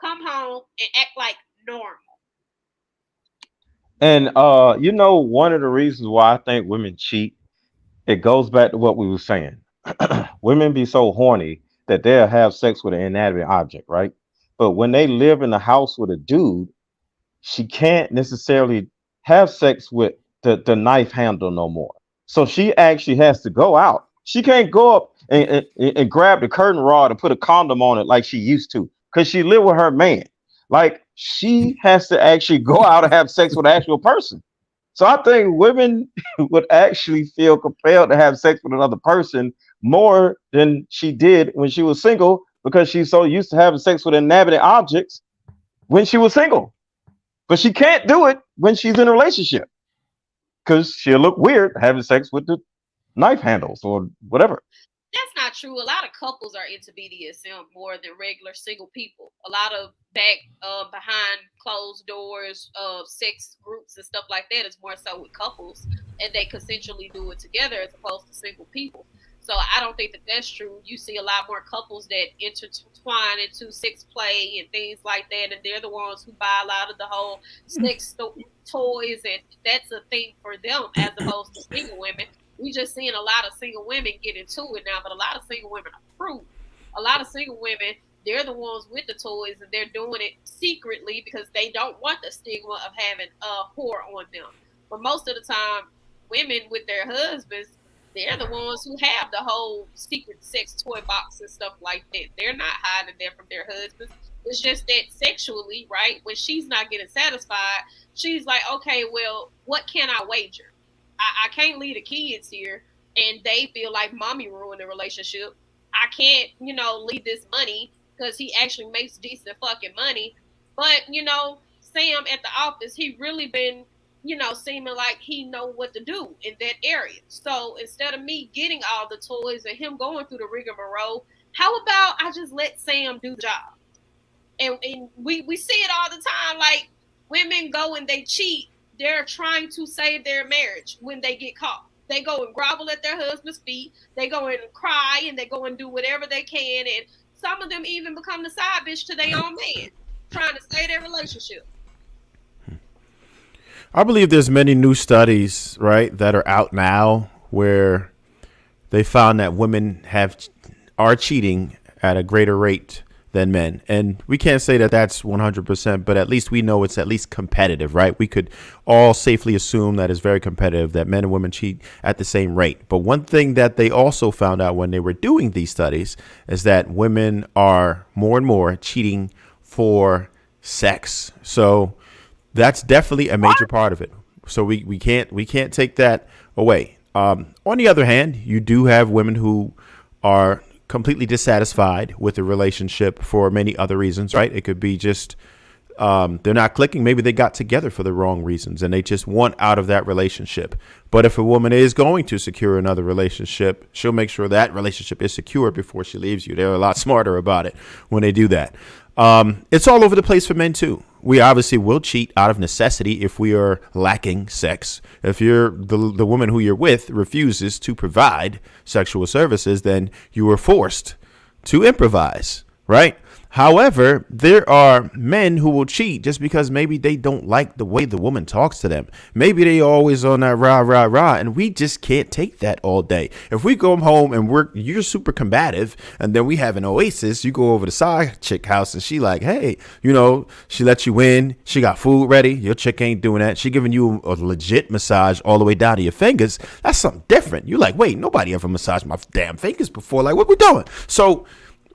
come home, and act like normal. And one of the reasons why I think women cheat, it goes back to what we were saying. Women be so horny that they'll have sex with an inanimate object, right? But when they live in the house with a dude, she can't necessarily have sex with the knife handle no more. So she actually has to go out. She can't go up and grab the curtain rod and put a condom on it like she used to, because she live with her man. Like, she has to actually go out and have sex with an actual person. So I think women would actually feel compelled to have sex with another person more than she did when she was single, because she's so used to having sex with inanimate objects when she was single. But she can't do it when she's in a relationship, because she'll look weird having sex with the knife handles or whatever. That's not true. A lot of couples are into BDSM more than regular single people. A lot of behind closed doors sex groups and stuff like that is more so with couples, and they consensually do it together as opposed to single people. So I don't think that that's true. You see a lot more couples that intertwine into sex play and things like that, and they're the ones who buy a lot of the whole sex toys, and that's a thing for them as opposed to single women. We just seeing a lot of single women get into it now, but a lot of single women are prude. A lot of single women, they're the ones with the toys, and they're doing it secretly because they don't want the stigma of having a whore on them. But most of the time, women with their husbands, they're the ones who have the whole secret sex toy box and stuff like that. They're not hiding that from their husbands. It's just that sexually, right, when she's not getting satisfied, she's like, okay, well, what can I wager? I can't leave the kids here, and they feel like mommy ruined the relationship. I can't, leave this money because he actually makes decent fucking money. But, Sam at the office, he really been, seeming like he know what to do in that area. So instead of me getting all the toys and him going through the rigmarole, how about I just let Sam do the job? And we see it all the time. Like, women go and they cheat. They're trying to save their marriage when they get caught. They go and grovel at their husband's feet. They go and cry, and they go and do whatever they can. And some of them even become the side bitch to their own man, trying to save their relationship. I believe there's many new studies, right, that are out now where they found that women are cheating at a greater rate than men. And we can't say that that's 100%, but at least we know it's at least competitive, right? We could all safely assume that it's very competitive, that men and women cheat at the same rate. But one thing that they also found out when they were doing these studies is that women are more and more cheating for sex. So that's definitely a major part of it. So we can't take that away. On the other hand, you do have women who are completely dissatisfied with the relationship for many other reasons, right? It could be just they're not clicking. Maybe they got together for the wrong reasons and they just want out of that relationship. But if a woman is going to secure another relationship, she'll make sure that relationship is secure before she leaves you. They're a lot smarter about it when they do that. It's all over the place for men too. We obviously will cheat out of necessity if we are lacking sex. If you're the woman who you're with refuses to provide sexual services, then you are forced to improvise, right? However, there are men who will cheat just because maybe they don't like the way the woman talks to them. Maybe they always on that rah, rah, rah, and we just can't take that all day. If we go home and you're super combative, and then we have an oasis, you go over to side chick house and she like, hey, she let you in, she got food ready, your chick ain't doing that, she giving you a legit massage all the way down to your fingers. That's something different. You're like, wait, nobody ever massaged my damn fingers before. Like, what we doing? So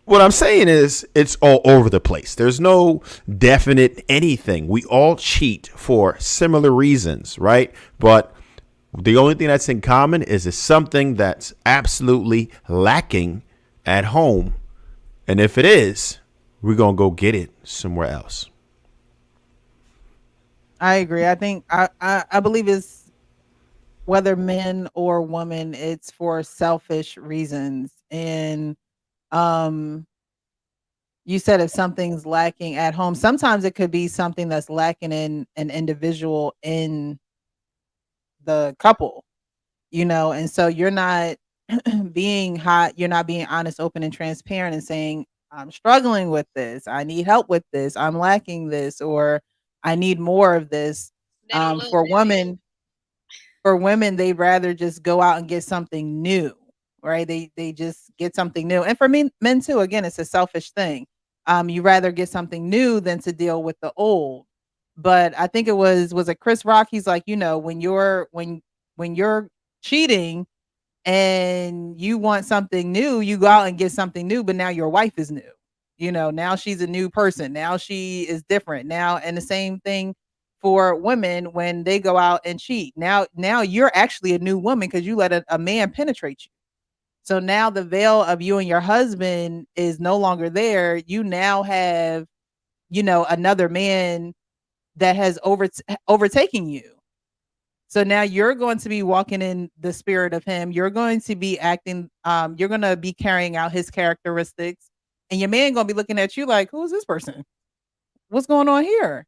What I'm saying is it's all over the place. There's no definite anything. We all cheat for similar reasons, right? But the only thing that's in common is it's something that's absolutely lacking at home. And if it is, we're going to go get it somewhere else. I agree. I think I believe it's whether men or woman, it's for selfish reasons. And um you said if something's lacking at home, sometimes it could be something that's lacking in an individual in the couple, and so you're not being hot, you're not being honest, open, and transparent and saying, I'm struggling with this, I need help with this, I'm lacking this, or I need more of this. They don't love For that man. women, they'd rather just go out and get something new, right? They just get something new. And for men too, again, it's a selfish thing. You rather get something new than to deal with the old. But I think it was it Chris Rock? He's like, when you're cheating and you want something new, you go out and get something new, but now your wife is new. Now she's a new person. Now she is different. Now, and the same thing for women when they go out and cheat. Now you're actually a new woman because you let a man penetrate you. So now the veil of you and your husband is no longer there. You now have, another man that has overtaken you. So now you're going to be walking in the spirit of him. You're going to be acting, you're going to be carrying out his characteristics. And your man going to be looking at you like, who is this person? What's going on here?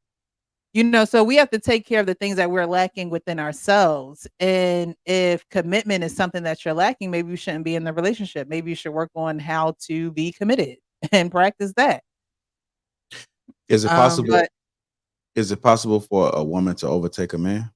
So we have to take care of the things that we're lacking within ourselves. And if commitment is something that you're lacking, maybe you shouldn't be in the relationship. Maybe you should work on how to be committed and practice that. Is it possible? But Is it possible for a woman to overtake a man?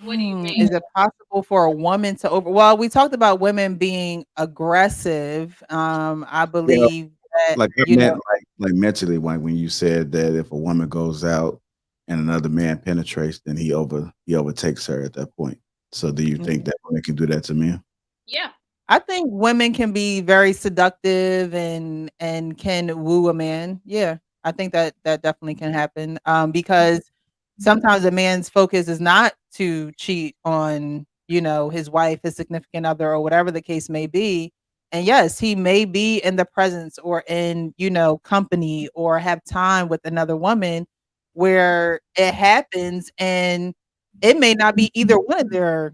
What do you mean? Is it possible for a woman to well, we talked about women being aggressive. I Yeah, believe that, like I meant like mentally, when you said that if a woman goes out and another man penetrates, then he overtakes her at that point. So do you think that women can do that to men? Yeah. I think women can be very seductive and can woo a man. Yeah, I think that definitely can happen. Because sometimes a man's focus is not to cheat on, his wife, his significant other, or whatever the case may be. And yes, he may be in the presence or in, company or have time with another woman where it happens, and it may not be either one of their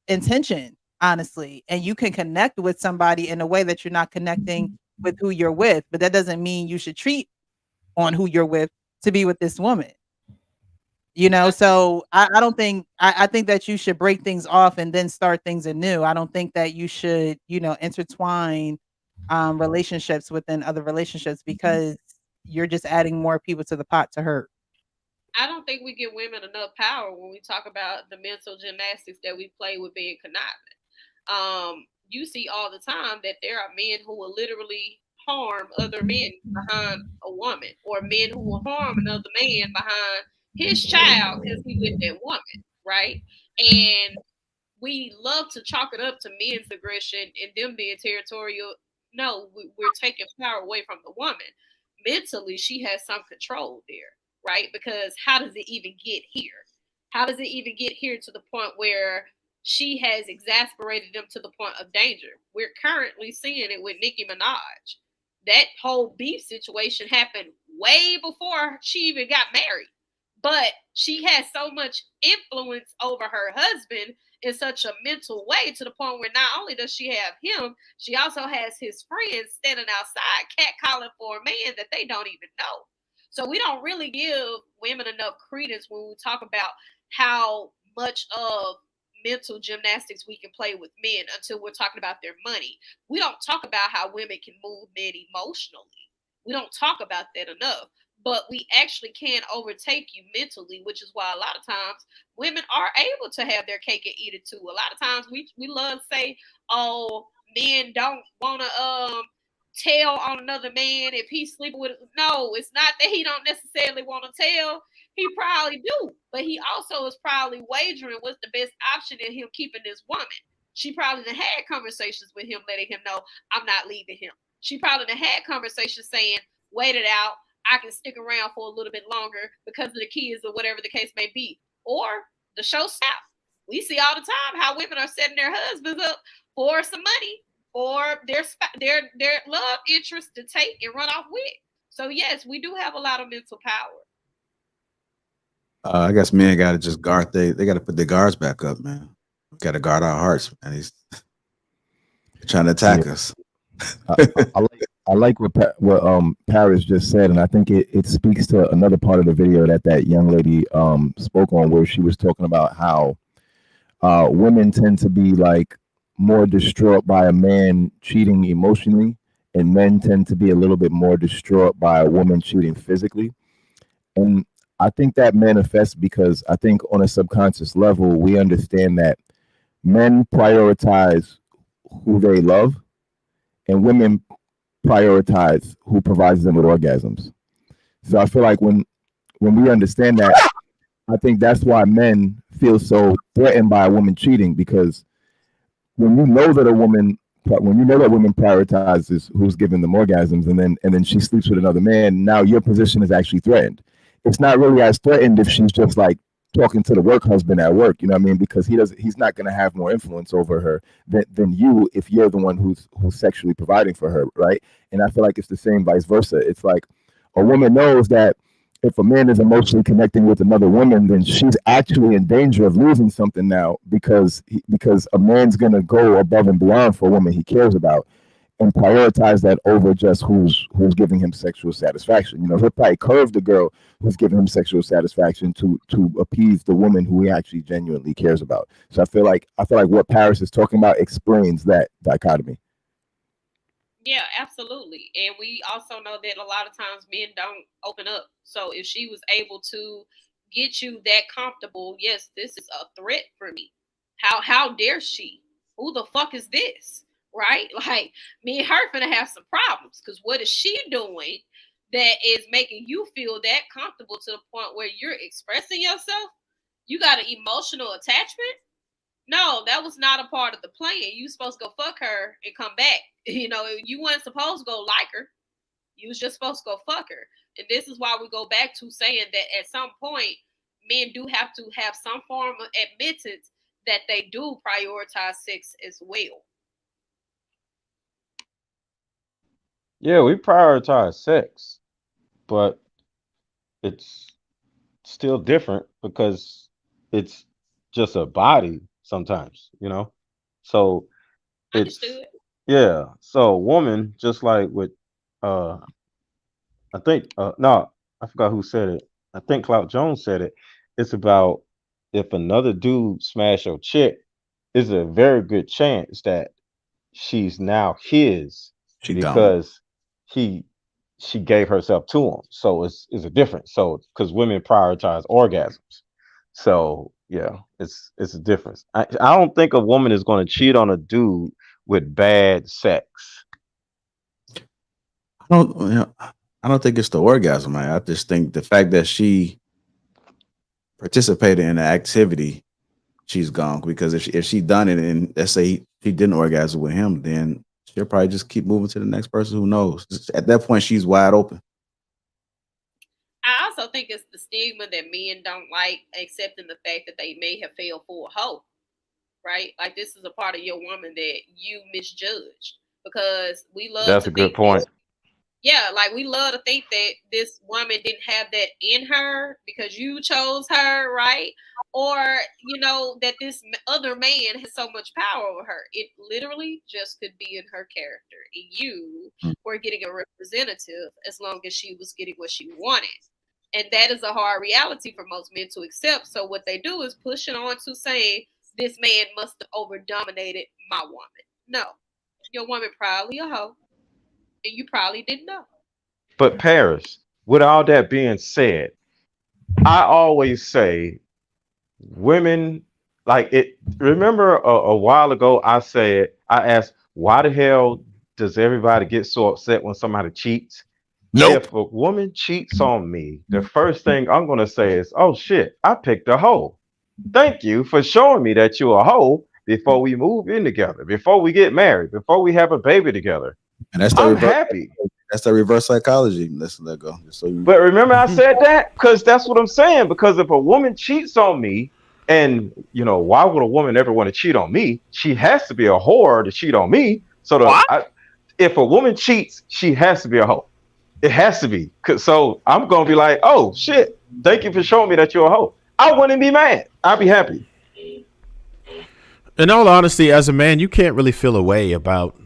intention, honestly. And you can connect with somebody in a way that you're not connecting with who you're with, but that doesn't mean you should treat on who you're with to be with this woman. So I don't think I think that you should break things off and then start things anew. I don't think that you should, intertwine relationships within other relationships because you're just adding more people to the pot to hurt. I don't think we give women enough power when we talk about the mental gymnastics that we play with being conniving. You see all the time that there are men who will literally harm other men behind a woman, or men who will harm another man behind his child because he with that woman, right? And we love to chalk it up to men's aggression and them being territorial. No, we're taking power away from the woman. Mentally, she has some control there, right? Because how does it even get here? How does it even get here to the point where she has exasperated them to the point of danger? We're currently seeing it with Nicki Minaj. That whole beef situation happened way before she even got married. But she has so much influence over her husband in such a mental way to the point where not only does she have him, she also has his friends standing outside catcalling for a man that they don't even know. So we don't really give women enough credence when we talk about how much of mental gymnastics we can play with men until we're talking about their money. We don't talk about how women can move men emotionally. We don't talk about that enough. But we actually can overtake you mentally, which is why a lot of times women are able to have their cake and eat it too. A lot of times we love to say, oh, men don't want to tell on another man if he's sleeping with. No, it's not that he don't necessarily want to tell. He probably do, but he also is probably wagering what's the best option in him keeping this woman. She probably done had conversations with him, letting him know I'm not leaving him. She probably done had conversations saying, wait it out. I can stick around for a little bit longer because of the kids or whatever the case may be. Or the show stopped. We see all the time how women are setting their husbands up for some money or their love interest to take and run off with. So yes, we do have a lot of mental power. I guess men got to just guard. They got to put their guards back up, man. Got to guard our hearts, man. He's trying to attack us. I like what Paris just said, and I think it speaks to another part of the video that young lady spoke on, where she was talking about how women tend to be like more distraught by a man cheating emotionally, and men tend to be a little bit more distraught by a woman cheating physically. And I think that manifests because I think on a subconscious level, we understand that men prioritize who they love and women prioritize who provides them with orgasms. So I feel like when we understand that, I think that's why men feel so threatened by a woman cheating, because when you know that women prioritizes who's giving them orgasms, and then she sleeps with another man, now your position is actually threatened. It's not really as threatened if she's just like talking to the work husband at work, you know what I mean? Because he's not going to have more influence over her than you if you're the one who's sexually providing for her, right? And I feel like it's the same vice versa. It's like a woman knows that if a man is emotionally connecting with another woman, then she's actually in danger of losing something now, because a man's going to go above and beyond for a woman he cares about and prioritize that over just who's giving him sexual satisfaction. You know, he'll probably curve the girl who's giving him sexual satisfaction to appease the woman who he actually genuinely cares about. So I feel like what Paris is talking about explains that dichotomy. Yeah, absolutely. And we also know that a lot of times men don't open up. So if she was able to get you that comfortable, yes, this is a threat for me. How dare she? Who the fuck is this? Right? Like, me and her finna have some problems, because what is she doing that is making you feel that comfortable to the point where you're expressing yourself? You got an emotional attachment? No, that was not a part of the plan. You supposed to go fuck her and come back. You know, you weren't supposed to go like her. You was just supposed to go fuck her. And this is why we go back to saying that at some point, men do have to have some form of admittance that they do prioritize sex as well. Yeah, we prioritize sex, but it's still different because it's just a body sometimes, you know? So it's Understood. yeah. So woman, just like with I think no, I forgot who said it. I think Clout Jones said it. It's about if another dude smash your chick, it's a very good chance that she's now his She gone. because she gave herself to him. So it's a difference. So because women prioritize orgasms. So yeah, it's a difference. I don't think a woman is going to cheat on a dude with bad sex. I don't think it's the orgasm, man. I just think the fact that she participated in the activity, she's gone. Because if she done it and let's say she didn't orgasm with him, then she'll probably just keep moving to the next person. Who knows? At that point, she's wide open. I also think it's the stigma that men don't like accepting the fact that they may have failed for a hoe, right? Like, this is a part of your woman that you misjudged, because we love That's to a good think point. that, yeah, like we love to think that this woman didn't have that in her because you chose her, right? Or, you know, that this other man has so much power over her. It literally just could be in her character. And you were getting a representative as long as she was getting what she wanted. And that is a hard reality for most men to accept. So what they do is push it on to saying this man must have over dominated my woman. No, your woman probably a hoe, and you probably didn't know. But Paris, with all that being said, I always say women like it. Remember a while ago, I asked, why the hell does everybody get so upset when somebody cheats? Nope. If a woman cheats on me, the first thing I'm going to say is, oh shit, I picked a hoe. Thank you for showing me that you're a hoe. before we move in together, before we get married, before we have a baby together. And that's the I'm reverse. happy. That's the reverse psychology. Let's let go. Just so you. But remember, I said that because that's what I'm saying. Because if a woman cheats on me, and why would a woman ever want to cheat on me? She has to be a whore to cheat on me. So if a woman cheats, she has to be a hoe. It has to be. So I'm gonna be like, oh shit, thank you for showing me that you're a hoe. I wouldn't be mad. I'd be happy. In all honesty, as a man, you can't really feel a way about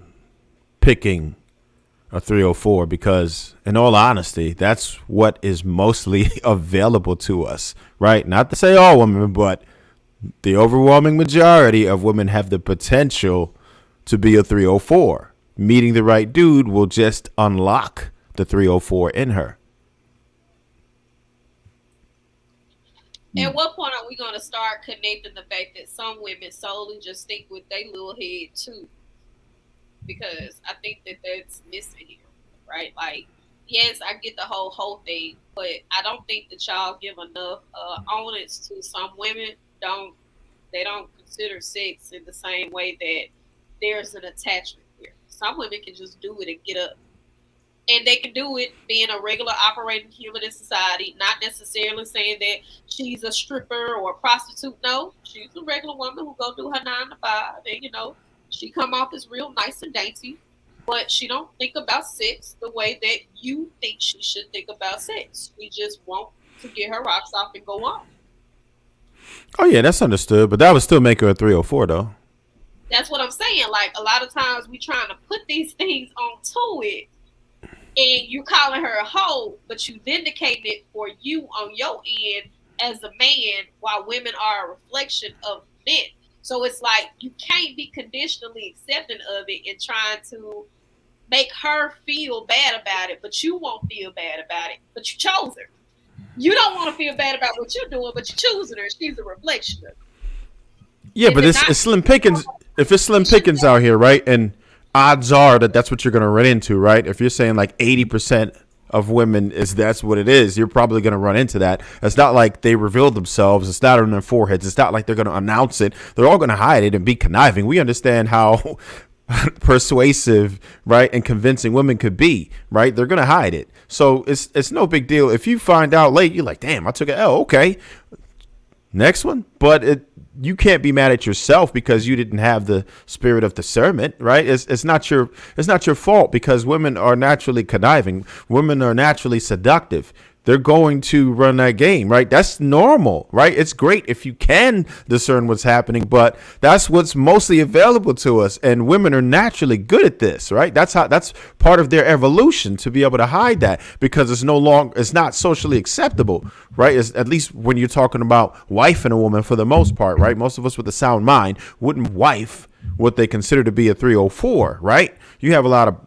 picking a 304 because, in all honesty, that's what is mostly available to us, right? Not to say all women, but the overwhelming majority of women have the potential to be a 304. Meeting the right dude will just unlock the 304 in her. At what point are we going to start connecting the fact that some women solely just think with their little head too? Because I think that that's missing here, right? Like, yes, I get the whole thing, but I don't think that y'all give enough onus to some women. They don't consider sex in the same way that there's an attachment here. Some women can just do it and get up. And they can do it being a regular operating human in society, not necessarily saying that she's a stripper or a prostitute. No, she's a regular woman who go do her 9 to 5. And, she come off as real nice and dainty, but she don't think about sex the way that you think she should think about sex. She just want to get her rocks off and go on. Oh, yeah, that's understood. But that would still make her a 304, though. That's what I'm saying. Like, a lot of times we trying to put these things onto it, and you're calling her a hoe, but you vindicating it for you on your end as a man, while women are a reflection of men. So it's like you can't be conditionally accepting of it and trying to make her feel bad about it, but you won't feel bad about it. But you chose her. You don't want to feel bad about what you're doing, but you're choosing her. She's a reflection of it. Yeah, but it's slim pickings. If it's slim pickings out here, right? And odds are that that's what you're going to run into, right? If you're saying like 80% of women that's what it is, you're probably going to run into that. It's not like they reveal themselves. It's not on their foreheads. It's not like they're going to announce it. They're all going to hide it and be conniving. We understand how persuasive, right, and convincing women could be, right? They're going to hide it. So it's no big deal. If you find out late, you're like, damn, I took an L. Okay. Next one. But you can't be mad at yourself because you didn't have the spirit of discernment, right? It's not your fault because women are naturally conniving. Women are naturally seductive. They're going to run that game, right? That's normal, right? It's great if you can discern what's happening, but that's what's mostly available to us. And women are naturally good at this, right? That's part of their evolution to be able to hide that because it's not socially acceptable, right? At least when you're talking about wifing a woman for the most part, right? Most of us with a sound mind wouldn't wife what they consider to be a 304, right? You have a lot of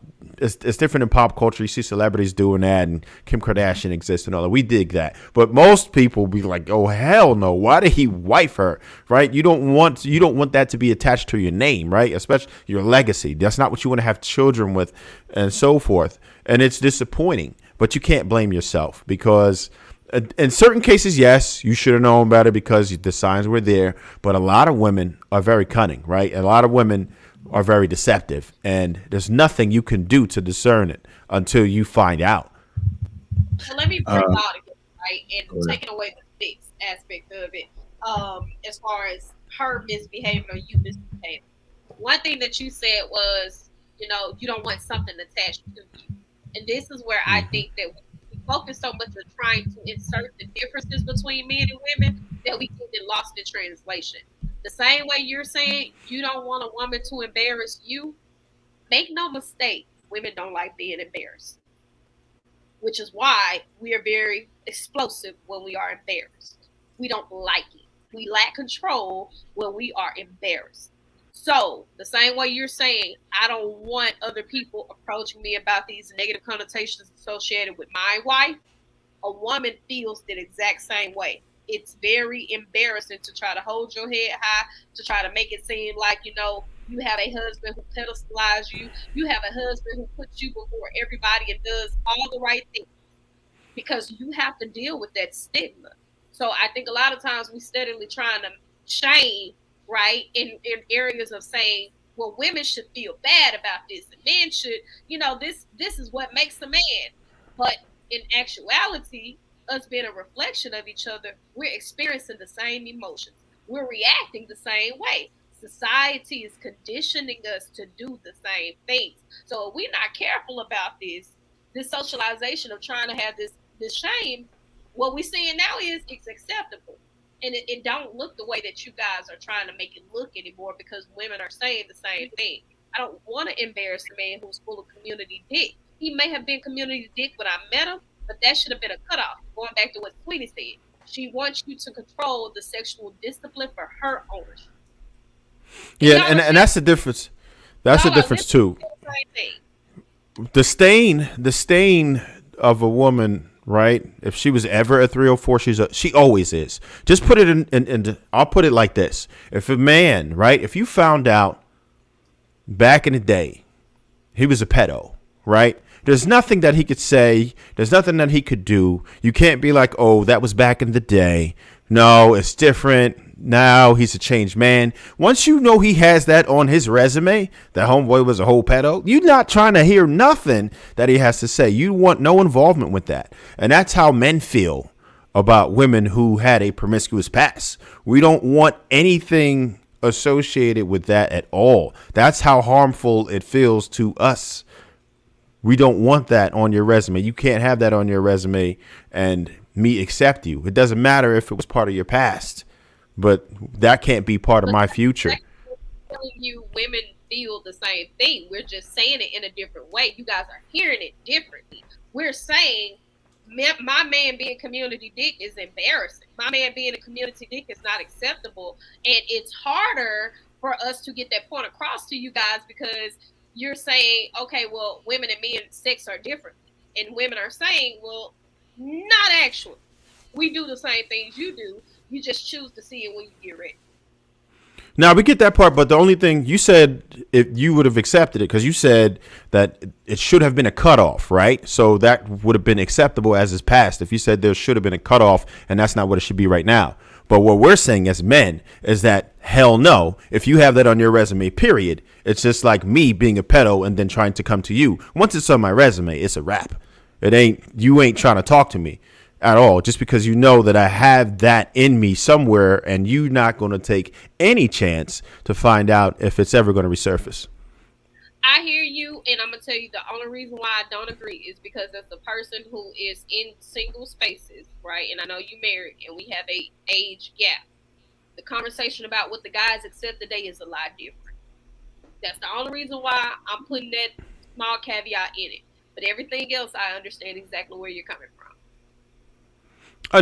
it's different in pop culture. You see celebrities doing that, and Kim Kardashian exists and all that. We dig that, but most people be like, "Oh hell no! Why did he wife her?" Right? You don't want that to be attached to your name, right? Especially your legacy. That's not what you want to have children with, and so forth. And it's disappointing, but you can't blame yourself because in certain cases, yes, you should have known better because the signs were there. But a lot of women are very cunning, right? A lot of women are very deceptive, and there's nothing you can do to discern it until you find out. So let me bring it all together, right? And taking away the sex aspect of it, as far as her misbehaving or you misbehaving. One thing that you said was, you don't want something attached to you. And this is where I think that we focus so much on trying to insert the differences between men and women that we get lost in translation. The same way you're saying you don't want a woman to embarrass you, make no mistake, women don't like being embarrassed, which is why we are very explosive when we are embarrassed. We don't like it. We lack control when we are embarrassed. So the same way you're saying, I don't want other people approaching me about these negative connotations associated with my wife, a woman feels the exact same way. It's very embarrassing to try to hold your head high, to try to make it seem like, you have a husband who pedestalizes you. You have a husband who puts you before everybody and does all the right things because you have to deal with that stigma. So I think a lot of times we steadily trying to shame right? In areas of saying, well, women should feel bad about this, and men should, this is what makes a man. But in actuality, us being a reflection of each other, we're experiencing the same emotions. We're reacting the same way. Society is conditioning us to do the same things. So if we're not careful about this socialization of trying to have this shame, what we're seeing now is it's acceptable. And it don't look the way that you guys are trying to make it look anymore, because women are saying the same thing. I don't want to embarrass a man who's full of community dick. He may have been community dick when I met him, but that should have been a cutoff. Going back to what Sweetie said. She wants you to control the sexual discipline for her ownership. Yeah, and that's the difference. That's the difference too. The stain of a woman, right? If she was ever a 304, she always is. Just put it in I'll put it like this. If a man, right, if you found out back in the day he was a pedo, right? There's nothing that he could say. There's nothing that he could do. You can't be like, oh, that was back in the day. No, it's different. Now he's a changed man. Once you know he has that on his resume, that homeboy was a whole pedo, you're not trying to hear nothing that he has to say. You want no involvement with that. And that's how men feel about women who had a promiscuous past. We don't want anything associated with that at all. That's how harmful it feels to us. We don't want that on your resume. You can't have that on your resume and me accept you. It doesn't matter if it was part of your past, but that can't be part of my future. Telling you women feel the same thing. We're just saying it in a different way. You guys are hearing it differently. We're saying my man being community dick is embarrassing. My man being a community dick is not acceptable. And it's harder for us to get that point across to you guys, because you're saying, okay, well, women and men sex are different. And women are saying, well, not actually. We do the same things you do. You just choose to see it when you get ready. Now, we get that part, but the only thing you said, if you would have accepted it, because you said that it should have been a cutoff, right? So that would have been acceptable as is past if you said there should have been a cutoff, and that's not what it should be right now. But what we're saying as men is that, hell no, if you have that on your resume, period, it's just like me being a pedo and then trying to come to you. Once it's on my resume, it's a wrap. You ain't trying to talk to me at all, just because you know that I have that in me somewhere, and you're not going to take any chance to find out if it's ever going to resurface. I hear you, and I'm going to tell you the only reason why I don't agree is because as a person who is in single spaces, right, and I know you married, and we have a age gap, the conversation about what the guys accept today is a lot different. That's the only reason why I'm putting that small caveat in it. But everything else, I understand exactly where you're coming from.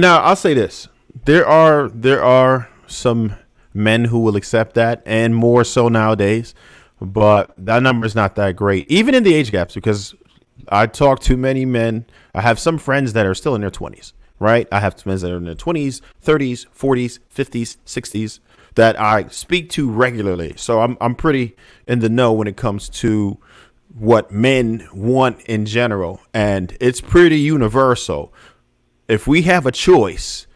Now, I'll say this. There are some men who will accept that, and more so nowadays. But that number is not that great, even in the age gaps, because I talk to many men. I have some friends that are still in their 20s, right? I have friends that are in their 20s, 30s, 40s, 50s, 60s that I speak to regularly. So I'm pretty in the know when it comes to what men want in general, and it's pretty universal. If we have a choice,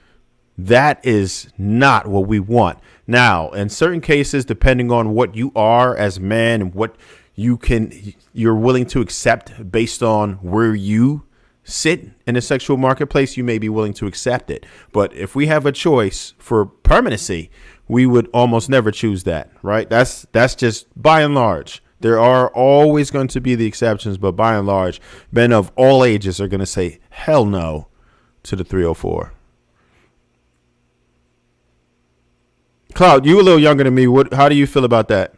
that is not what we want. Now, in certain cases, depending on what you are as a man and what you're willing to accept based on where you sit in the sexual marketplace, you may be willing to accept it. But if we have a choice for permanency, we would almost never choose that, right? That's just by and large. There are always going to be the exceptions, but by and large, men of all ages are going to say hell no to the 304. Cloud, you a little younger than me. How do you feel about that?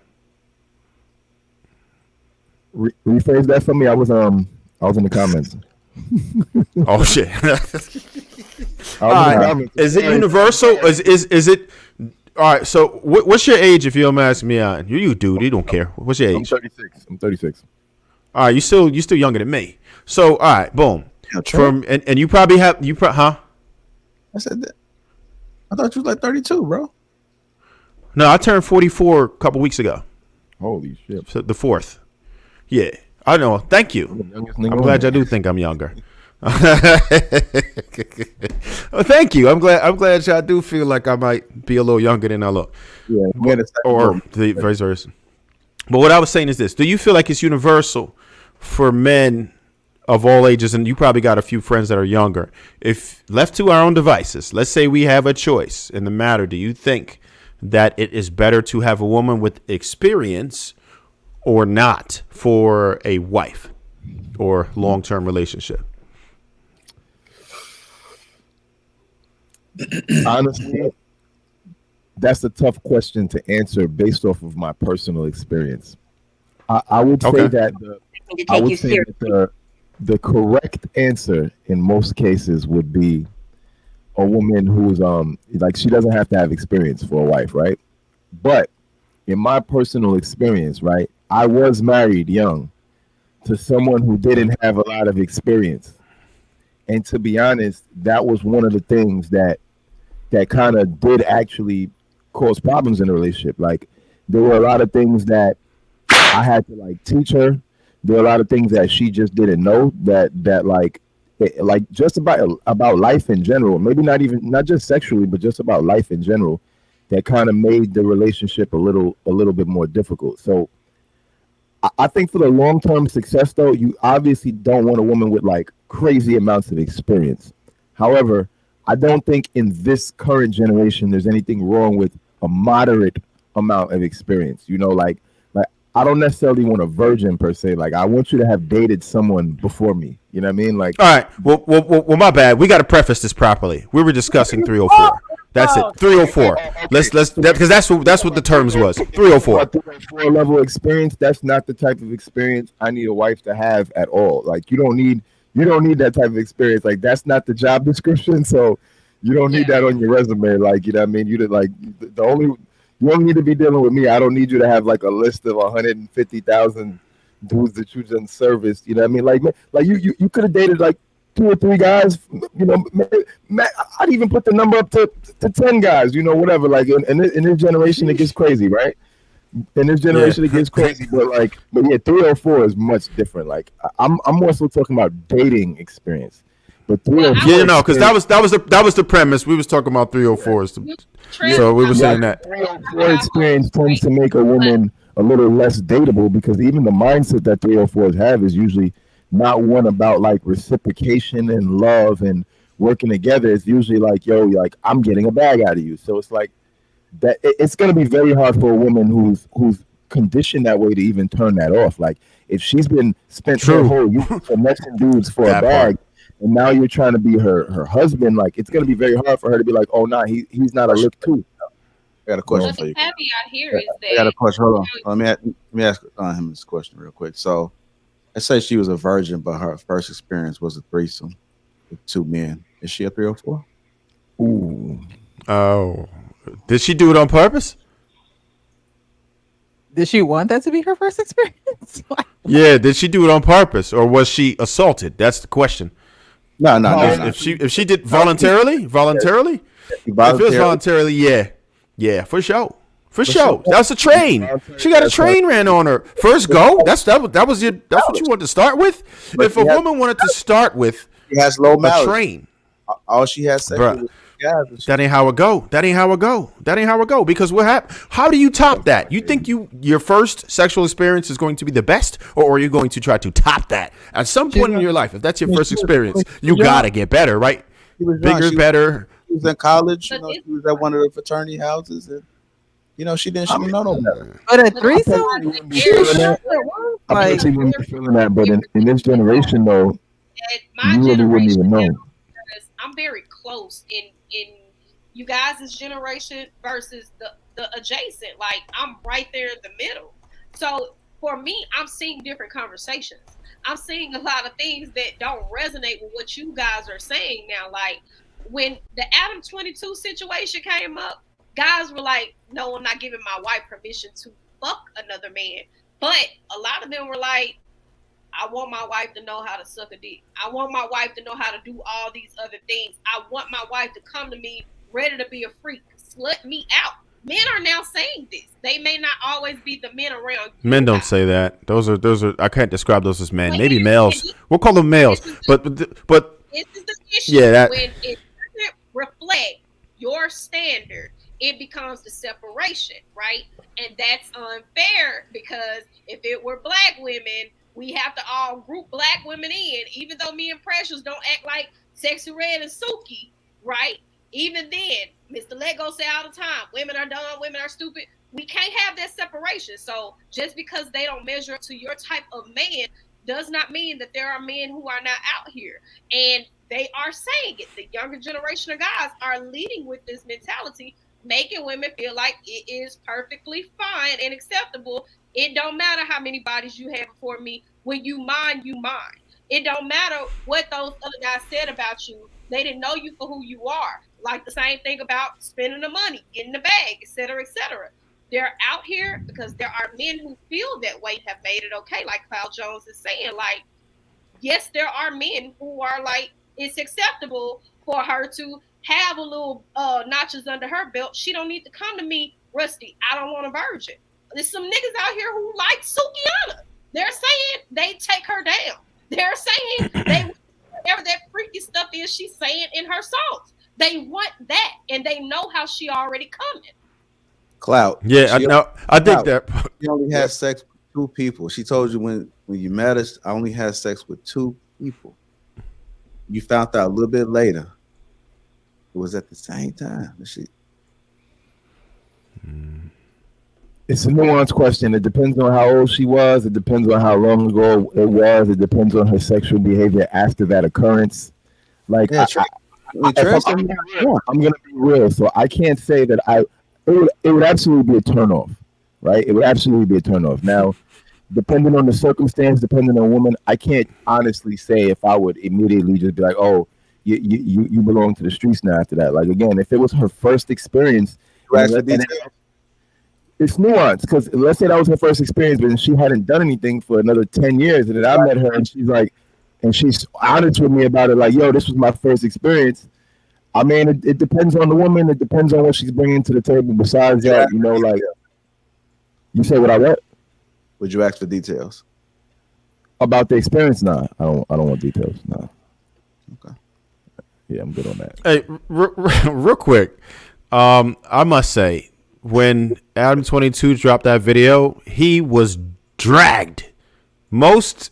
Rephrase that for me. I was in the comments. Oh shit! All right. Is it universal? Is it? All right. So what's your age? If you don't ask me, you dude. You don't care. What's your age? I'm 36. All right. You still younger than me. So all right. Boom. And you probably have huh? I said that. I thought you was like 32, bro. No, I turned 44 a couple weeks ago. Holy shit! So the 4th. Yeah, I know. Thank you. I'm glad y'all do think I'm younger. Well, thank you. I'm glad y'all do feel like I might be a little younger than I look. Yeah, Or the vice versa. But what I was saying is this: do you feel like it's universal for men of all ages, and you probably got a few friends that are younger, if left to our own devices, let's say we have a choice in the matter, do you think that it is better to have a woman with experience or not for a wife or long-term relationship? Honestly, that's a tough question to answer based off of my personal experience. I would say that the correct answer in most cases would be a woman who's like, she doesn't have to have experience for a wife, right? But in my personal experience, right, I was married young to someone who didn't have a lot of experience. And to be honest, that was one of the things that kind of did actually cause problems in the relationship. Like, there were a lot of things that I had to like teach her. There are a lot of things that she just didn't know that like just about life in general. Maybe not just sexually, but just about life in general. That kind of made the relationship a little bit more difficult. So I think for the long-term success, though, you obviously don't want a woman with like crazy amounts of experience. However, I don't think in this current generation there's anything wrong with a moderate amount of experience. You know, like I don't necessarily want a virgin per se. Like, I want you to have dated someone before me. You know what I mean? Like, all right. Well, my bad. We got to preface this properly. We were discussing 304. That's it. 304. Let's because that's what the terms was. 304. 304 level experience. That's not the type of experience I need a wife to have at all. Like, you don't need that type of experience. Like, that's not the job description. So you don't need that on your resume. Like, you know what I mean? You only need to be dealing with me. I don't need you to have like a list of 150,000 dudes that you just serviced. You know what I mean? Like you could have dated like 2 or 3 guys. You know, I'd even put the number up to 10 guys. You know, whatever. Like in this generation, it gets crazy, right? In this generation, it gets crazy. But yeah, 304 is much different. Like I'm more so talking about dating experience. But 304, yeah, no, because that was the premise. We was talking about 304s. So we were saying that 304 experience tends to make a woman a little less dateable, because even the mindset that 304s have is usually not one about like reciprocation and love and working together. It's usually like, yo, like, I'm getting a bag out of you. So it's like that. It's going to be very hard for a woman who's conditioned that way to even turn that off. Like, if she's been spent her whole youth finessing dudes for a bag, and now you're trying to be her husband, like, it's going to be very hard for her to be like, oh, nah, he's not a look too. I got a question for you. The caveat here is that I got a question. Hold on. Let me ask him this question real quick. So, let's say she was a virgin, but her first experience was a threesome with 2 men. Is she a 304? Ooh. Oh. Did she do it on purpose? Did she want that to be her first experience? Yeah. Did she do it on purpose, or was she assaulted? That's the question. No. If she did voluntarily. If it was voluntarily, yeah, for sure. That was a train. She got a train ran on her. First go. That's what you wanted to start with. If a woman wanted to start with, she has low a train. All she has sex with guys. That ain't how it go. Because what happened? How do you top that? You think your first sexual experience is going to be the best, or are you going to try to top that at some point in your life? If that's your first experience, you gotta get better, right? Bigger, better. She was in college. You know, she was at one of the fraternity houses, and you know, she didn't know no better. But a threesome, I she wouldn't be feeling that. But in this generation, though, you really wouldn't even know. I'm very close in you guys' generation versus the adjacent. Like, I'm right there in the middle. So for me, I'm seeing different conversations. I'm seeing a lot of things that don't resonate with what you guys are saying now. Like, when the Adam 22 situation came up, guys were like, no, I'm not giving my wife permission to fuck another man. But a lot of them were like, I want my wife to know how to suck a dick. I want my wife to know how to do all these other things. I want my wife to come to me ready to be a freak, slut me out. Men are now saying this. They may not always be the men around. Men don't say that. Those are. I can't describe those as men. Maybe males. We'll call them males. But this is the issue. Yeah, that- When it doesn't reflect your standard, it becomes the separation, right? And that's unfair because if it were black women, we have to all group black women in, even though me and Precious don't act like Sexy Red and Suki, right? Even then, Mr. Lego say all the time, women are dumb, women are stupid. We can't have that separation. So just because they don't measure up to your type of man does not mean that there are men who are not out here. And they are saying it. The younger generation of guys are leading with this mentality, making women feel like it is perfectly fine and acceptable. It don't matter how many bodies you have before me. When you mine, you mine. It don't matter what those other guys said about you. They didn't know you for who you are. Like the same thing about spending the money, getting the bag, et cetera, et cetera. They're out here because there are men who feel that way, have made it okay. Like Cloud Jones is saying, like, yes, there are men who are like, it's acceptable for her to have a little notches under her belt. She don't need to come to me, Rusty, I don't want a virgin. There's some niggas out here who like Sukiana. They're saying they take her down. They're saying they whatever that freaky stuff is she's saying in her songs. They want that, and they know how she already coming. Clout. Yeah, I know. I think Clout. that She only had sex with two people. She told you when you met us, I only had sex with two people. You found out a little bit later. It was at the same time. She. It's a nuanced question. It depends on how old she was. It depends on how long ago it was. It depends on her sexual behavior after that occurrence. Like, Yeah, I'm gonna be real. So I can't say that it would absolutely be a turnoff, right? It would absolutely be a turnoff. Now, depending on the circumstance, depending on woman, I can't honestly say if I would immediately just be like, oh, you belong to the streets now after that. Like, again, if it was her first experience, it's nuanced because let's say that was her first experience, but she hadn't done anything for another 10 years, and then I met her and she's like, and she's honest with me about it, like, yo, this was my first experience. I mean, it depends on the woman. It depends on what she's bringing to the table. Besides that, you know, like, you say what I read? Would you ask for details about the experience? Nah, I don't want details. Nah. Okay. Yeah, I'm good on that. Hey, real quick, I must say, when Adam 22 dropped that video, he was dragged. Most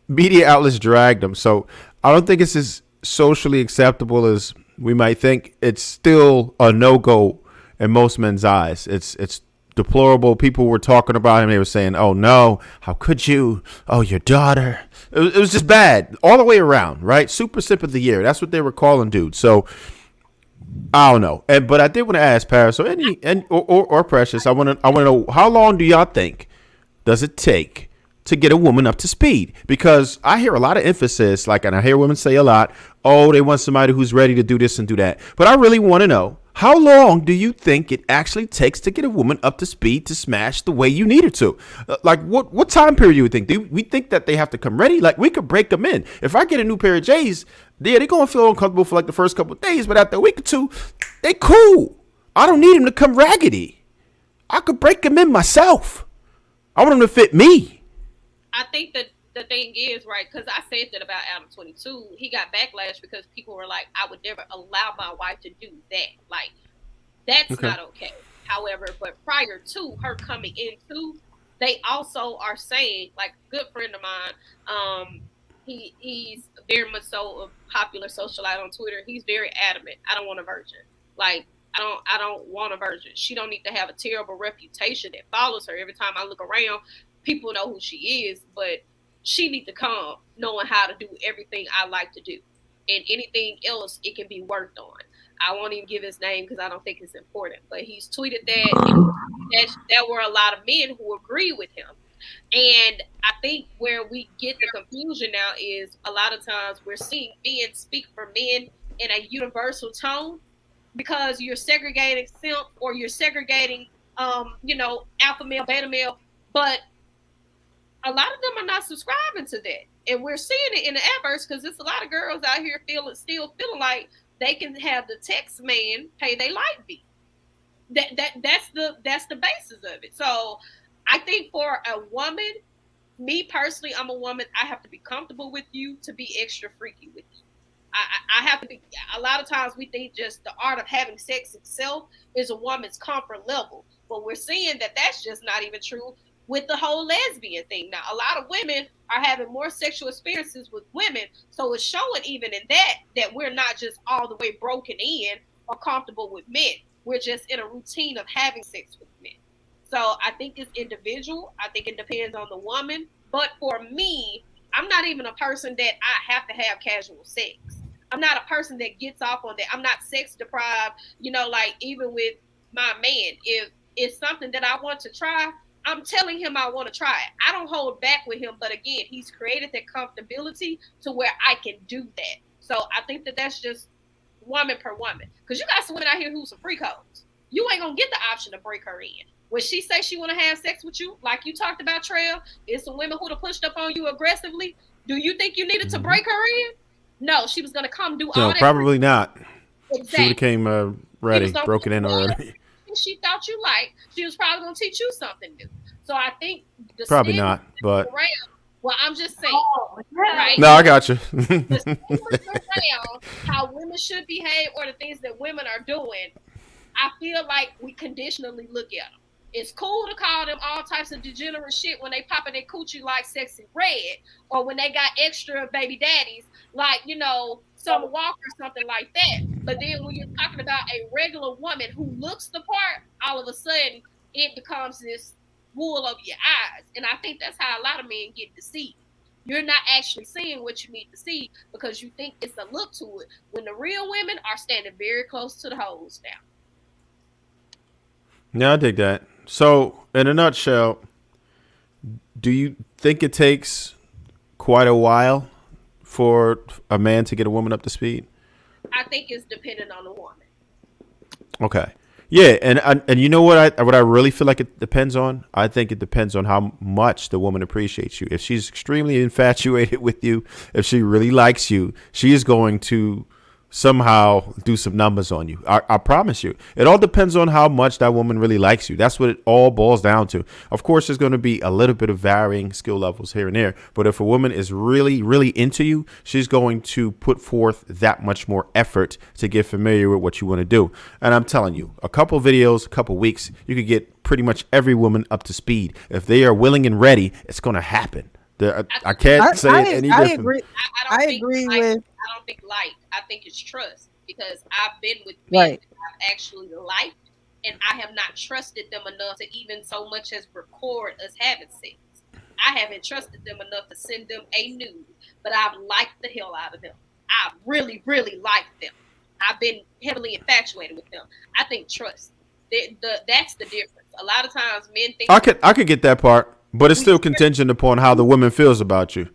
media outlets dragged him, so I don't think it's as socially acceptable as we might think. It's still a no-go in most men's eyes. It's deplorable. People were talking about him. They were saying, "Oh no, how could you? Oh, your daughter." It was just bad all the way around, right? Super Sip of the Year. That's what they were calling dude. So I don't know. But I did want to ask Paris or Precious. I want to know, how long do y'all think does it take to get a woman up to speed? Because I hear a lot of emphasis, like, and I hear women say a lot, oh, they want somebody who's ready to do this and do that. But I really want to know, how long do you think it actually takes to get a woman up to speed to smash the way you need her to? Like, what time period do you think? Do we think that they have to come ready? Like, we could break them in. If I get a new pair of J's, yeah, they're going to feel uncomfortable for like the first couple of days, but after a week or two, they cool. I don't need them to come raggedy. I could break them in myself. I want them to fit me. I think that the thing is, right, because I said that about Adam 22, he got backlash because people were like, I would never allow my wife to do that. Like, that's not okay. However, but prior to her coming into, they also are saying, like, a good friend of mine, he's very much so a popular socialite on Twitter. He's very adamant. I don't want a virgin. Like, I don't want a virgin. She don't need to have a terrible reputation that follows her. Every time I look around, people know who she is, but she need to come knowing how to do everything I like to do. And anything else, it can be worked on. I won't even give his name because I don't think it's important. But he's tweeted that, and there were a lot of men who agree with him. And I think where we get the confusion now is a lot of times we're seeing men speak for men in a universal tone because you're segregating simp or you're segregating, alpha male, beta male. But a lot of them are not subscribing to that. And we're seeing it in the adverse because there's a lot of girls out here still feeling like they can have the text man pay their light fee. That's the basis of it. So I think for a woman, me personally, I'm a woman, I have to be comfortable with you to be extra freaky with you. I have to be. A lot of times we think just the art of having sex itself is a woman's comfort level, but we're seeing that that's just not even true with the whole lesbian thing. Now, a lot of women are having more sexual experiences with women, so it's showing even in that we're not just all the way broken in or comfortable with men. We're just in a routine of having sex with men. So I think it's individual. I think it depends on the woman. But for me, I'm not even a person that I have to have casual sex. I'm not a person that gets off on that. I'm not sex deprived. Like even with my man, if it's something that I want to try, I'm telling him I want to try it. I don't hold back with him. But again, he's created that comfortability to where I can do that. So I think that that's just woman per woman. Because you got some women out here who's some freak hoes. You ain't going to get the option to break her in. When she say she want to have sex with you, like you talked about, Trail, it's some women who have pushed up on you aggressively. Do you think you needed to break her in? No, she was going to come do all No, that. probably not. Exactly. She would have came ready, broken in already. She thought you liked. She was probably going to teach you something new. So I think the Probably not, but around, well, I'm just saying, right? no, I got you. The around how women should behave or the things that women are doing, I feel like we conditionally look at them. It's cool to call them all types of degenerate shit when they popping their coochie like Sexy Red, or when they got extra baby daddies like Summer Walker or something like that. But then when you're talking about a regular woman who looks the part, all of a sudden it becomes this wool over your eyes. And I think that's how a lot of men get deceived. You're not actually seeing what you need to see because you think it's a look to it, when the real women are standing very close to the hoes now. Yeah, I dig that. So, in a nutshell, do you think it takes quite a while for a man to get a woman up to speed? I think it's dependent on the woman. Okay. Yeah, and you know what I really feel like it depends on? I think it depends on how much the woman appreciates you. If she's extremely infatuated with you, if she really likes you, she is going to somehow do some numbers on you. I promise you. It all depends on how much that woman really likes you. That's what it all boils down to. Of course, there's going to be a little bit of varying skill levels here and there. But if a woman is really, really into you, she's going to put forth that much more effort to get familiar with what you want to do. And I'm telling you, a couple videos, a couple weeks, you could get pretty much every woman up to speed. If they are willing and ready, it's going to happen. I can't say it any different. I agree. I agree with. I don't think like. I think it's trust, because I've been with men that I've actually liked, and I have not trusted them enough to even so much as record us having sex. I haven't trusted them enough to send them a nude, but I've liked the hell out of them. I really, really liked them. I've been heavily infatuated with them. I think trust. That's the difference. A lot of times men think I could get that part, but it's still contingent upon how the woman feels about you.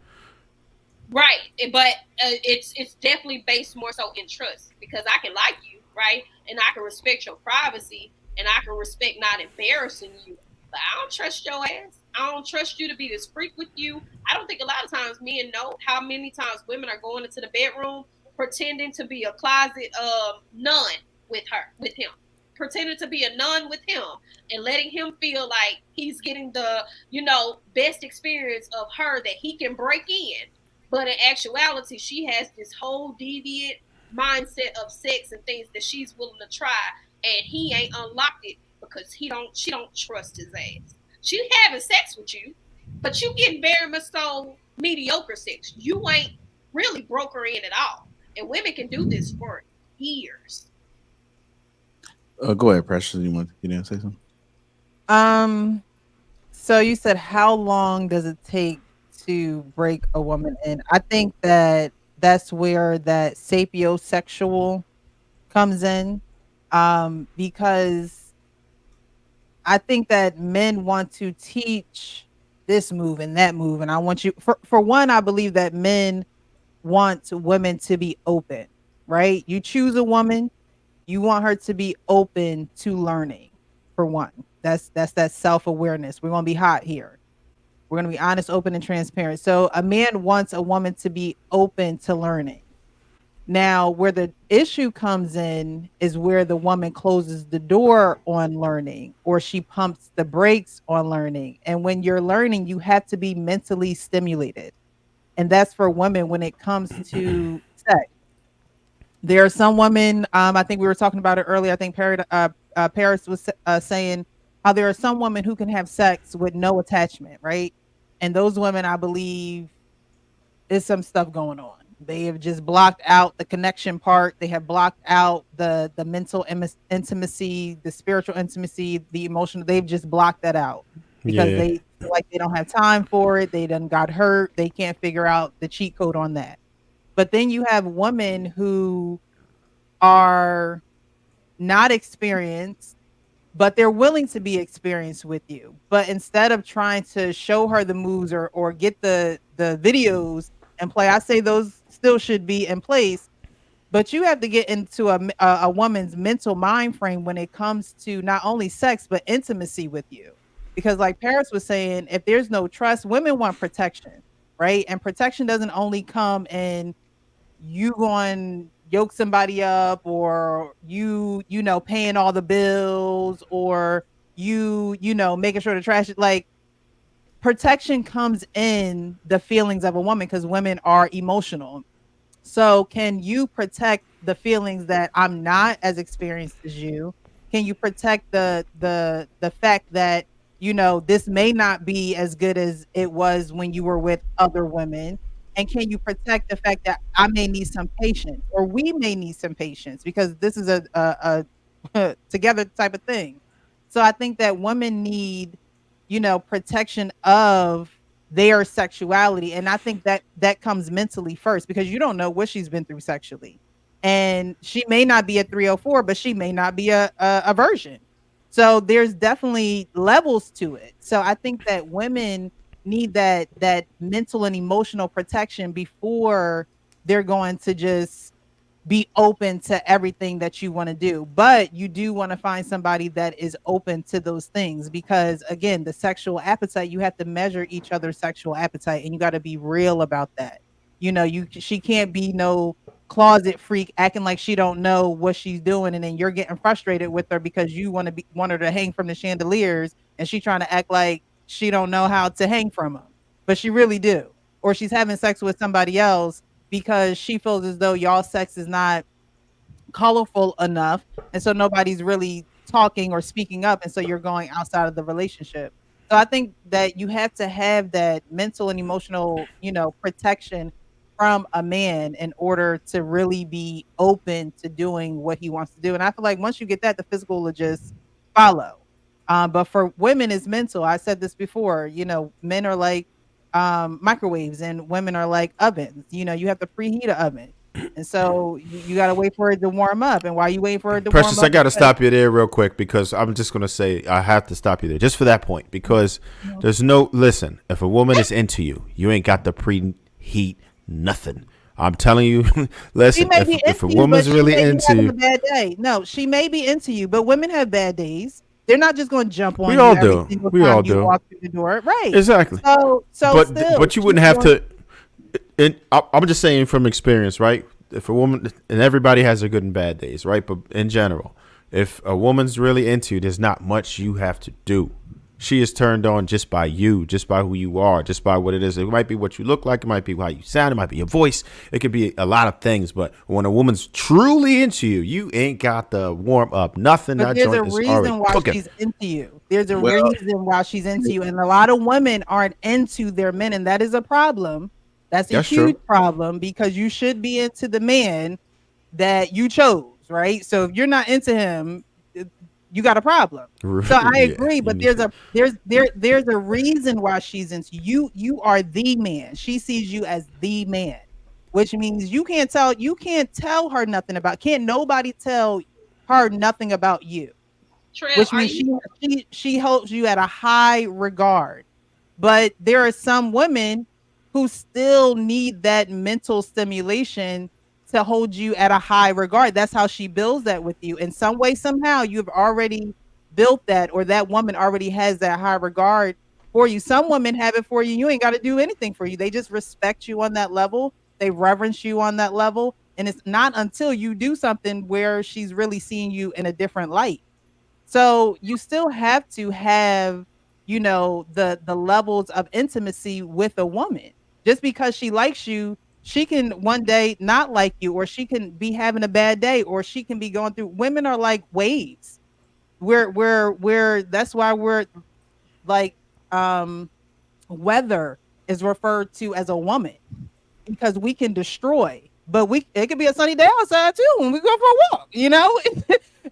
Right, but it's definitely based more so in trust, because I can like you, right, and I can respect your privacy, and I can respect not embarrassing you. But I don't trust your ass. I don't trust you to be this freak with you. I don't think a lot of times men know how many times women are going into the bedroom pretending to be a closet nun with him. Pretending to be a nun with him and letting him feel like he's getting the, best experience of her that he can break in. But in actuality, she has this whole deviant mindset of sex and things that she's willing to try, and he ain't unlocked it because she don't trust his ass. She having sex with you, but you getting very much so mediocre sex. You ain't really broke her in at all. And women can do this for years. Go ahead, Precious. You didn't say something? So you said, how long does it take to break a woman in? I think that's where that sapiosexual comes in, because I think that men want to teach this move and that move, and I want you for one. I believe that men want women to be open, right? You choose a woman, you want her to be open to learning. For one, that's that self-awareness. We're gonna be hot here. We're going to be honest, open, and transparent. So a man wants a woman to be open to learning. Now, where the issue comes in is where the woman closes the door on learning, or she pumps the brakes on learning. And when you're learning, you have to be mentally stimulated. And that's for women when it comes to sex. There are some women, I think we were talking about it earlier. I think Paris was saying how there are some women who can have sex with no attachment, right? And those women, I believe, is some stuff going on. They have just blocked out the connection part. They have blocked out the mental intimacy, the spiritual intimacy, the emotional. They've just blocked that out because Yeah. they feel like they don't have time for it. They done got hurt. They can't figure out the cheat code on that. But then you have women who are not experienced, but they're willing to be experienced with you. But instead of trying to show her the moves or get the videos and play, I say those still should be in place. But you have to get into a woman's mental mind frame when it comes to not only sex but intimacy with you. Because like Paris was saying, if there's no trust, women want protection, right? And protection doesn't only come in you going yoke somebody up, or you paying all the bills, or making sure the trash, like, protection comes in the feelings of a woman because women are emotional. So can you protect the feelings that I'm not as experienced as you? Can you protect the fact that this may not be as good as it was when you were with other women? And can you protect the fact that I may need some patience, or we may need some patience, because this is a together type of thing. So I think that women need, protection of their sexuality. And I think that that comes mentally first, because you don't know what she's been through sexually. And she may not be a 304, but she may not be a virgin. So there's definitely levels to it. So I think that women need that mental and emotional protection before they're going to just be open to everything that you want to do. But you do want to find somebody that is open to those things, because again, the sexual appetite, you have to measure each other's sexual appetite, and you got to be real about that. She can't be no closet freak acting like she don't know what she's doing, and then you're getting frustrated with her because you want her to hang from the chandeliers, and she trying to act like she don't know how to hang from them, but she really do. Or she's having sex with somebody else because she feels as though y'all sex is not colorful enough, and so nobody's really talking or speaking up, and so you're going outside of the relationship. So I think that you have to have that mental and emotional, protection from a man in order to really be open to doing what he wants to do. And I feel like once you get that, the physical will just follow. But for women, it's mental. I said this before. Men are like microwaves, and women are like ovens. You have to preheat an oven, and so you got to wait for it to warm up. And while you wait for it to warm Precious, I up, got to stop you there real quick, because I'm just going to say I have to stop you there just for that point, because there's no, listen, if a woman is into you, you ain't got to preheat nothing. I'm telling you, she listen, may be if a into you, but woman's she really may be into having a you, bad day. No, she may be into you, but women have bad days. They're not just going to jump we on all you every do. single We time all you do. walk through the door, right? Exactly. So still, But you she's wouldn't have going. to. I'm just saying from experience, right? If a woman, and everybody has their good and bad days, right? But in general, if a woman's really into you, there's not much you have to do. She is turned on just by you, just by who you are, just by what it is. It might be what you look like. It might be how you sound. It might be your voice. It could be a lot of things. But when a woman's truly into you, you ain't got to warm up nothing. But That there's a joint is already reason why cooking. she's into you. There's a Well, reason why she's into you. And a lot of women aren't into their men, and that is a problem. That's a That's huge true. problem, because you should be into the man that you chose, right? So if you're not into him, you got a problem. So I Yeah. agree, but there's a reason why she's into you. You are the man. She sees you as the man, which means you can't tell her nothing about, can't nobody tell her nothing about you, Trail, which are means you? she holds you at a high regard. But there are some women who still need that mental stimulation to hold you at a high regard. That's how she builds that with you. In some way, somehow, you've already built that, or that woman already has that high regard for you. Some women have it for you. You ain't got to do anything for you. They just respect you on that level. They reverence you on that level. And it's not until you do something where she's really seeing you in a different light. So you still have to have, the levels of intimacy with a woman. Just because she likes you She can one day not like you, or she can be having a bad day, or she can be going through. Women are like waves. We're that's why we're like weather is referred to as a woman, because we can destroy, but it could be a sunny day outside too when we go for a walk, you know.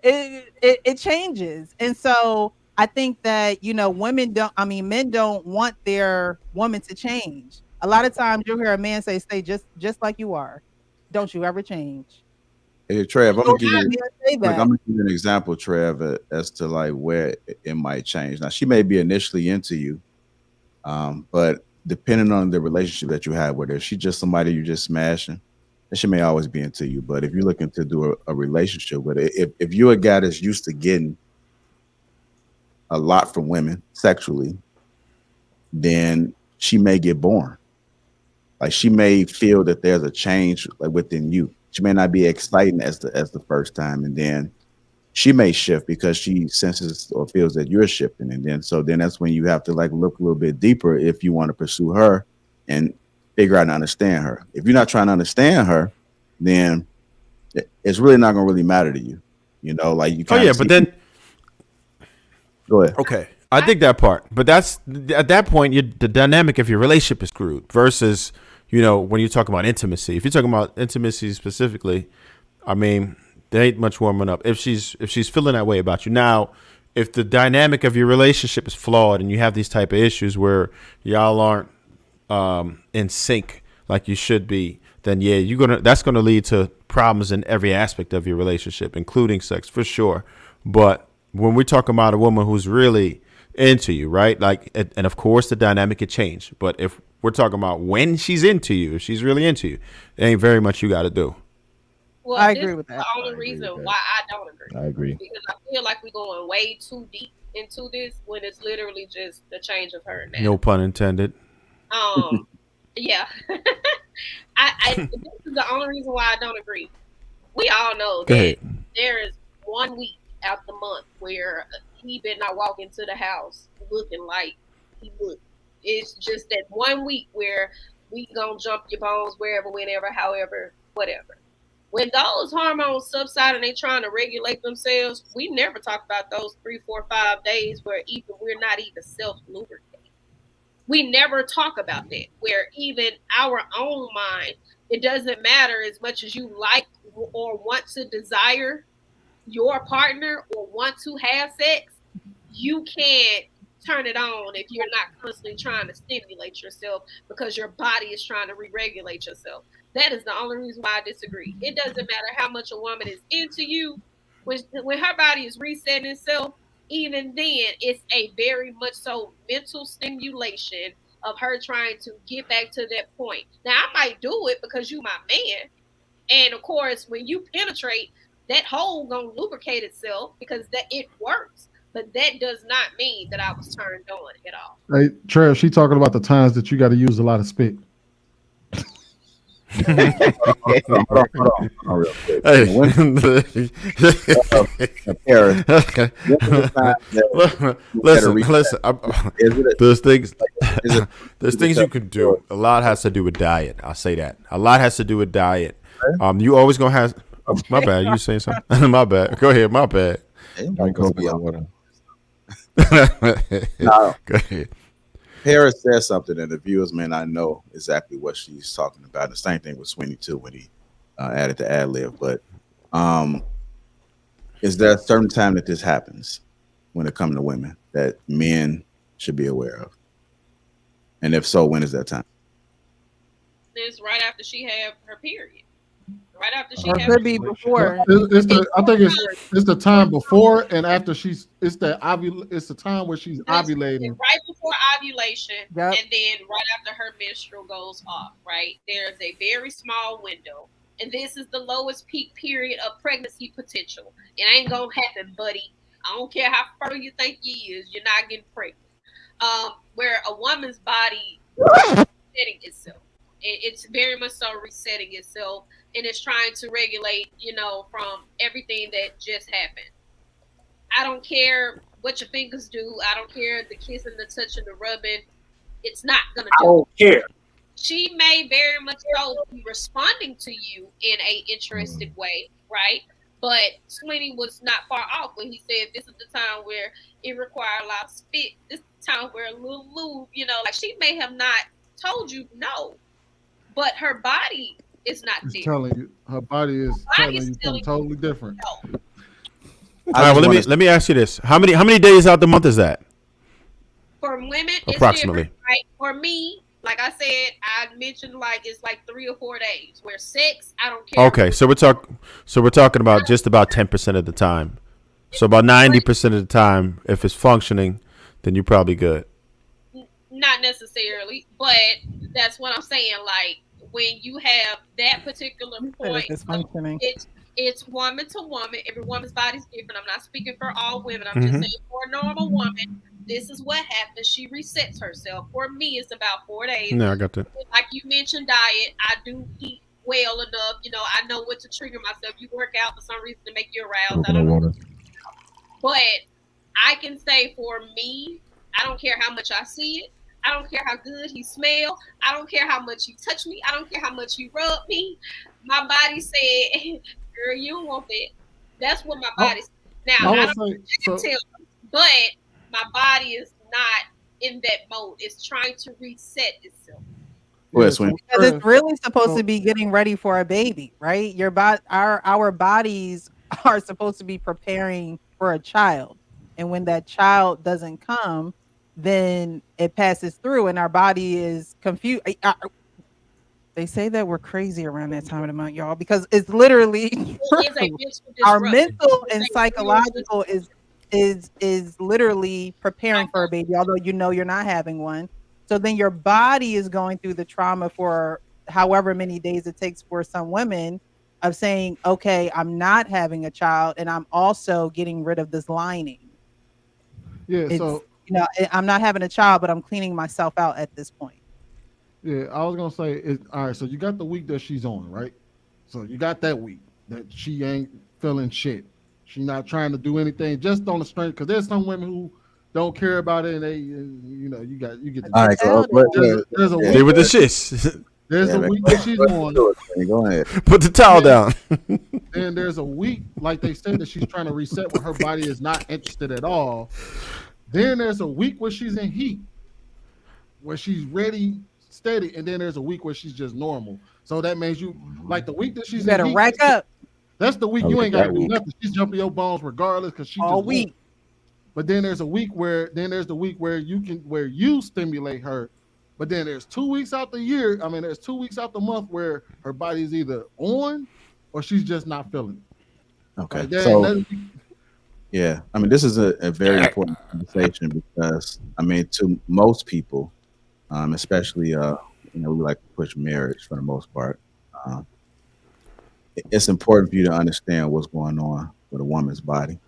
It changes. And so I think that, you know, men don't want their woman to change. A lot of times you'll hear a man say, stay just like you are, don't you ever change. Hey, Trev, I'm You'll gonna give hear you men say like that. I'm gonna give you an example, Trev, as to like where it might change. Now, she may be initially into you, but depending on the relationship that you have with her, if she's just somebody you just smashing, then she may always be into you. But if you're looking to do a relationship with her, if you're a guy that's used to getting a lot from women sexually, then she may get bored. Like she may feel that there's a change like within you. She may not be exciting as the first time, and then she may shift because she senses or feels that you're shifting, and then that's when you have to like look a little bit deeper if you want to pursue her and figure out and understand her. If you're not trying to understand her, then it's really not going to really matter to you. You know, like you Oh kind yeah, of but then go ahead. okay, I dig that part, but that's at that point the dynamic of your relationship is screwed. Versus, you know, when you talk about intimacy, if you're talking about intimacy specifically, I mean, there ain't much warming up if she's feeling that way about you. Now, if the dynamic of your relationship is flawed and you have these type of issues where y'all aren't in sync like you should be, then yeah, that's gonna lead to problems in every aspect of your relationship, including sex for sure. But when we're talking about a woman who's really into you, right? Like, and of course the dynamic could change. But if we're talking about when she's into you, if she's really into you, there ain't very much you got to do. Well, I this agree is with the that. only reason why I don't agree. I agree. Because I feel like we're going way too deep into this when it's literally just the change of her now. No pun intended. Yeah. This is the only reason why I don't agree. We all know Go that ahead. there is 1 week out the month where he better not walk into the house looking like he looked. It's just that 1 week where we gonna jump your bones wherever, whenever, however, whatever. When those hormones subside and they trying to regulate themselves, we never talk about those 3, 4, 5 days where even we're not even self-lubricating. We never talk about that, where even our own mind, it doesn't matter as much as you like or want to desire your partner or want to have sex, you can't turn it on if you're not constantly trying to stimulate yourself because your body is trying to re-regulate yourself. That is the only reason why I disagree. It doesn't matter how much a woman is into you. When her body is resetting itself, even then, it's a very much so mental stimulation of her trying to get back to that point. Now, I might do it because you my man. And of course, when you penetrate, that hole gonna lubricate itself because that it works. But that does not mean that I was turned on at all. Hey, Trev, she talking about the times that you got to use a lot of spit. Listen. There's things you can do. A lot has to do with diet. I'll say that. A lot has to do with diet. You always gonna have. My bad. You saying something? My bad. Go ahead. My bad. No. Go ahead. Paris said something, and the viewers may not know exactly what she's talking about. The same thing with Sweeney too when he added the ad lib. But is there a certain time that this happens when it comes to women that men should be aware of? And if so, when is that time? It's right after she had her period. Right after she Or had could be before. I think it's the time before and after it's the time where she's ovulating. Right before ovulation, Yep. and then right after her menstrual goes off, right? There's a very small window. And this is the lowest peak period of pregnancy potential. It ain't gonna happen, buddy. I don't care how fertile you think you is, you're not getting pregnant. Where a woman's body is resetting itself. It's very much so resetting itself, and it's trying to regulate, from everything that just happened. I don't care what your fingers do. I don't care the kissing, the touching, the rubbing. It's not gonna do. I don't care. she may very much so be responding to you in a interested way, right? But Sweeney was not far off when he said this is the time where it required a lot of spit. This is the time where a little lube, like she may have not told you no, but her body is not It's there. telling you, her body is telling you something totally different. No. All right, well, let me ask you this: how many days out the month is that? For women, Approximately. it's different, right? For me, like I said, I mentioned it's like 3 or 4 days. Where sex, I don't care. Okay, so we're talking about just about 10% of the time. So about 90% of the time, if it's functioning, then you're probably good. Not necessarily, but that's what I'm saying. Like when you have that particular point, It's functioning. it's woman to woman. Every woman's body's different. I'm not speaking for all women. I'm Mhm. just saying for a normal woman, this is what happens. She resets herself. For me, it's about 4 days. Yeah, I got that. Like you mentioned, diet. I do eat well enough. I know what to trigger myself. You work out for some reason to make you aroused. I don't know. But I can say for me, I don't care how much I see it. I don't care how good he smell. I don't care how much you touch me. I don't care how much you rub me. My body said, girl, you don't want that. That's what my body said. Now, I don't tell, but my body is not in that mode. It's trying to reset itself. Because it's really supposed to be getting ready for a baby, right? Our bodies are supposed to be preparing for a child. And when that child doesn't come, then it passes through and our body is confused. They say that we're crazy around that time of the month, y'all, because it's literally our mental and psychological is literally preparing for a baby, although you're not having one. So then your body is going through the trauma for however many days it takes for some women of saying, okay, I'm not having a child and I'm also getting rid of this lining. Yeah, so I'm not having a child, but I'm cleaning myself out at this point. Yeah, I was gonna say, all right. So you got the week that she's on, right? So you got that week that she ain't feeling shit. She's not trying to do anything, just on the strength. Because there's some women who don't care about it, and they, you get. All right, so there's a week. Stay with the shits. There's a week that she's on. Go ahead. Put the towel down. And there's a week, like they said, that she's trying to reset where her body is not interested at all. Then there's a week where she's in heat, where she's ready, steady, and then there's a week where she's just normal. So that means you, like the week that she's better in heat, rack up. That's the week you ain't got to do nothing. She's jumping your bones regardless because she all just week. Won't. But then there's a week where you stimulate her. But then there's 2 weeks out the year. I mean, there's 2 weeks out the month where her body's either on or she's just not feeling it. Okay. Like So yeah, I mean, this is a very important conversation because I mean, to most people, especially we like to push marriage for the most part. It's important for you to understand what's going on with a woman's body.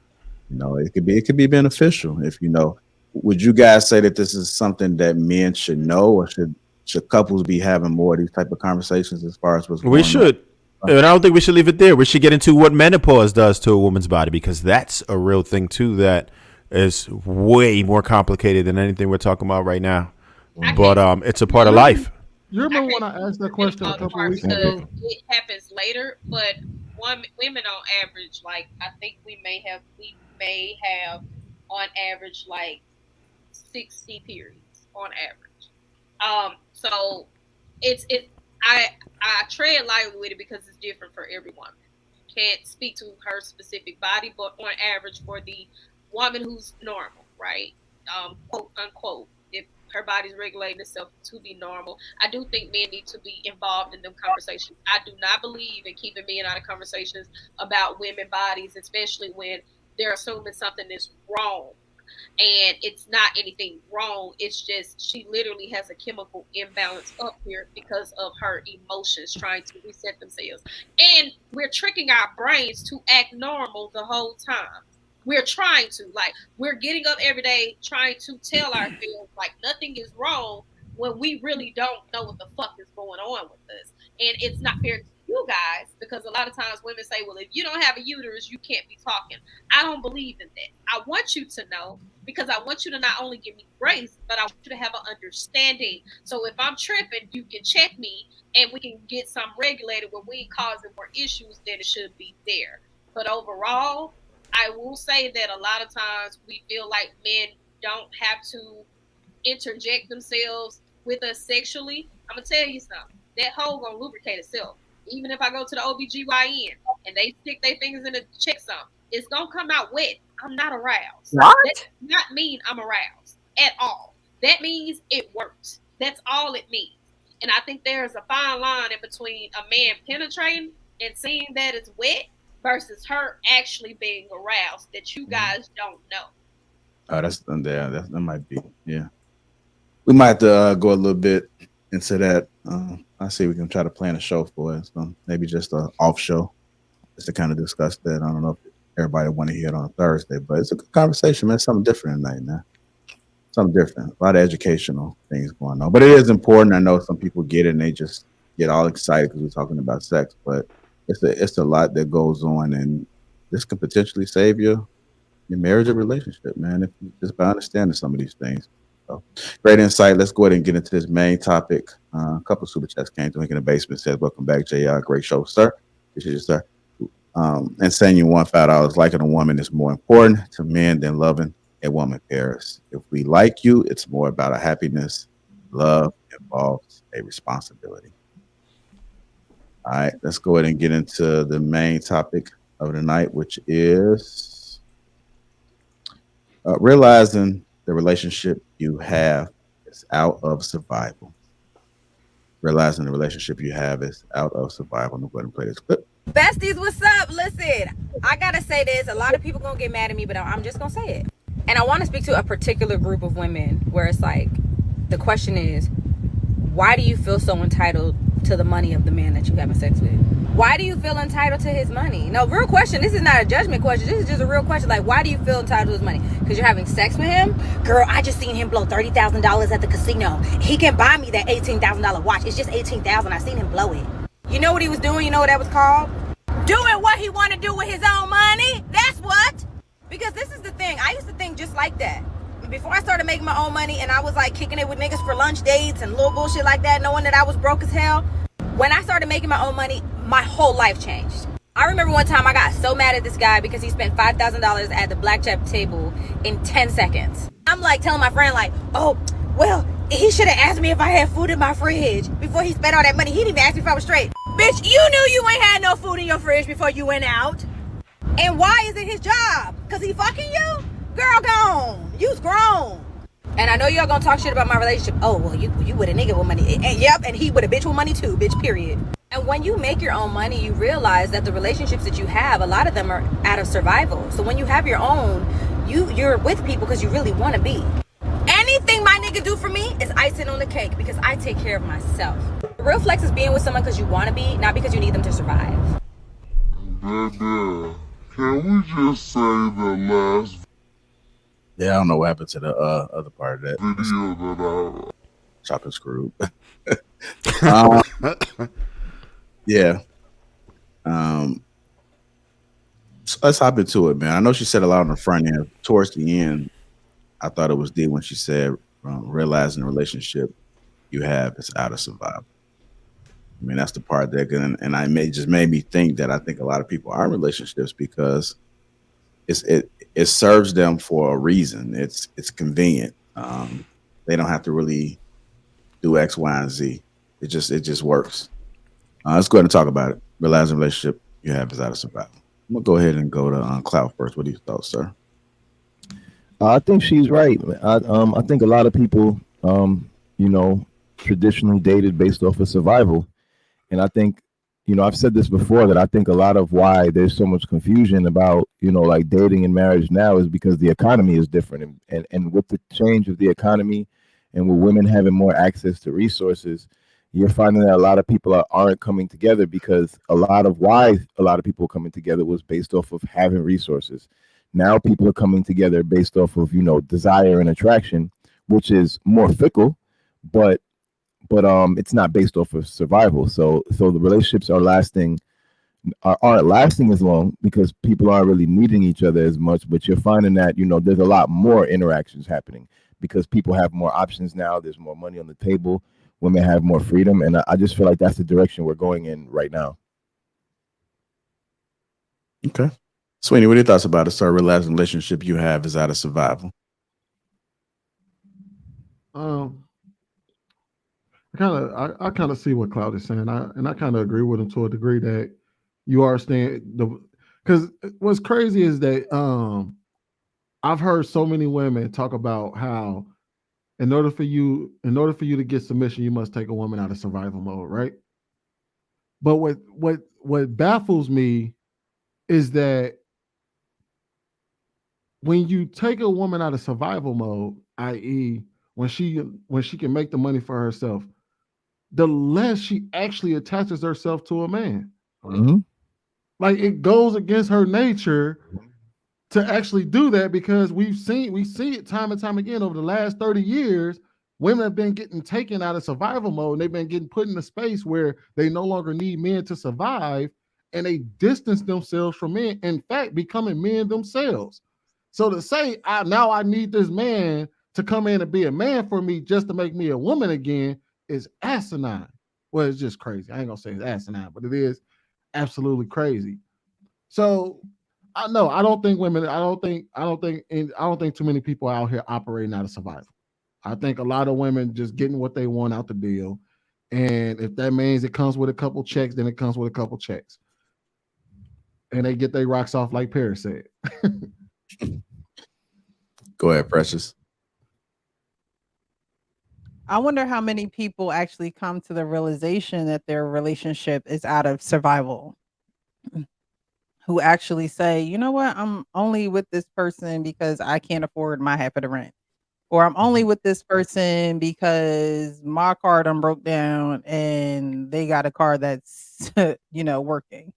It could be beneficial if you know. Would you guys say that this is something that men should know, or should couples be having more of these type of conversations as far as what's going on? We should. And I don't think we should leave it there. We should get into what menopause does to a woman's body, because that's a real thing too that is way more complicated than anything we're talking about right now. But it's a part of life. You remember when I asked that question a couple of weeks ago? It happens later, but women on average, like I think we may have on average like 60 periods on average. So I tread lightly with it because it's different for every woman. Can't speak to her specific body, but on average for the woman who's normal, right? Quote unquote, if her body's regulating itself to be normal, I do think men need to be involved in them conversations. I do not believe in keeping men out of conversations about women bodies, especially when they're assuming something is wrong. And it's not anything wrong. It's just she literally has a chemical imbalance up here because of her emotions trying to reset themselves. And we're tricking our brains to act normal the whole time. We're trying to, we're getting up every day trying to tell ourselves like nothing is wrong when we really don't know what the fuck is going on with us. And it's not fair to you guys, because a lot of times women say, well, if you don't have a uterus, you can't be talking. I don't believe in that. I want you to know, because I want you to not only give me grace, but I want you to have an understanding. So if I'm tripping, you can check me and we can get something regulated where we ain't causing more issues than it should be there. But overall, I will say that a lot of times we feel like men don't have to interject themselves with us sexually. I'm going to tell you something. That hole going to lubricate itself. Even if I go to the OBGYN and they stick their fingers in to check something, it's going to come out wet. I'm not aroused. What? That does not mean I'm aroused at all. That means it works. That's all it means. And I think there's a fine line in between a man penetrating and seeing that it's wet versus her actually being aroused that you guys don't know. Oh, that might be, yeah. We might have to go a little bit into that. I see we can try to plan a show for it. So maybe just an off show just to kind of discuss that. I don't know if everybody want to hear it on a Thursday, but it's a good conversation, man. Something different tonight, man. Something different. A lot of educational things going on. But it is important. I know some people get it and they just get all excited because we're talking about sex, but it's a lot that goes on, and this could potentially save your marriage or relationship, man, if you just by understanding some of these things. So, great insight. Let's go ahead and get into this main topic. A couple of super chats came through. In the basement says, "Welcome back, JR. Great show, sir. Appreciate you, sir." And saying you won $5. Liking a woman is more important to men than loving a woman, Paris. If we like you, it's more about our happiness. Love involves a responsibility. All right, let's go ahead and get into the main topic of the night, which is realizing the relationship you have is out of survival. Realizing the relationship you have is out of survival. I'm going to go ahead and play this clip. Besties, what's up? Listen, I gotta say this. A lot of people gonna get mad at me, but I'm just gonna say it. And I want to speak to a particular group of women where it's like, the question is, why do you feel so entitled to the money of the man that you having sex with? Why do you feel entitled to his money? No, real question. This is not a judgment question. This is just a real question. Like, why do you feel entitled to his money? Because you're having sex with him? Girl, I just seen him blow $30,000 at the casino. He can buy me that $18,000 watch. It's just $18,000. I seen him blow it. You know what he was doing? You know what that was called? Doing what he want to do with his own money. That's what. Because this is the thing. I used to think just like that. Before I started making my own money and I was like kicking it with niggas for lunch dates and little bullshit like that, knowing that I was broke as hell. When I started making my own money, my whole life changed. I remember one time I got so mad at this guy because he spent $5,000 at the blackjack table in 10 seconds. I'm like telling my friend like, oh, well, he should have asked me if I had food in my fridge before he spent all that money. He didn't even ask me if I was straight. Bitch, you knew you ain't had no food in your fridge before you went out. And why is it his job? Because he fucking you? Girl, gone. You's grown. And I know y'all gonna talk shit about my relationship. Oh, well, you with a nigga with money. And, yep, and he with a bitch with money too, bitch, period. And when you make your own money, you realize that the relationships that you have, a lot of them are out of survival. So when you have your own, you're with people because you really want to be. Anything my nigga do for me is icing on the cake because I take care of myself. The real flex is being with someone because you want to be, not because you need them to survive. Can we just say the last Yeah, I don't know what happened to the other part of that. video that Chopping screwed. Yeah. So let's hop into it, man. I know she said a lot on the front end. Towards the end, I thought it was deep when she said realizing the relationship you have is out of survival. I mean, that's the part that and I just made me think that I think a lot of people are in relationships because it serves them for a reason. It's convenient. They don't have to really do X, Y, and Z. It just works. Let's go ahead and talk about it. Realizing the relationship you have is out of survival. I'm gonna go ahead and go to Cloud first. What do you thought, sir? I think she's right. I think a lot of people, traditionally dated based off of survival. And I think, I've said this before that I think a lot of why there's so much confusion about, like dating and marriage now is because the economy is different. And with the change of the economy and with women having more access to resources, you're finding that a lot of people aren't coming together because a lot of people coming together was based off of having resources. Now people are coming together based off of, desire and attraction, which is more fickle, but but it's not based off of survival. So the relationships aren't lasting as long because people aren't really meeting each other as much. But you're finding that there's a lot more interactions happening because people have more options now. There's more money on the table. Women have more freedom, and I just feel like that's the direction we're going in right now. Okay. Sweeney, what are your thoughts about a certain relationship you have is out of survival? I kind of see what Cloud is saying. I kind of agree with him to a degree that you are staying because what's crazy is that I've heard so many women talk about how in order for you to get submission, you must take a woman out of survival mode, right? But what baffles me is that when you take a woman out of survival mode, i.e., when she can make the money for herself, the less she actually attaches herself to a man. Mm-hmm. Like it goes against her nature to actually do that because we see it time and time again over the last 30 years. Women have been getting taken out of survival mode and they've been getting put in a space where they no longer need men to survive and they distance themselves from men, in fact, becoming men themselves. So to say, now I need this man to come in and be a man for me just to make me a woman again is asinine. Well, it's just crazy. I ain't gonna say it's asinine, but it is absolutely crazy. So I don't think too many people out here operating out of survival. I think a lot of women just getting what they want out the deal. And if that means it comes with a couple checks, then it comes with a couple checks. And they get their rocks off like Paris said. Go ahead, Precious. I wonder how many people actually come to the realization that their relationship is out of survival. Who actually say, you know what, I'm only with this person because I can't afford my half of the rent. Or I'm only with this person because my car done broke down and they got a car that's, working.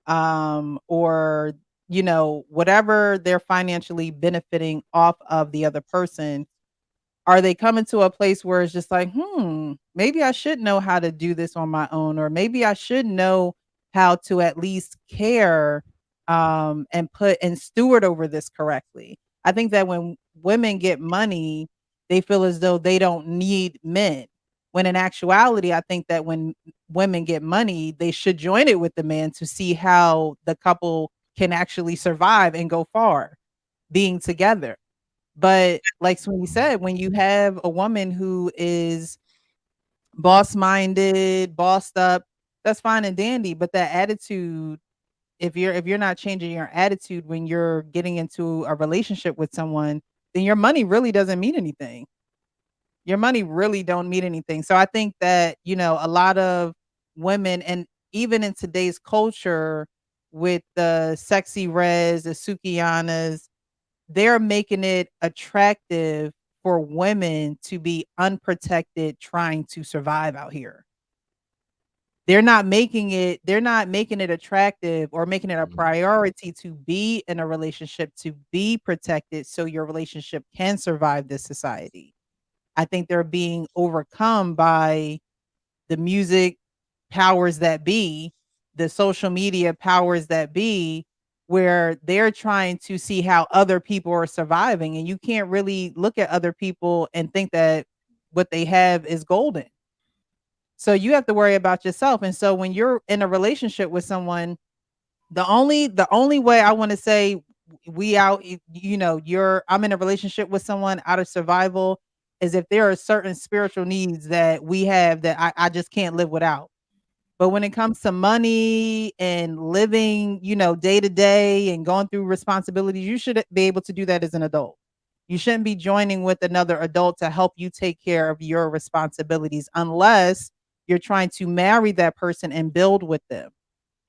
Or, whatever they're financially benefiting off of the other person. Are they coming to a place where it's just like, maybe I should know how to do this on my own, or maybe I should know how to at least care and put and steward over this correctly. I think that when women get money, they feel as though they don't need men. When in actuality, I think that when women get money, they should join it with the man to see how the couple can actually survive and go far being together. But like Sweeney said, when you have a woman who is boss minded, bossed up, that's fine and dandy. But that attitude, if you're not changing your attitude when you're getting into a relationship with someone, then your money really doesn't mean anything. Your money really don't mean anything. So I think that, a lot of women, and even in today's culture with the sexy res, the Sukianas, they're making it attractive for women to be unprotected trying to survive out here. They're not making it attractive or making it a priority to be in a relationship, to be protected so your relationship can survive this society. I think they're being overcome by the music powers that be, the social media powers that be, where they're trying to see how other people are surviving. And you can't really look at other people and think that what they have is golden. So you have to worry about yourself. And so when you're in a relationship with someone, the only way I want to say I'm in a relationship with someone out of survival is if there are certain spiritual needs that we have that I just can't live without. But when it comes to money and living, day to day and going through responsibilities, you should be able to do that as an adult. You shouldn't be joining with another adult to help you take care of your responsibilities unless you're trying to marry that person and build with them.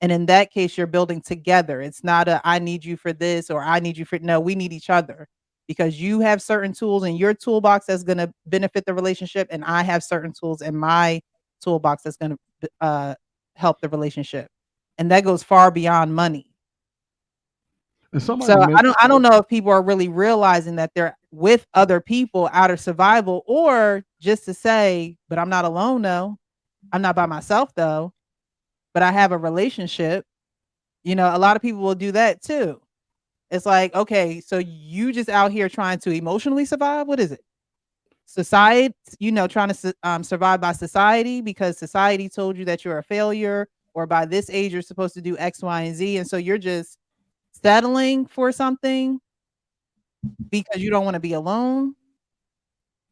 And in that case, you're building together. It's not I need you for this or I need you for, no, we need each other because you have certain tools in your toolbox that's going to benefit the relationship. And I have certain tools in my toolbox that's going to help the relationship. And that goes far beyond money. And So I don't know if people are really realizing that they're with other people out of survival, or just to say, but I'm not alone though. I'm not by myself though, but I have a relationship. You know, a lot of people will do that too. It's like, okay, so you just out here trying to emotionally survive? What is it? Society, you know, trying to survive by society because society told you that you're a failure, or by this age you're supposed to do X, Y, and Z, and so you're just settling for something because you don't want to be alone.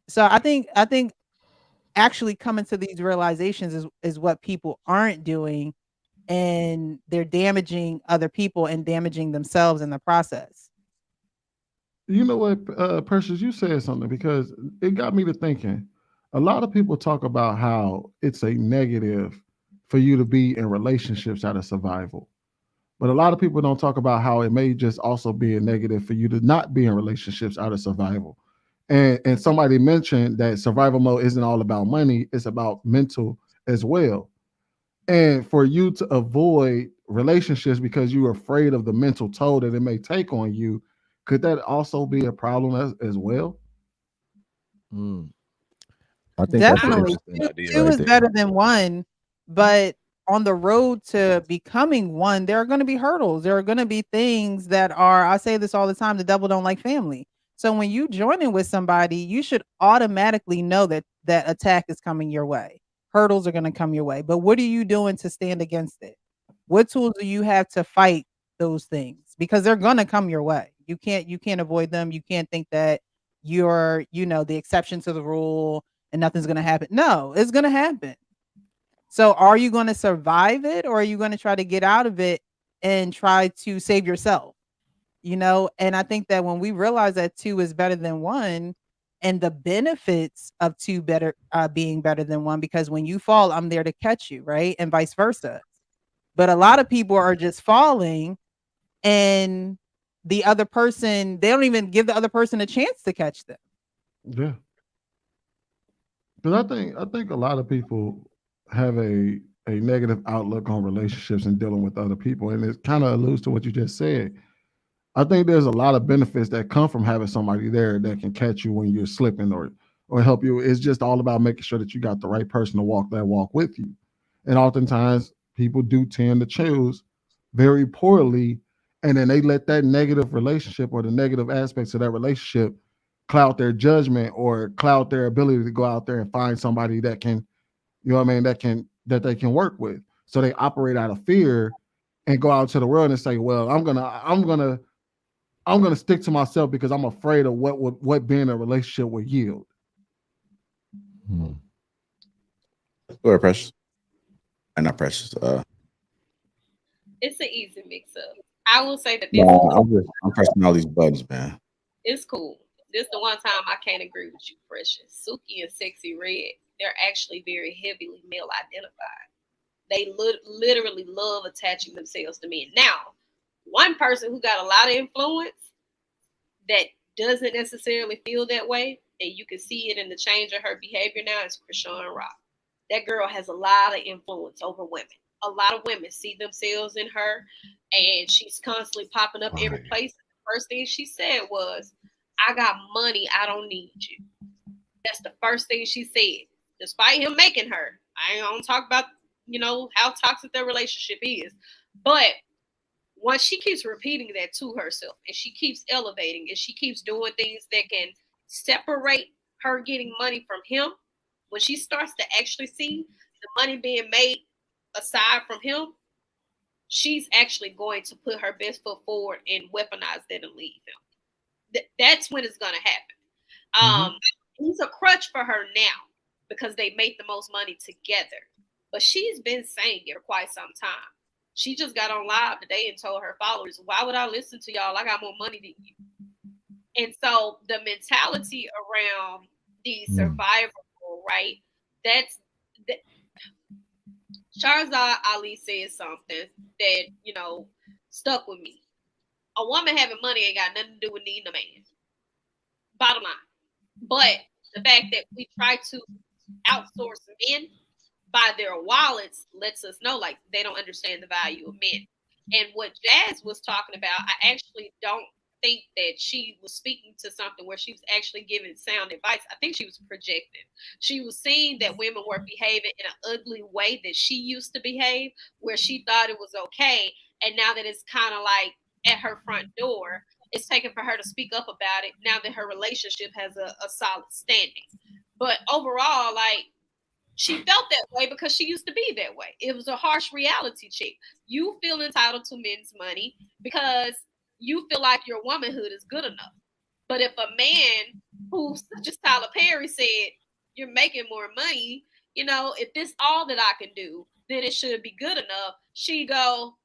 So I think actually coming to these realizations is what people aren't doing, and they're damaging other people and damaging themselves in the process. You know what, Precious, you said something because it got me to thinking. A lot of people talk about how it's a negative for you to be in relationships out of survival. But a lot of people don't talk about how it may just also be a negative for you to not be in relationships out of survival. And somebody mentioned that survival mode isn't all about money, it's about mental as well. And for you to avoid relationships because you're afraid of the mental toll that it may take on you, could that also be a problem as well? Mm. I think that's an Definitely. interesting Two, idea two right is there. better than one, but on the road to becoming one, there are going to be hurdles. There are going to be things that are, I say this all the time, the devil don't like family. So when you join in with somebody, you should automatically know that that attack is coming your way. Hurdles are going to come your way. But what are you doing to stand against it? What tools do you have to fight those things? Because they're going to come your way. You can't avoid them. You can't think that you're, you know, the exception to the rule and nothing's going to happen. No, it's going to happen. So are you going to survive it, or are you going to try to get out of it and try to save yourself? You know, and I think that when we realize that two is better than one, and the benefits of two better being better than one, because when you fall, I'm there to catch you, right? And vice versa. But a lot of people are just falling, and the other person, they don't even give the other person a chance to catch them. Yeah. Because I think a lot of people have a negative outlook on relationships and dealing with other people, and it kind of alludes to what you just said. I think there's a lot of benefits that come from having somebody there that can catch you when you're slipping or help you. It's just all about making sure that you got the right person to walk that walk with you. And oftentimes people do tend to choose very poorly, and then they let that negative relationship or the negative aspects of that relationship cloud their judgment or cloud their ability to go out there and find somebody that can, you know what I mean, that they can work with. So they operate out of fear and go out to the world and say, well, I'm gonna stick to myself because I'm afraid of what being in a relationship would yield. Hmm. Go ahead, Precious. And not Precious. It's an easy mix up. I will say that this is No, I'm pressing all these buttons, man. it's cool. This the one time I can't agree with you, Precious. Suki and Sexy Red, they're actually very heavily male identified. They literally love attaching themselves to men. Now, one person who got a lot of influence that doesn't necessarily feel that way, and you can see it in the change of her behavior now, is Krishan Rock. That girl has a lot of influence over women. A lot of women see themselves in her, and she's constantly popping up every place. The first thing she said was, I got money, I don't need you. That's the first thing she said. Despite him making her. I ain't gonna talk about, how toxic their relationship is. But once she keeps repeating that to herself and she keeps elevating and she keeps doing things that can separate her getting money from him, when she starts to actually see the money being made aside from him, she's actually going to put her best foot forward and weaponize that and leave him. That's when it's going to happen. He's a crutch for her now because they make the most money together. But she's been saying it for quite some time. She just got on live today and told her followers, why would I listen to y'all? I got more money than you. And so the mentality around the survival, right? That's that. Sharzad Ali said something that, stuck with me. A woman having money ain't got nothing to do with needing a man. Bottom line. But the fact that we try to outsource men by their wallets lets us know like they don't understand the value of men. And what Jazz was talking about, I actually don't think that she was speaking to something where she was actually giving sound advice. I think she was projecting. She was seeing that women were behaving in an ugly way that she used to behave, where she thought it was okay. And now that it's kind of like at her front door, it's taken for her to speak up about it now that her relationship has a solid standing. But overall, like, she felt that way because she used to be that way. It was a harsh reality check. You feel entitled to men's money because you feel like your womanhood is good enough. But if a man who, such as Tyler Perry said, you're making more money, if this all that I can do, then it should be good enough. She go,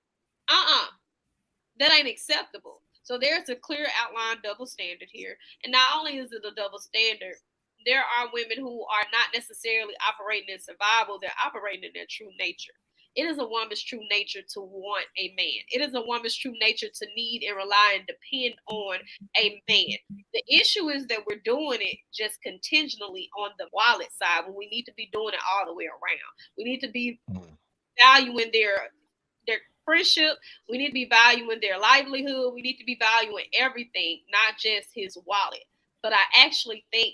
that ain't acceptable. So there's a clear outline double standard here. And not only is it a double standard, there are women who are not necessarily operating in survival, they're operating in their true nature. It is a woman's true nature to want a man. It is a woman's true nature to need and rely and depend on a man. The issue is that we're doing it just contingentally on the wallet side when we need to be doing it all the way around. We need to be valuing their friendship. We need to be valuing their livelihood. We need to be valuing everything, not just his wallet. But I actually think,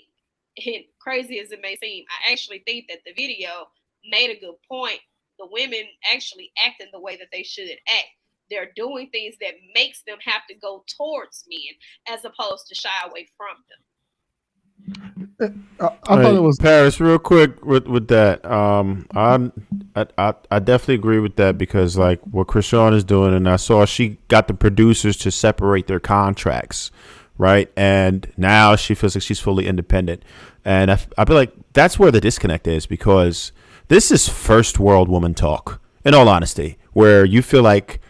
and crazy as it may seem, I actually think that the video made a good point. The women actually acting the way that they should act. They're doing things that makes them have to go towards men as opposed to shy away from them. I thought it was Paris. Real quick with that, I definitely agree with that because like what Krishan is doing, and I saw she got the producers to separate their contracts, right? And now she feels like she's fully independent, and I feel like that's where the disconnect is because this is first world woman talk. In all honesty, where you feel like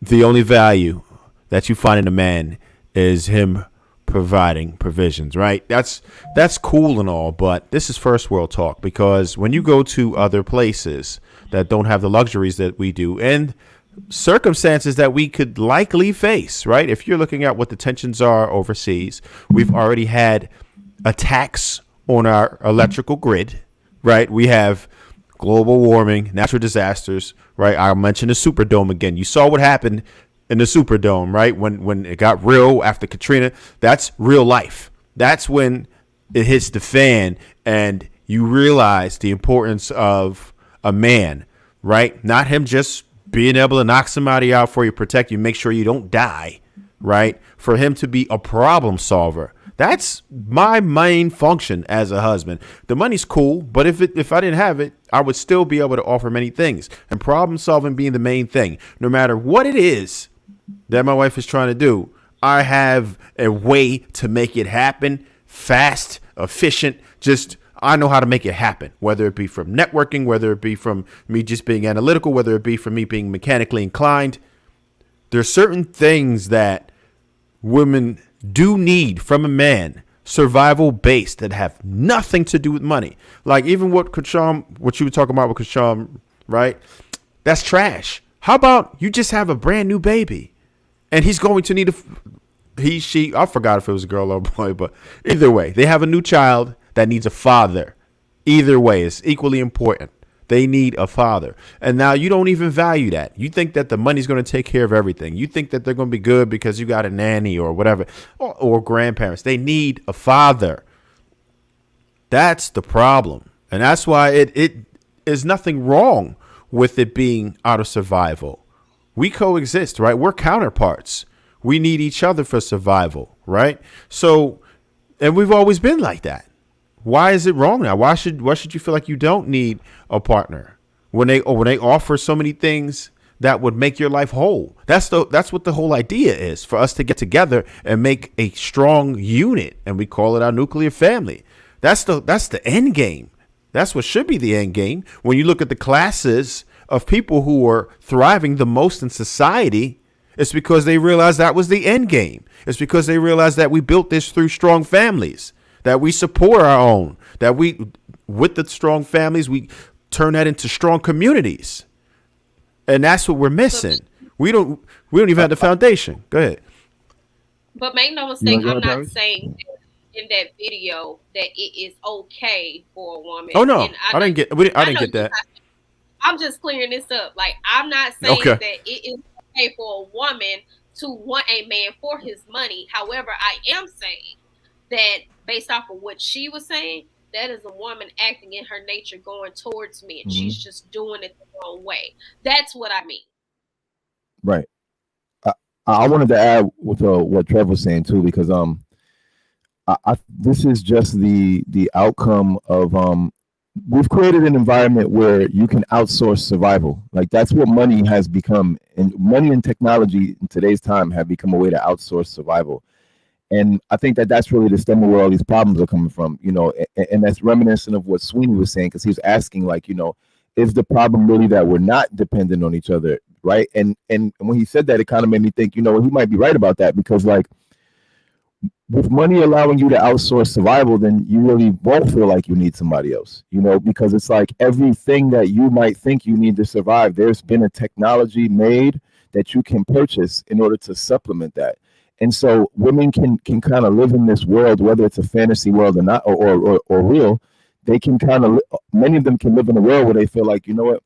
the only value that you find in a man is him providing provisions, right? That's cool and all, but this is first world talk because when you go to other places that don't have the luxuries that we do and circumstances that we could likely face, right? If you're looking at what the tensions are overseas, we've already had attacks on our electrical grid, right? We have global warming, natural disasters, right? I'll mention the Superdome again. You saw what happened in the Superdome, right? When it got real after Katrina, that's real life. That's when it hits the fan and you realize the importance of a man, right? Not him just being able to knock somebody out for you, protect you, make sure you don't die, right? For him to be a problem solver. That's my main function as a husband. The money's cool, but if I didn't have it, I would still be able to offer many things. And problem solving being the main thing. No matter what it is that my wife is trying to do, I have a way to make it happen fast, efficient. Just I know how to make it happen, whether it be from networking, whether it be from me just being analytical, whether it be from me being mechanically inclined. There's certain things that women do need from a man, survival based, that have nothing to do with money. Like even what you were talking about with Kasham, right? That's trash. How about you just have a brand new baby and he's going to need she, I forgot if it was a girl or a boy, but either way, they have a new child that needs a father. Either way, it's equally important. They need a father. And now you don't even value that. You think that the money's going to take care of everything. You think that they're going to be good because you got a nanny or whatever, or grandparents. They need a father. That's the problem. And that's why it is nothing wrong with it being out of survival. We coexist, right? We're counterparts. We need each other for survival, right? So, and we've always been like that. Why is it wrong now? Why should you feel like you don't need a partner when they offer so many things that would make your life whole? That's what the whole idea is, for us to get together and make a strong unit, and we call it our nuclear family. That's the end game. That's what should be the end game. When you look at the classes of people who are thriving the most in society, it's because they realized that was the end game. It's because they realized that we built this through strong families, that we support our own, that with the strong families, we turn that into strong communities. And that's what we're missing. We don't even have the foundation. Go ahead. But make no mistake, I'm not saying in that video that it is okay for a woman. Oh no, I didn't get that. I'm just clearing this up. Like, I'm not saying that it is okay for a woman to want a man for his money. However, I am saying that based off of what she was saying, that is a woman acting in her nature going towards me, and she's just doing it the wrong way. That's what I mean. Right. I wanted to add to what Trev was saying too, because this is just the outcome of we've created an environment where you can outsource survival. Like that's what money has become, and money and technology in today's time have become a way to outsource survival. And I think that that's really the stem of where all these problems are coming from, you know, and that's reminiscent of what Sweeney was saying, because he was asking, like, you know, is the problem really that we're not dependent on each other, right? And when he said that, it kind of made me think, you know, he might be right about that, because like with money allowing you to outsource survival, then you really won't feel like you need somebody else, you know, because it's like everything that you might think you need to survive, there's been a technology made that you can purchase in order to supplement that. And so women can kind of live in this world, whether it's a fantasy world or not, or real. They can kind of, many of them can live in a world where they feel like, you know what,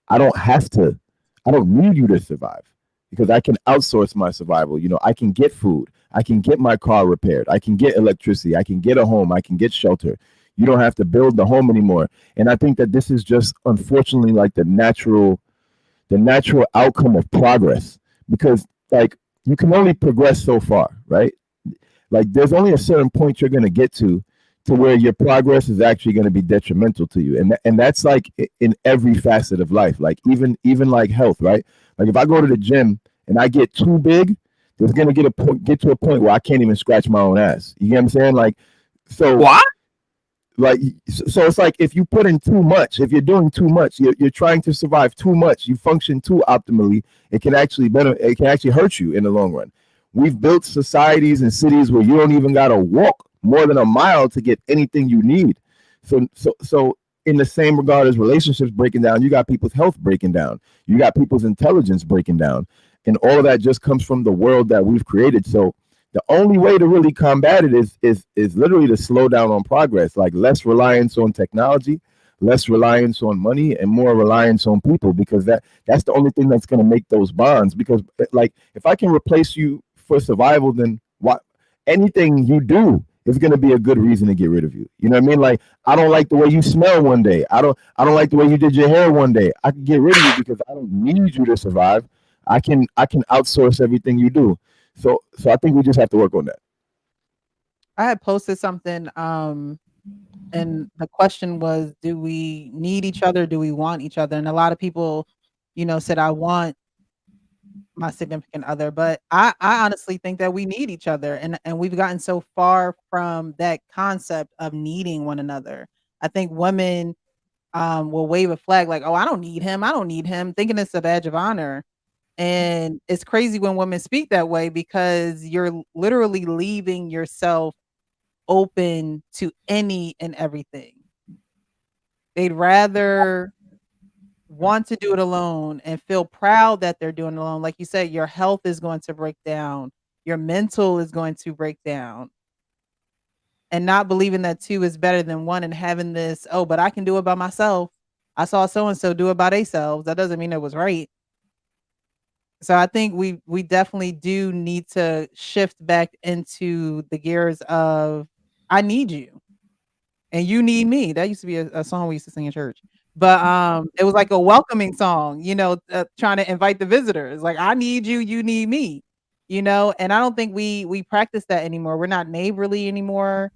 I don't need you to survive, because I can outsource my survival. You know, I can get food, I can get my car repaired, I can get electricity, I can get a home, I can get shelter. You don't have to build the home anymore. And I think that this is just, unfortunately, like the natural outcome of progress, because like you can only progress so far, right? Like there's only a certain point you're going to get to where your progress is actually going to be detrimental to you, and that's like in every facet of life, like even like health, right? Like if I go to the gym and I get too big, there's going to get to a point where I can't even scratch my own ass. You get what I'm saying? Like, so what? Like, so it's like if you put in too much, if you're doing too much, you're trying to survive too much, you function too optimally, it can actually hurt you in the long run. We've built societies and cities where you don't even gotta walk more than a mile to get anything you need. So in the same regard as relationships breaking down, you got people's health breaking down, you got people's intelligence breaking down, and all of that just comes from the world that we've created. So the only way to really combat it is literally to slow down on progress, like less reliance on technology, less reliance on money, and more reliance on people, because that's the only thing that's going to make those bonds. Because like if I can replace you for survival, then what anything you do is going to be a good reason to get rid of you. You know what I mean? Like I don't like the way you smell one day. I don't like the way you did your hair one day. I can get rid of you because I don't need you to survive. I can outsource everything you do. So I think we just have to work on that. I had posted something, and the question was, do we need each other? Do we want each other? And a lot of people, you know, said, I want my significant other, but I honestly think that we need each other. And we've gotten so far from that concept of needing one another. I think women will wave a flag like, oh, I don't need him, thinking it's a badge of honor. And it's crazy when women speak that way, because you're literally leaving yourself open to any and everything. They'd rather want to do it alone and feel proud that they're doing it alone. Like you said, your health is going to break down, your mental is going to break down. And not believing that two is better than one, and having this, oh, but I can do it by myself. I saw so and so do it by themselves. That doesn't mean it was right. So I think we definitely do need to shift back into the gears of I need you and you need me. That used to be a song we used to sing in church. But it was like a welcoming song, you know, trying to invite the visitors. Like I need you, you need me, you know. And I don't think we practice that anymore. We're not neighborly anymore.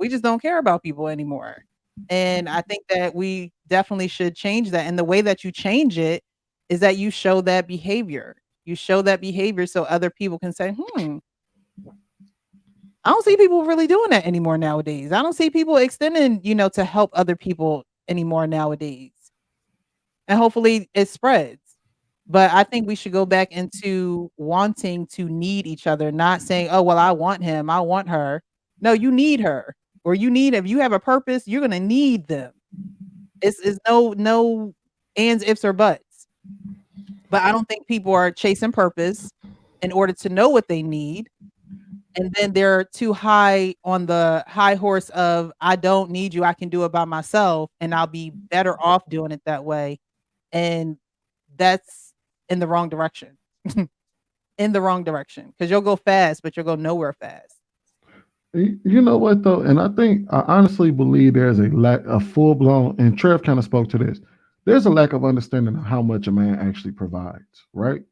We just don't care about people anymore. And I think that we definitely should change that. And the way that you change it is that you show that behavior. You show that behavior so other people can say, I don't see people really doing that anymore nowadays. I don't see people extending, you know, to help other people anymore nowadays. And hopefully it spreads. But I think we should go back into wanting to need each other, not saying, oh, well, I want him, I want her. No, you need her. Or if you have a purpose, you're gonna need them. It's no ands, ifs, or buts. But I don't think people are chasing purpose in order to know what they need. And then they're too high on the high horse of, I don't need you, I can do it by myself, and I'll be better off doing it that way. And that's in the wrong direction. in the wrong direction because you'll go fast, but you'll go nowhere fast. You know what though, and I honestly believe there's a full blown, and Trev kind of spoke to this. There's a lack of understanding of how much a man actually provides, right?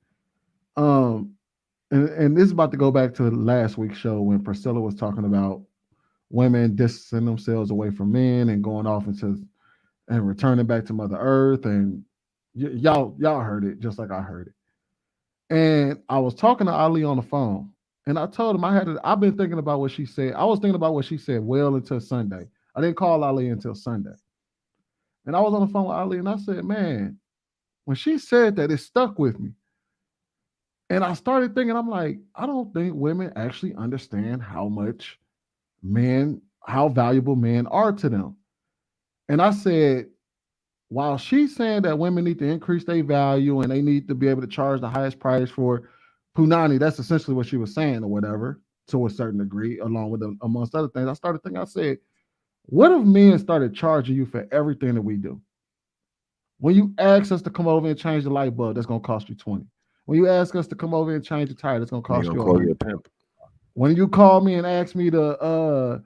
Um, and this is about to go back to last week's show when Priscilla was talking about women distancing themselves away from men and going off into and returning back to Mother Earth, and y'all heard it just like I heard it. And I was talking to Ali on the phone, and I told him I've been thinking about what she said. I was thinking about what she said well until Sunday. I didn't call Ali until Sunday. And I was on the phone with Ali, and I said, man, when she said that, it stuck with me. And I started thinking, I'm like, I don't think women actually understand how valuable men are to them. And I said, while she's saying that women need to increase their value and they need to be able to charge the highest price for punani, that's essentially what she was saying or whatever, to a certain degree, along with amongst other things. I started thinking, I said, what if men started charging you for everything that we do? When you ask us to come over and change the light bulb, that's going to cost you 20. When you ask us to come over and change the tire, that's going to cost you a pimp. When you call me and ask me to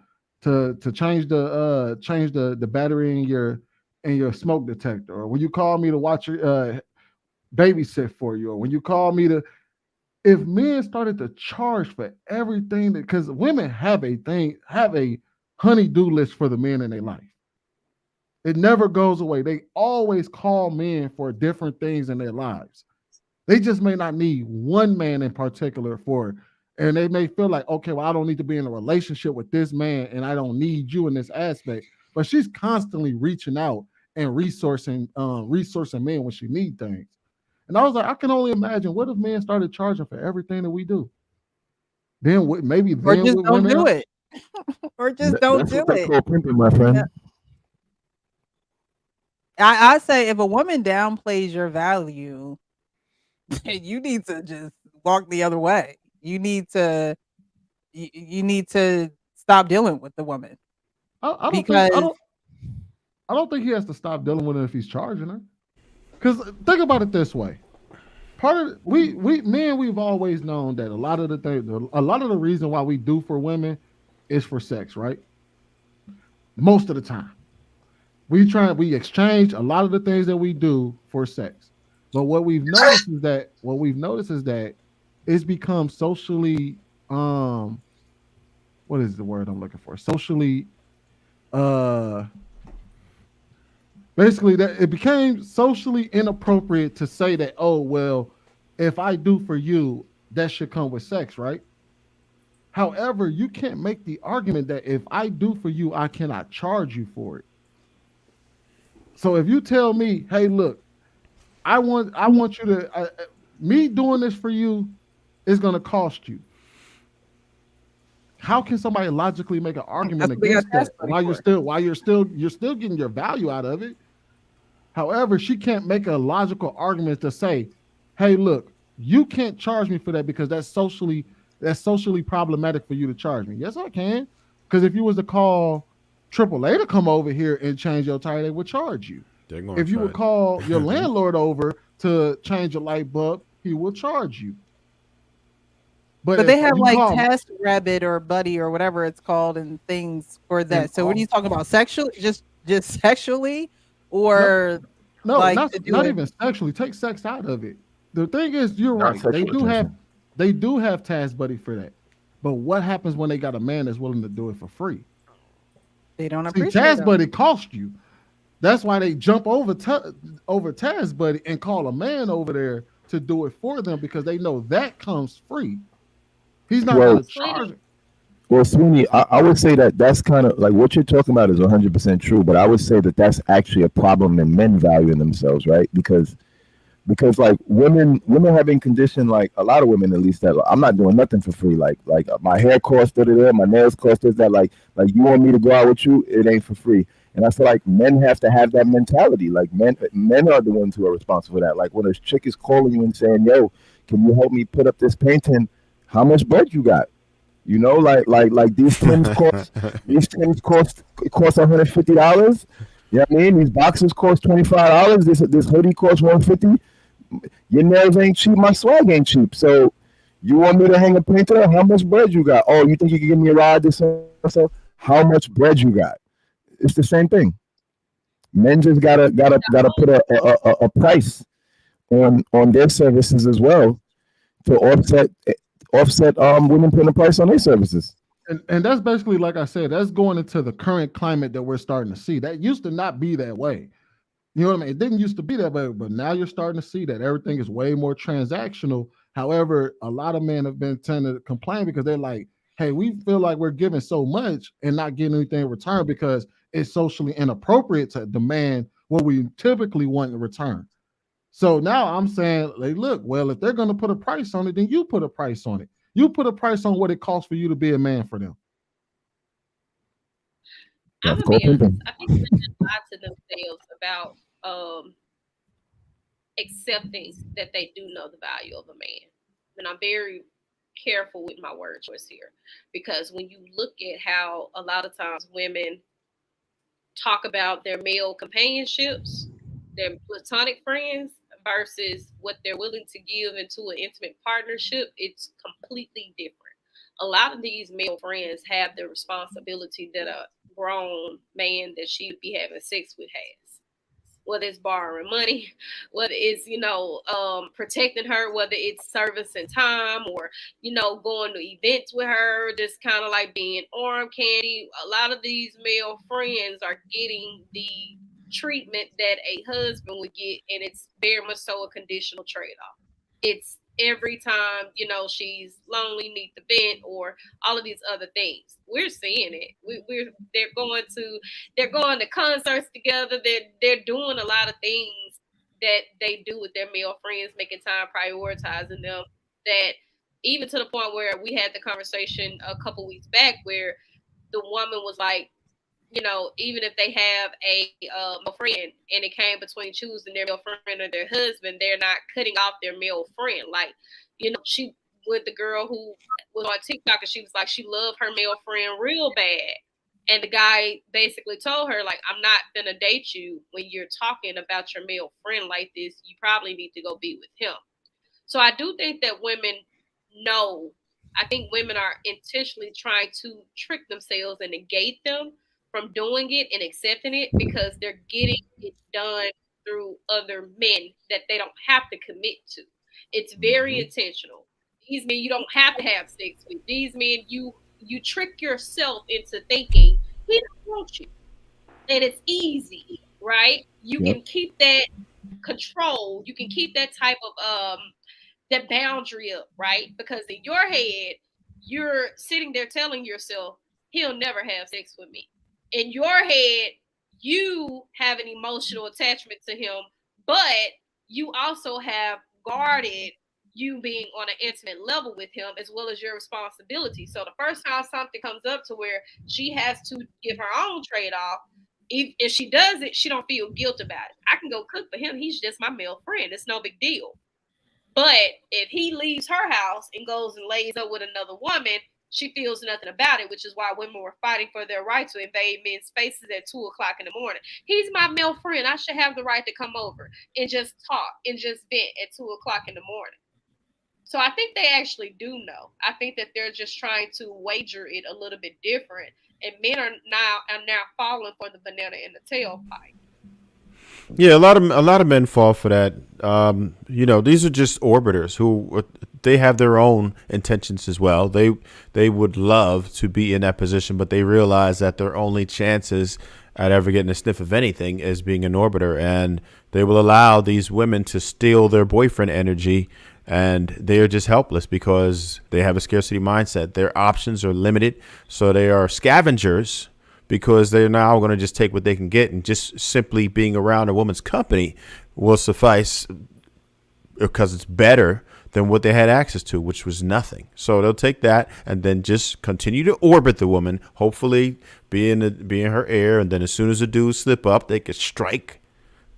change the battery in your smoke detector, or when you call me to watch your babysit for you, or when you call me to, if men started to charge for everything, because women have a honey-do list for the men in their life. It never goes away. They always call men for different things in their lives. They just may not need one man in particular and they may feel like, okay, well, I don't need to be in a relationship with this man and I don't need you in this aspect. But she's constantly reaching out and resourcing men when she needs things. And I was like, I can only imagine, what if men started charging for everything that we do? Then maybe or just don't do it. Or just don't do it. Pimping, my friend. Yeah. I say if a woman downplays your value, you need to just walk the other way. You need to stop dealing with the woman. I don't think he has to stop dealing with her if he's charging her. Because think about it this way. Part of we've always known that a lot of the reason why we do for women is for sex, right? Most of the time. We exchange a lot of the things that we do for sex. But what we've noticed is that it's become socially what is the word I'm looking for? Socially basically that it became socially inappropriate to say that, oh, well, if I do for you, that should come with sex, right? However, you can't make the argument that if I do for you, I cannot charge you for it. So if you tell me, hey, look, I want you to me doing this for you is going to cost you. How can somebody logically make an argument against that while you're still getting your value out of it? However, she can't make a logical argument to say, hey, look, you can't charge me for that because that's socially problematic for you to charge me. Yes, I can. Because if you was to call AAA to come over here and change your tire, they would charge you. If you would call your landlord over to change a light bulb, he will charge you. But they have like Task Rabbit or Buddy or whatever it's called and things for that. So when you talk about sexually, just sexually, or no, like not even sexually. Take sex out of it. The thing is, you're right. They do have Task Buddy for that. But what happens when they got a man that's willing to do it for free? They don't appreciate Task Buddy cost you. That's why they jump over Task Buddy and call a man over there to do it for them because they know that comes free. He's not going to charge it. Well, Sweeney, I would say that that's kind of like what you're talking about is 100% true, but I would say that that's actually a problem in men valuing themselves, right? Because like women have been conditioned, like a lot of women at least, that I'm not doing nothing for free. Like my hair costs that, my nails cost that. Like you want me to go out with you, it ain't for free. And I feel like men have to have that mentality. Like men are the ones who are responsible for that. Like when a chick is calling you and saying, "Yo, can you help me put up this painting? How much bread you got?" You know, like these Timbs cost $150. You know what I mean? These boxes cost $25. This hoodie costs $150. Your nails ain't cheap. My swag ain't cheap. So, You want me to hang a painter? How much bread you got? Oh, you think you can give me a ride this so? How much bread you got? It's the same thing. Men just gotta put a price on their services as well to offset women putting a price on their services. And that's basically, like I said, that's going into the current climate that we're starting to see. That used to not be that way. You know what I mean? It didn't used to be that way, but now you're starting to see that everything is way more transactional. However, a lot of men have been tending to complain because they're like, hey, we feel like we're giving so much and not getting anything in return because it's socially inappropriate to demand what we typically want in return. So now I'm saying, like, look, well, if they're going to put a price on it, then you put a price on it. You put a price on what it costs for you to be a man for them. I'm gonna be honest. I think women lie to themselves about accepting that they do know the value of a man. And I'm very careful with my word choice here because when you look at how a lot of times women talk about their male companionships, their platonic friends versus what they're willing to give into an intimate partnership, it's completely different. A lot of these male friends have the responsibility that a grown man that she would be having sex with has. Whether it's borrowing money, whether it's, protecting her, whether it's servicing time or, going to events with her, just kind of like being arm candy. A lot of these male friends are getting the treatment that a husband would get, and it's very much so a conditional trade-off. It's every time, she's lonely, need the vent, or all of these other things. We're seeing it. They're going to concerts together. They're doing a lot of things that they do with their male friends, making time, prioritizing them. That even to the point where we had the conversation a couple weeks back where the woman was like, even if they have a friend and it came between choosing their male friend or their husband, they're not cutting off their male friend. Like, she with the girl who was on TikTok and she was like, she loved her male friend real bad. And the guy basically told her, like, I'm not gonna date you when you're talking about your male friend like this. You probably need to go be with him. So I do think that women know. I think women are intentionally trying to trick themselves and negate them from doing it and accepting it because they're getting it done through other men that they don't have to commit to. It's very intentional. These men you don't have to have sex with. These men you trick yourself into thinking he don't want you. And it's easy, right? You can keep that control. You can keep that type of that boundary up, right? Because in your head, you're sitting there telling yourself, he'll never have sex with me. In your head, you have an emotional attachment to him, but you also have guarded you being on an intimate level with him as well as your responsibility. So the first time something comes up to where she has to give her own trade-off, if she does it, she don't feel guilt about it. I can go cook for him. He's just my male friend. It's no big deal. But if he leaves her house and goes and lays up with another woman, she feels nothing about it, which is why women were fighting for their right to invade men's spaces at 2 o'clock in the morning. He's my male friend. I should have the right to come over and just talk and just vent at 2 o'clock in the morning. So I think they actually do know. I think that they're just trying to wager it a little bit different. And men are now falling for the banana in the tailpipe. Yeah, a lot of men fall for that. These are just orbiters who they have their own intentions as well. They would love to be in that position, but they realize that their only chances at ever getting a sniff of anything is being an orbiter, and they will allow these women to steal their boyfriend energy, and they are just helpless because they have a scarcity mindset. Their options are limited, so they are scavengers because they're now going to just take what they can get, and just simply being around a woman's company will suffice because it's better than what they had access to, which was nothing. So they'll take that and then just continue to orbit the woman, hopefully be in her air, and then as soon as the dudes slip up, they could strike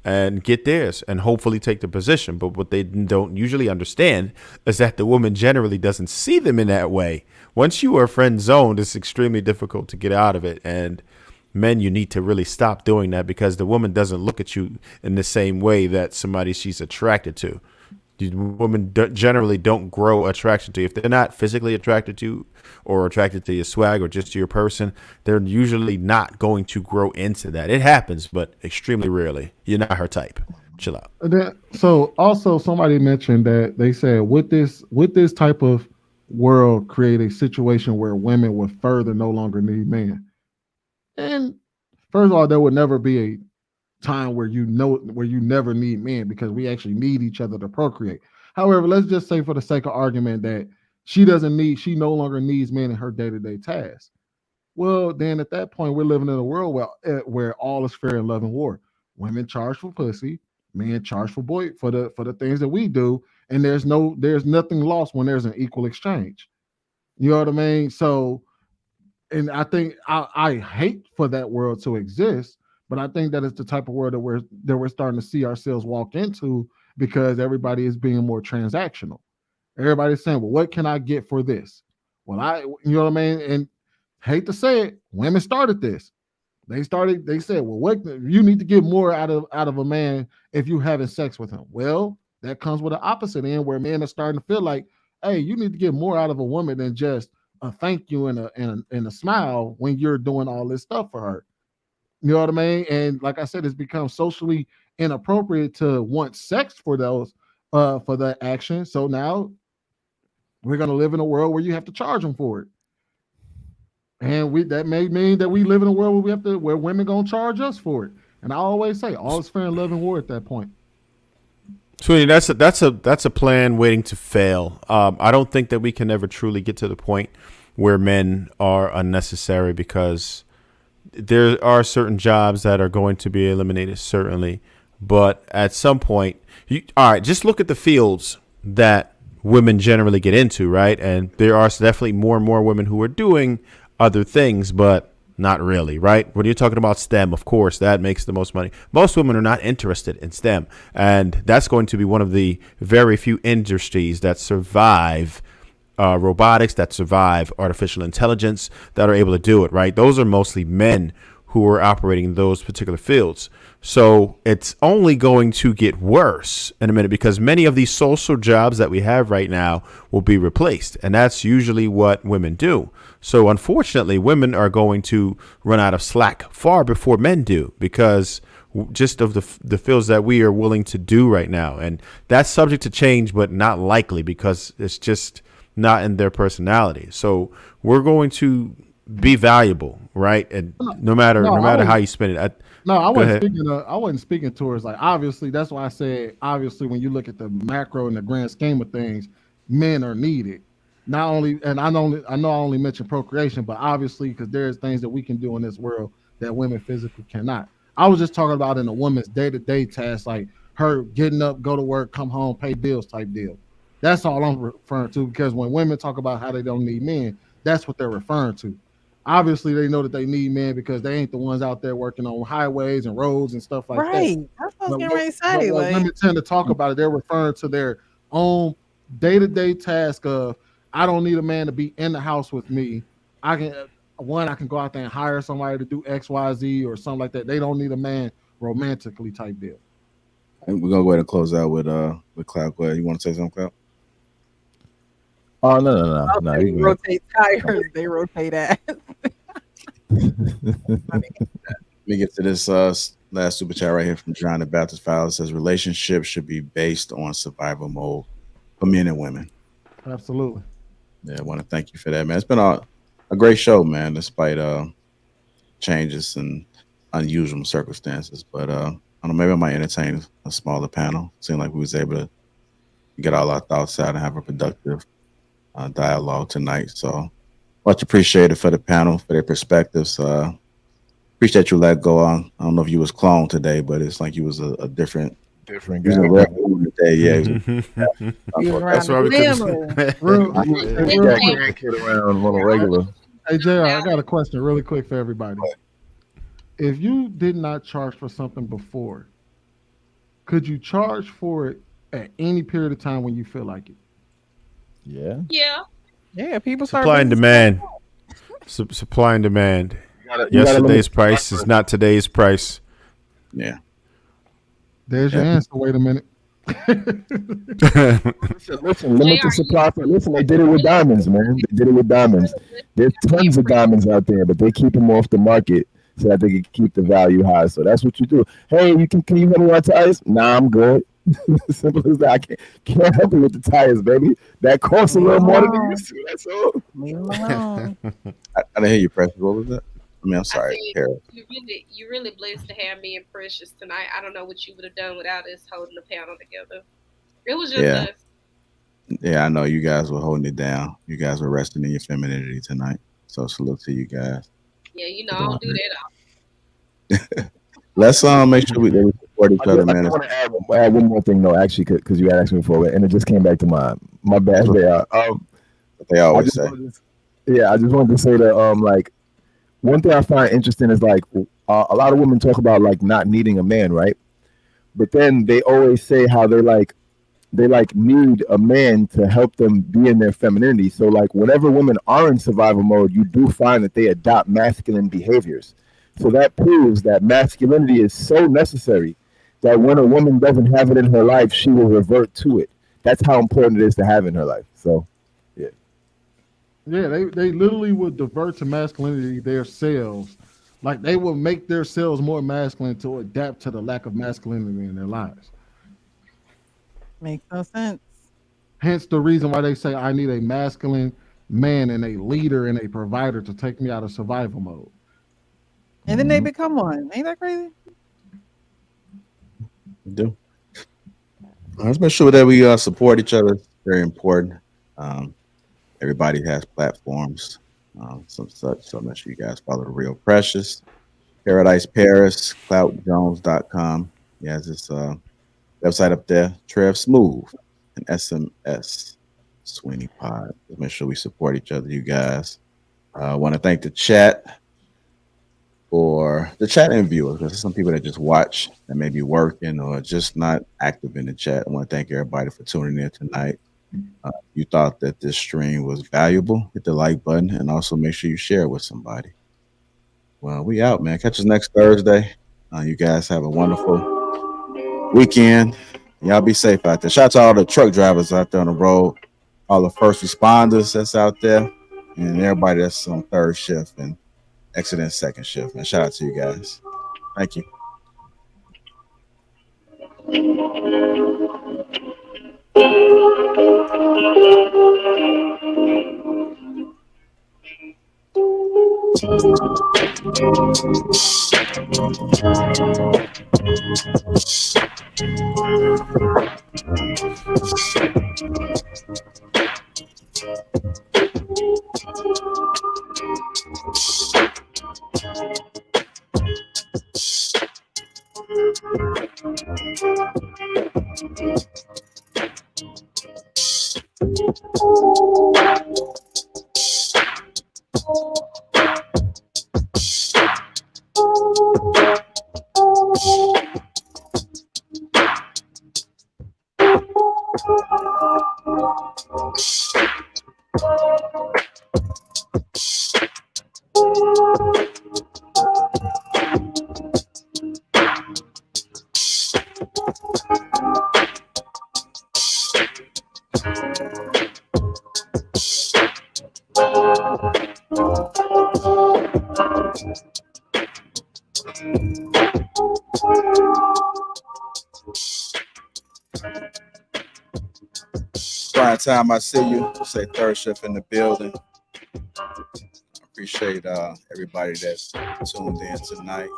and get theirs and hopefully take the position. But what they don't usually understand is that the woman generally doesn't see them in that way. Once you are friend zoned, it's extremely difficult to get out of it. And men, you need to really stop doing that because the woman doesn't look at you in the same way that somebody she's attracted to. Women generally don't grow attraction to you. If they're not physically attracted to you or attracted to your swag or just to your person, they're usually not going to grow into that. It happens, but extremely rarely. You're not her type. Chill out. So also somebody mentioned that they said with this type of world create a situation where women would further no longer need men. And first of all, there would never be a time where you never need men because we actually need each other to procreate. However, let's just say for the sake of argument that she no longer needs men in her day-to-day tasks. Well, then at that point, we're living in a world where all is fair in love and war. Women charge for pussy, men charge for the things that we do, and there's nothing lost when there's an equal exchange. You know what I mean? So, and I think I hate for that world to exist, but I think that it's the type of world that we're starting to see ourselves walk into because everybody is being more transactional. Everybody's saying, "Well, what can I get for this?" Well, you know what I mean? And hate to say it, women started this. They said, "Well, what you need to get more out of a man if you having sex with him." Well, that comes with the opposite end where men are starting to feel like, "Hey, you need to get more out of a woman than just a thank you and a smile when you're doing all this stuff for her." You know what I mean? And like I said, it's become socially inappropriate to want sex for that action. So now we're gonna live in a world where you have to charge them for it. And that may mean that we live in a world where women gonna charge us for it. And I always say all is fair in love and war at that point. Sweeney, that's a plan waiting to fail. I don't think that we can ever truly get to the point where men are unnecessary because there are certain jobs that are going to be eliminated, certainly. But at some point, all right, just look at the fields that women generally get into, right? And there are definitely more and more women who are doing other things, but not really, right? When you're talking about STEM, of course, that makes the most money. Most women are not interested in STEM, and that's going to be one of the very few industries that survive robotics, that survive artificial intelligence, that are able to do it, right? Those are mostly men who are operating in those particular fields. So it's only going to get worse in a minute because many of these social jobs that we have right now will be replaced. And that's usually what women do. So unfortunately, women are going to run out of slack far before men do because just of the fields that we are willing to do right now. And that's subject to change, but not likely because it's just not in their personality. So we're going to be valuable, right? And no matter how you spend it. I wasn't speaking towards like obviously that's why I said obviously when you look at the macro and the grand scheme of things, men are needed. Not only and I know I only mentioned procreation, but obviously because there's things that we can do in this world that women physically cannot. I was just talking about in a woman's day-to-day tasks, like her getting up, go to work, come home, pay bills type deal. That's all I'm referring to because when women talk about how they don't need men, that's what they're referring to. Obviously, they know that they need men because they ain't the ones out there working on highways and roads and stuff like that. Right. That's what I was getting ready to say. When women tend to talk about it, they're referring to their own day-to-day task of, I don't need a man to be in the house with me. I can go out there and hire somebody to do X, Y, Z or something like that. They don't need a man romantically type deal. And we're gonna go ahead and close out with Cloud. Go ahead. You want to say something, Cloud? Oh no. They rotate tires. They rotate ass. Let me get to this last super chat right here from John the Baptist File. It says relationships should be based on survival mode for men and women. Absolutely. Yeah, I want to thank you for that, man. It's been a great show, man, despite changes and unusual circumstances. But I don't know, maybe I might entertain a smaller panel. Seemed like we was able to get all our thoughts out and have a productive dialogue tonight. So much appreciated for the panel, for their perspectives. Appreciate you let go on. I don't know if you was cloned today, but it's like you was a different guy. Today. Yeah. That's why we couldn't. Kid around on a regular. Hey JR, I got a question really quick for everybody. If you did not charge for something before, could you charge for it at any period of time when you feel like it? Yeah, people start supply and demand. Supply and demand. Yesterday's price is not today's price. Yeah. There's your answer. Wait a minute. Listen, limited supply. Listen, they did it with diamonds, man. They did it with diamonds. There's tons of diamonds out there, but they keep them off the market so that they can keep the value high. So that's what you do. Hey, can you help me with tires? Nah, I'm good. Simple as that. I can't help you with the tires, baby. That costs a little more than it used to. That's all. Leave them alone. I didn't hear you, Precious. What was that? I mean, I'm sorry, Harold. You really blessed to have me and Precious tonight. I don't know what you would have done without us holding the panel together. It was just Yeah. us. Yeah, I know you guys were holding it down. You guys were resting in your femininity tonight. So salute to you guys. Yeah, you know, I don't do that. Let's make sure we support each other, I man. just want to add one more thing, though, actually, because you had asked me before, and it just came back to mind. My bad. They always say. I just wanted to say that, like, one thing I find interesting is like a lot of women talk about like not needing a man, right? But then they always say how they need a man to help them be in their femininity. So like whenever women are in survival mode, you do find that they adopt masculine behaviors. So that proves that masculinity is so necessary that when a woman doesn't have it in her life, she will revert to it. That's how important it is to have in her life. So, yeah. Yeah, they literally would divert to masculinity themselves. Like they will make themselves more masculine to adapt to the lack of masculinity in their lives. Makes no sense. Hence the reason why they say I need a masculine man and a leader and a provider to take me out of survival mode. And then they become one. Ain't that crazy? We do. Let's make sure that we support each other. Very important. Everybody has platforms, some such. So make sure you guys follow the Real Precious, Paradise Paris, CloutJones.com. He has this website up there. Trev Smooth and SMS Sweeney Pod. Let's make sure we support each other, you guys. I want to thank the chat for the chat and viewers. There's some people that just watch that may be working or just not active in the chat. I want to thank everybody for tuning in tonight. You thought that this stream was valuable, hit the like button and also make sure you share it with somebody. Well, we out, man. Catch us next Thursday. You guys have a wonderful weekend. Y'all be safe out there. Shout out to all the truck drivers out there on the road, all the first responders that's out there, and everybody that's on third shift and exiting second shift. Man, shout out to you guys. Thank you. Prime time, I see you. Say third shift in the building. I appreciate everybody that's tuned in tonight.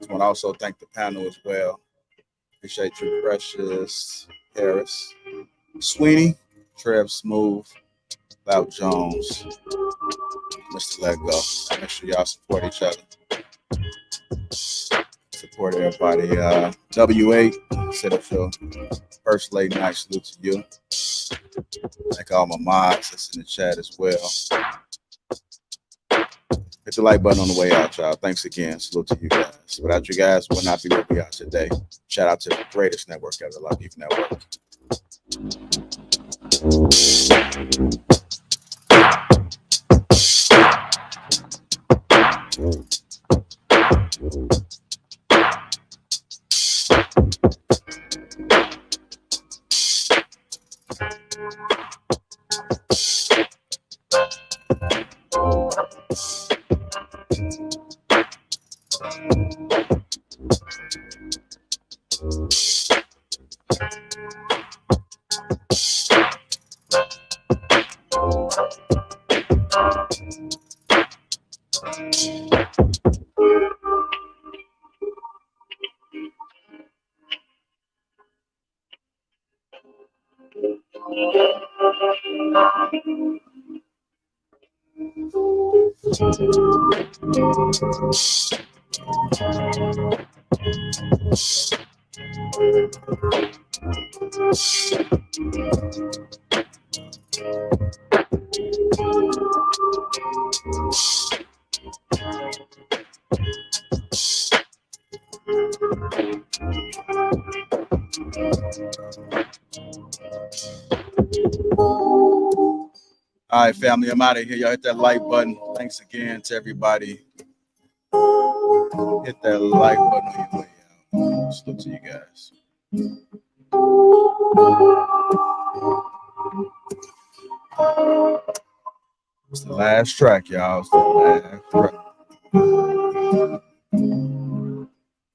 I want to also thank the panel as well. Appreciate you, Precious, Harris, Sweeney, Trev Smooth, Clout Jones, Mr. Let Go. Make sure y'all support each other. Support everybody. W8, set up your first late night. Salute to you. Thank all my mods that's in the chat as well. Hit the like button on the way out, y'all. Thanks again. Salute to you guys. Without you guys, we would not be where we are today. Shout out to the greatest network ever, the Lapeef Network. All right, family, I'm out of here. Y'all hit that like button. Thanks again to everybody. Hit that like button on your way out. Let's look to you guys. It's the last track, y'all. It's the last track.